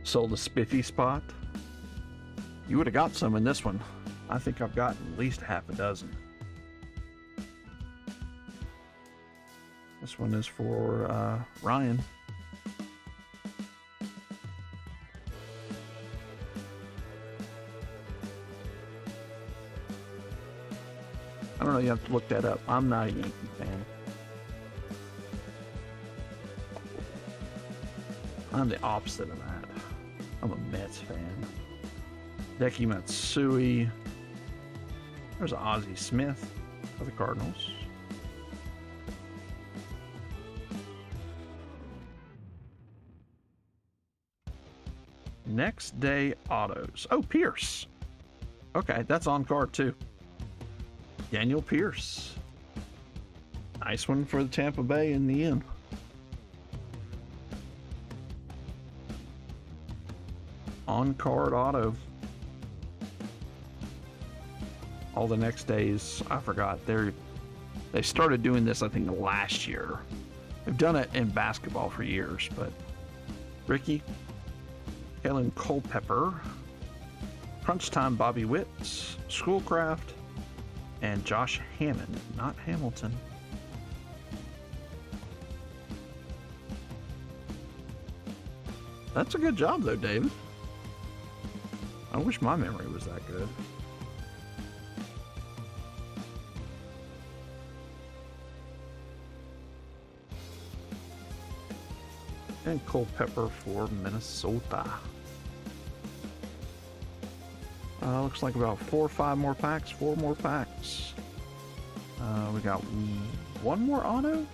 Sold a spiffy spot. You would have got some in this one. I think I've gotten at least half a dozen. This one is for Ryan. I don't know, you have to look that up. I'm not a Yankee fan. I'm the opposite of that. I'm a Mets fan. Deki Matsui. There's Ozzie Smith for the Cardinals. Next day autos. Oh, Pierce. Okay, that's on card too. Daniel Pierce. Nice one for the Tampa Bay in the end. On card auto. All the next days, I forgot. They started doing this, I think, last year. They've done it in basketball for years, but Ricky, Kalen Culpepper, Crunch Time Bobby Witt, Schoolcraft, and Josh Hammond, not Hamilton. That's a good job, though, David. I wish my memory was that good. And Culpepper for Minnesota. Looks like about 4 or 5 more packs, 4 more packs. We got one more auto?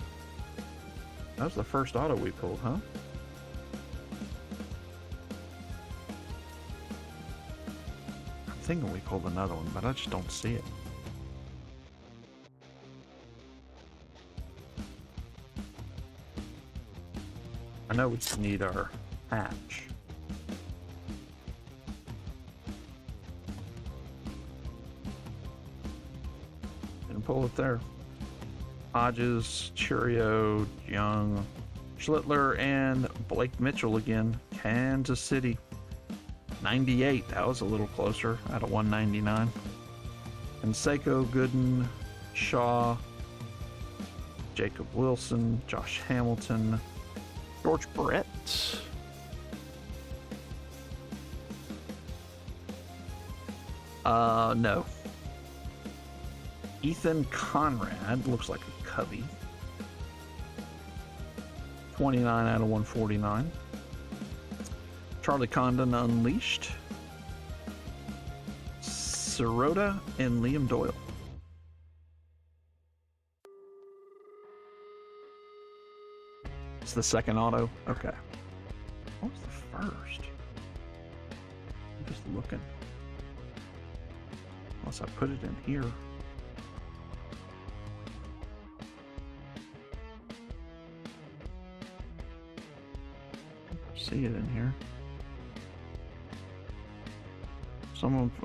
That was the first auto we pulled, huh? I'm thinking we pulled another one, but I just don't see it. I know we just need our patch. pull it there. Hodges, Cheerio, Young, Schlittler, and Blake Mitchell again. Kansas City. 98. That was a little closer at a 199. And Seiko, Gooden, Shaw, Jacob Wilson, Josh Hamilton, George Brett. No. Ethan Conrad looks like a Cubby. 29 out of 149. Charlie Condon Unleashed. Sirota and Liam Doyle. It's the second auto. Okay. What was the first? I'm just looking. Unless I put it in here. See it in here.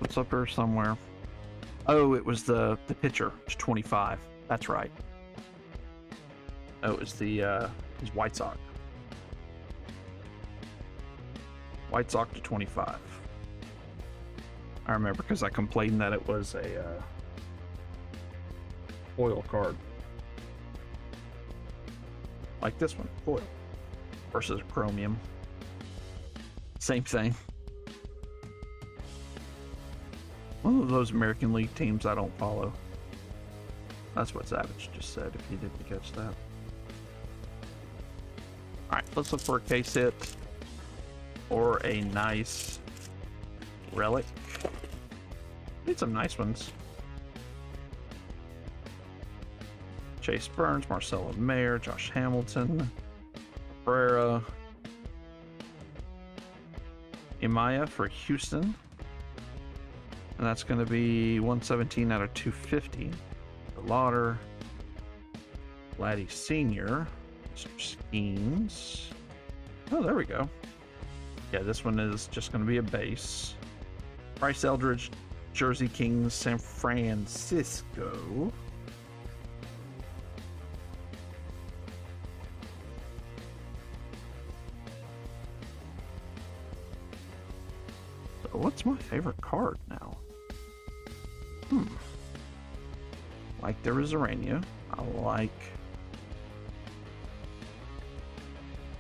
It's up here somewhere. Oh, it was the pitcher. It's 25. That's right. Oh, it was the his White Sox. White Sox to 25. I remember because I complained that it was a foil card. Like this one, foil versus chromium. Same thing. One of those American League teams I don't follow. That's what Savage just said, if you didn't catch that. Alright, let's look for a case hit or a nice relic. Need some nice ones. Chase Burns, Marcelo Mayer, Josh Hamilton, Cabrera, Imaya for Houston. And that's going to be 117 out of 250. The Lauder, Laddie Sr., Mr. Schemes. Oh, there we go. Yeah, this one is just going to be a base. Bryce Eldridge, Jersey Kings, San Francisco. So what's my favorite card now? Like there is Arania. I like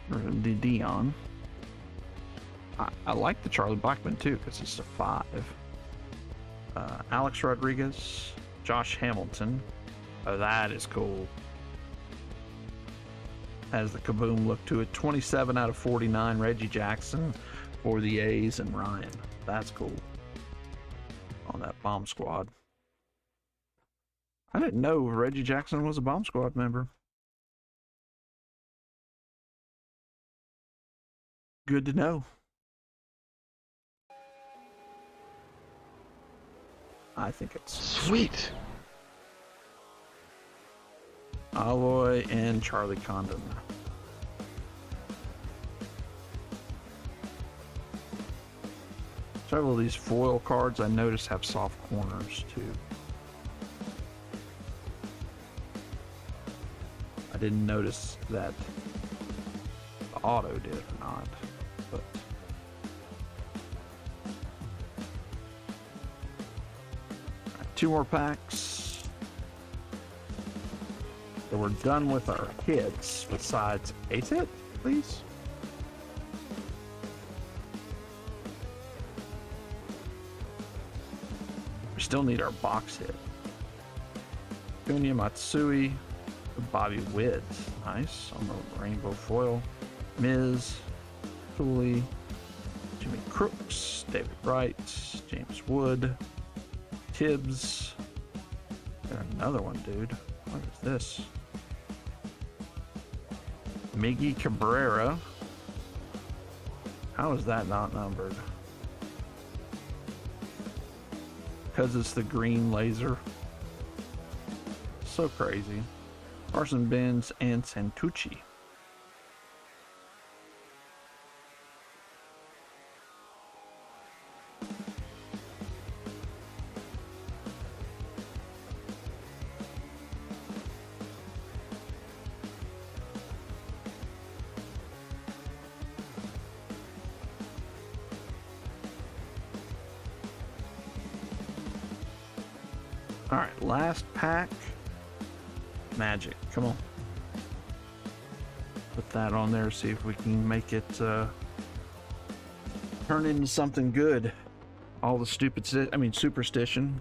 the Dion. I like the Charlie Blackmon too because it's a 5. Alex Rodriguez, Josh Hamilton. Oh, that is cool. Has the kaboom look to it. 27 out of 49. Reggie Jackson for the A's and Ryan. That's cool. On that bomb squad. I didn't know Reggie Jackson was a bomb squad member. Good to know. I think it's Sweet. Alloy and Charlie Condon. Several of these foil cards I noticed have soft corners too. I didn't notice that the auto did or not, but right, 2 more packs. So we're done with our hits besides ace hit, please. We still need our box hit. Kunya Matsui, Bobby Witt, nice on the rainbow foil. Miz, Cooley, Jimmy Crooks, David Wright, James Wood, Tibbs. Got another one, dude. What is this? Miggy Cabrera. How is that not numbered? Because it's the green laser. So crazy. Carson Benz and Santucci. All right, last pack. Magic. Come on. Put that on there. See if we can make it turn into something good. All the superstition.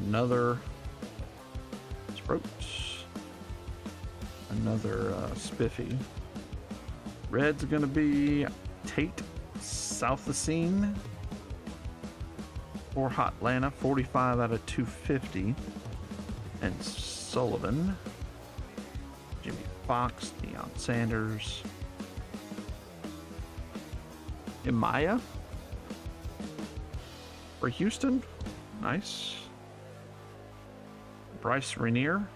Another Strokes. Another Spiffy. Red's gonna be Tate Southacene for Hotlanta, 45 out of 250. And Sullivan. Jimmy Fox, Deion Sanders. Imaya for Houston. Nice. Bryce Rainier.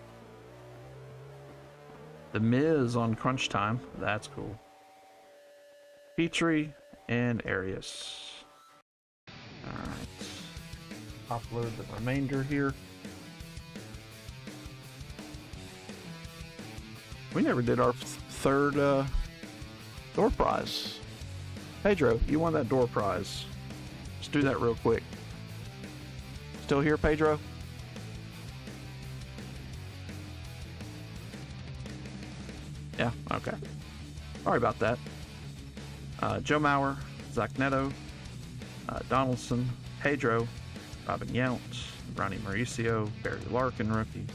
The Miz on Crunch Time. That's cool. Petrie and Arias. Alright. Upload the remainder here. We never did our third door prize. Pedro, you won that door prize. Let's do that real quick. Still here, Pedro? Yeah, okay. Sorry about that. Joe Mauer, Zach Neto, Donaldson, Pedro, Robin Yount, Ronnie Mauricio, Barry Larkin, rookie,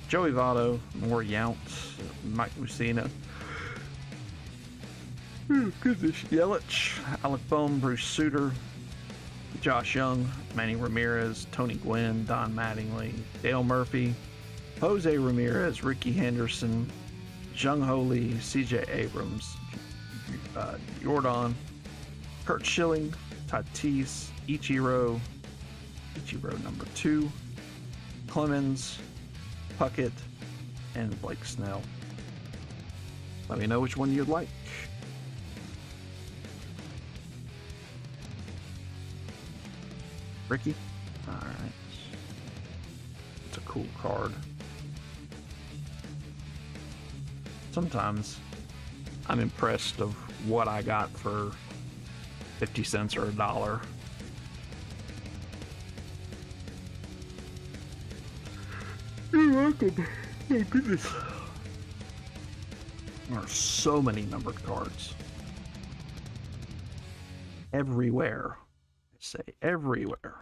Joey Votto, more Yount, Mike Mussina, goodness, Yelich, Alec Bohm, Bruce Sutter, Josh Young, Manny Ramirez, Tony Gwynn, Don Mattingly, Dale Murphy, Jose Ramirez, Ricky Henderson, Jung Ho Lee, CJ Abrams, Jordan, Kurt Schilling, Tatis, Ichiro number 2, Clemens, Puckett, and Blake Snell. Let me know which one you'd like. Ricky? Alright. It's a cool card. Sometimes I'm impressed of what I got for 50 cents or $1. You're welcome. Oh goodness. There are so many numbered cards. Everywhere. I say everywhere.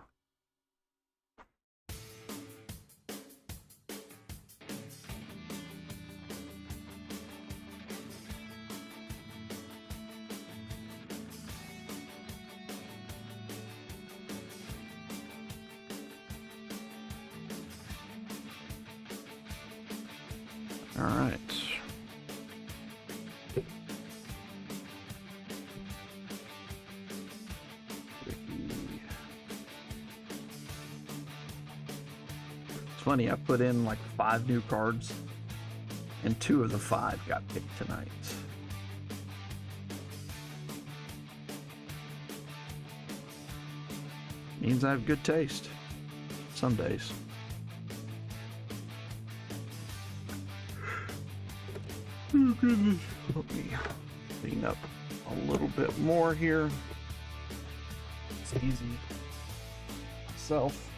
All right. It's funny, I put in like 5 new cards, and 2 of the 5 got picked tonight. Means I have good taste. Some days. Oh goodness. Let me clean up a little bit more here. It's easy. Myself.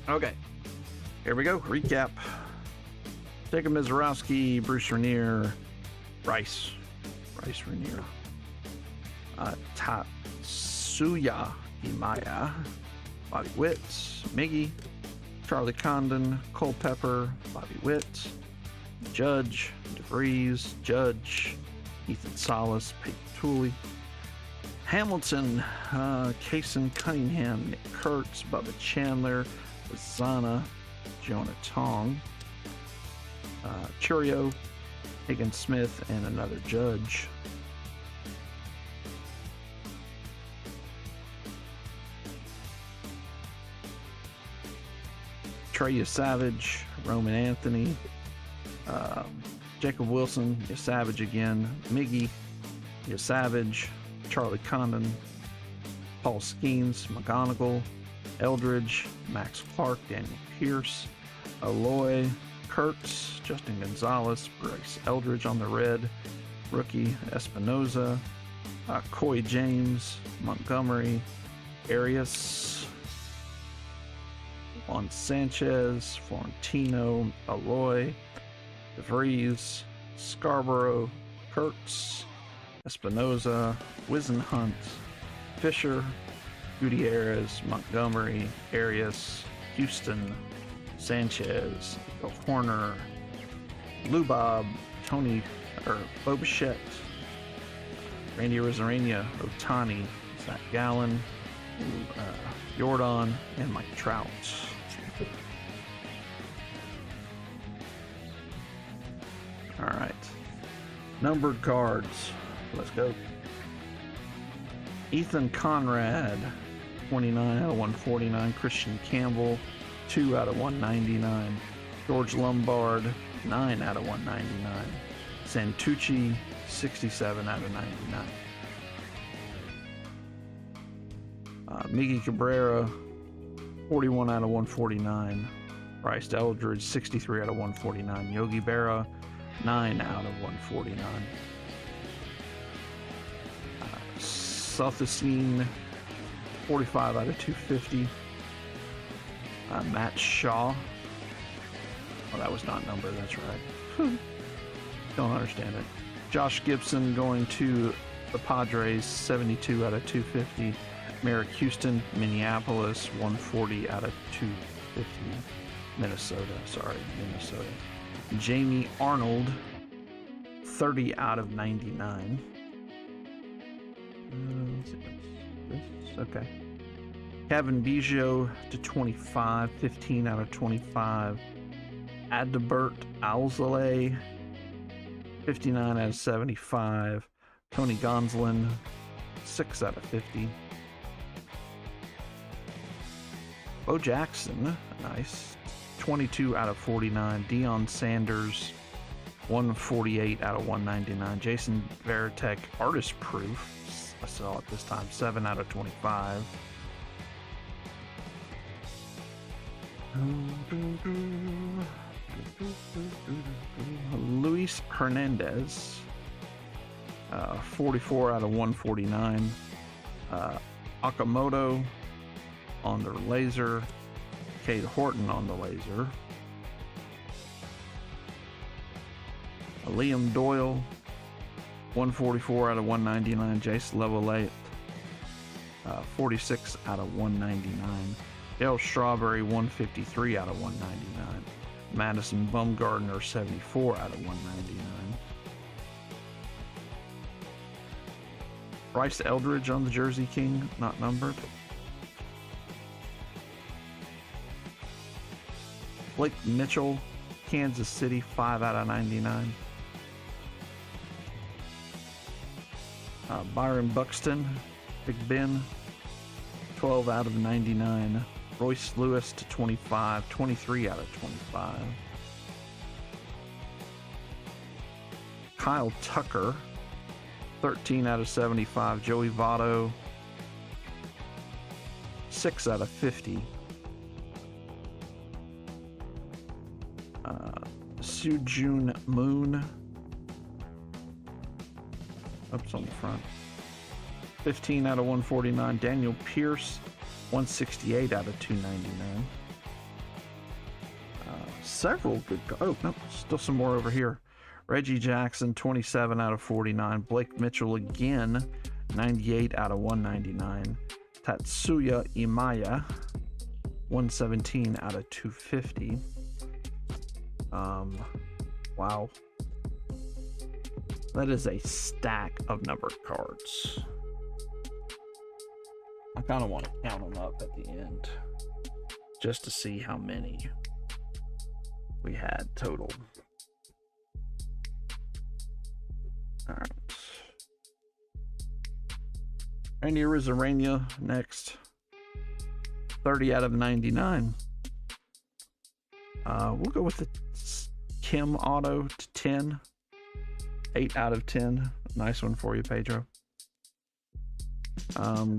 Okay, here we go. Recap. Jacob Mizorowski, Bruce Rainier, Bryce Rainier, Tatsuya Imaya, Bobby Witt, Miggy, Charlie Condon, Cole Pepper, Bobby Witt, Judge, DeVries, Judge, Ethan Salas, Peyton Tooley, Hamilton, Kaysen Cunningham, Nick Kurtz, Bubba Chandler, Zana, Jonah Tong, Churio, Higgins Smith, and another Judge. Trey Savage, Roman Anthony, Jacob Wilson, Savage again, Miggy, Savage, Charlie Condon, Paul Skeens, McGonigal, Eldridge, Max Clark, Daniel Pierce, Aloy, Kurtz, Justin Gonzalez, Bryce Eldridge on the red, rookie Espinoza, Coy James, Montgomery, Arias, Juan Sanchez, Florentino, Aloy, DeVries, Scarborough, Kurtz, Espinoza, Wisenhunt, Fisher, Gutierrez, Montgomery, Arias, Houston, Sanchez, Horner, Lubob, Tony, Bobichette, Randy Rosarena, Otani, Zach Gallen, Jordan, and Mike Trout. All right. Numbered cards. Let's go. Ethan Conrad, 29 out of 149. Christian Campbell, 2 out of 199. George Lombard, 9 out of 199. Santucci, 67 out of 99. Miggy Cabrera, 41 out of 149. Bryce Eldridge, 63 out of 149. Yogi Berra, 9 out of 149. Self-Esteem, 45 out of 250. Matt Shaw. Oh, that was not numbered, that's right. Don't understand it. Josh Gibson going to the Padres, 72 out of 250. Merrick Houston, Minneapolis, 140 out of 250. Minnesota. Jamie Arnold, 30 out of 99. Okay. Kevin Biggio to 25, 15 out of 25. Adalbert Alzolay, 59 out of 75. Tony Gonsolin, 6 out of 50. Bo Jackson, nice, 22 out of 49. Deion Sanders, 148 out of 199. Jason Varitek, artist proof. I saw it this time, 7 out of 25. Luis Hernandez, 44 out of 149. Okamoto on the laser. Cade Horton on the laser. Liam Doyle, 144 out of 199. Jace Levelate, 46 out of 199. Dale Strawberry, 153 out of 199. Madison Bumgarner, 74 out of 199. Bryce Eldridge on the Jersey King, not numbered. Blake Mitchell, Kansas City, 5 out of 99. Byron Buxton, Big Ben, 12 out of 99. Royce Lewis to 25, 23 out of 25. Kyle Tucker, 13 out of 75. Joey Votto, 6 out of 50. Soo-Jun Moon, ups on the front, 15 out of 149. Daniel Pierce, 168 out of 299. Several good. Oh no, still some more over here. Reggie Jackson, 27 out of 49. Blake Mitchell again, 98 out of 199. Tatsuya Imaya, 117 out of 250. Wow. That is a stack of numbered cards. I kind of want to count them up at the end just to see how many we had total. All right. Randy Rosarena next. 30 out of 99. We'll go with the Kim Auto to 10. 8 out of 10. Nice one for you, Pedro.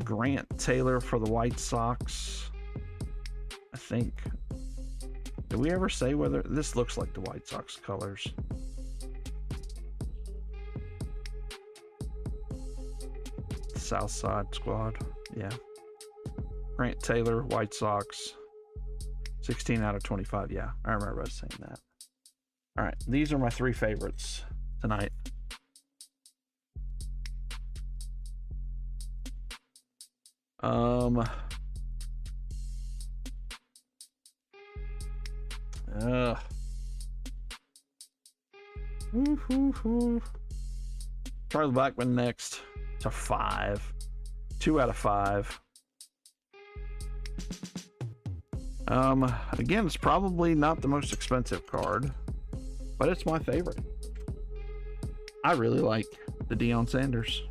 Grant Taylor for the White Sox. I think. Did we ever say whether this looks like the White Sox colors? South Side Squad. Yeah. Grant Taylor, White Sox. 16 out of 25. Yeah, I remember us saying that. All right, these are my 3 favorites tonight. Charlie Blackmon next to 5. 2 out of 5. Again, it's probably not the most expensive card, but it's my favorite. I really like the Deion Sanders.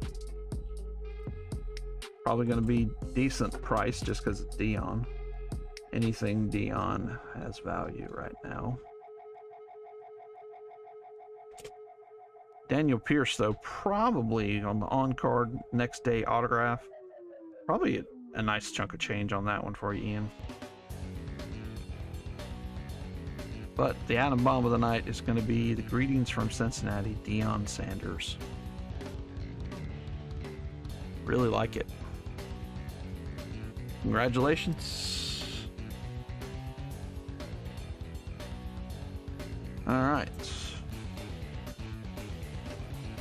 Probably going to be decent price just because it's Deion. Anything Deion has value right now. Daniel Pierce, though, probably on the on-card next day autograph. Probably a nice chunk of change on that one for you, Ian. But the Atom Bomb of the night is going to be the Greetings from Cincinnati, Deion Sanders. Really like it. Congratulations. All right.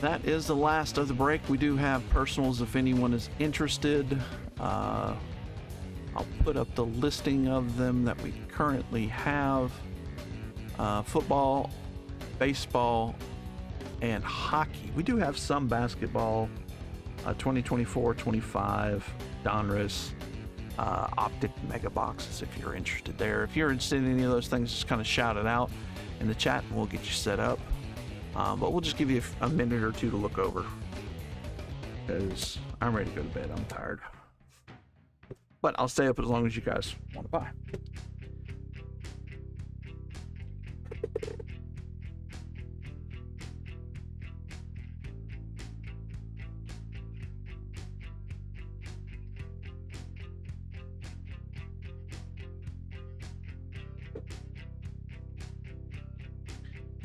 That is the last of the break. We do have personals if anyone is interested. I'll put up the listing of them that we currently have. Football, baseball, and hockey. We do have some basketball, 2024-25 Donruss optic mega boxes if you're interested there. If you're interested in any of those things, just kind of shout it out in the chat and we'll get you set up. But we'll just give you a minute or two to look over because I'm ready to go to bed. I'm tired. But I'll stay up as long as you guys want to buy.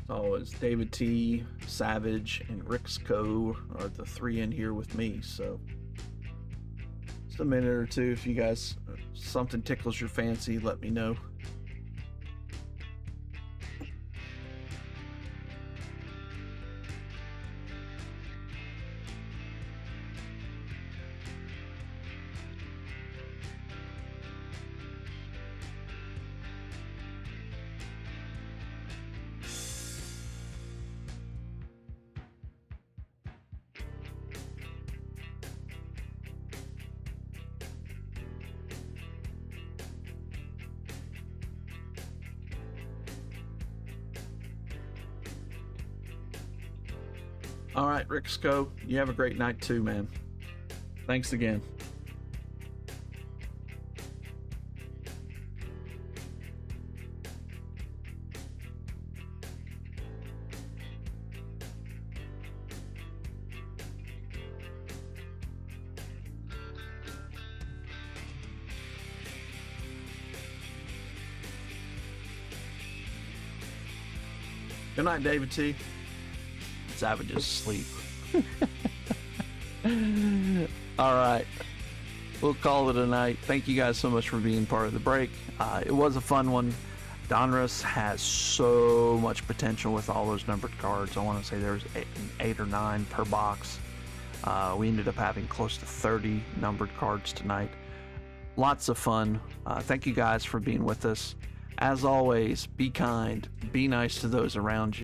So it's David T, Savage, and Rick's Co are the 3 in here with me. So just a minute or two. If you guys something tickles your fancy, let me know. All right, Rick's Co, you have a great night too, man. Thanks again. Good night, David T. Savage is asleep. All right, we'll call it a night. Thank you guys so much for being part of the break. It was a fun one. Donruss has so much potential with all those numbered cards. I want to say there's 8 or 9 per box. We ended up having close to 30 numbered cards tonight. Lots of fun. Thank you guys for being with us. As always, be kind, be nice to those around you.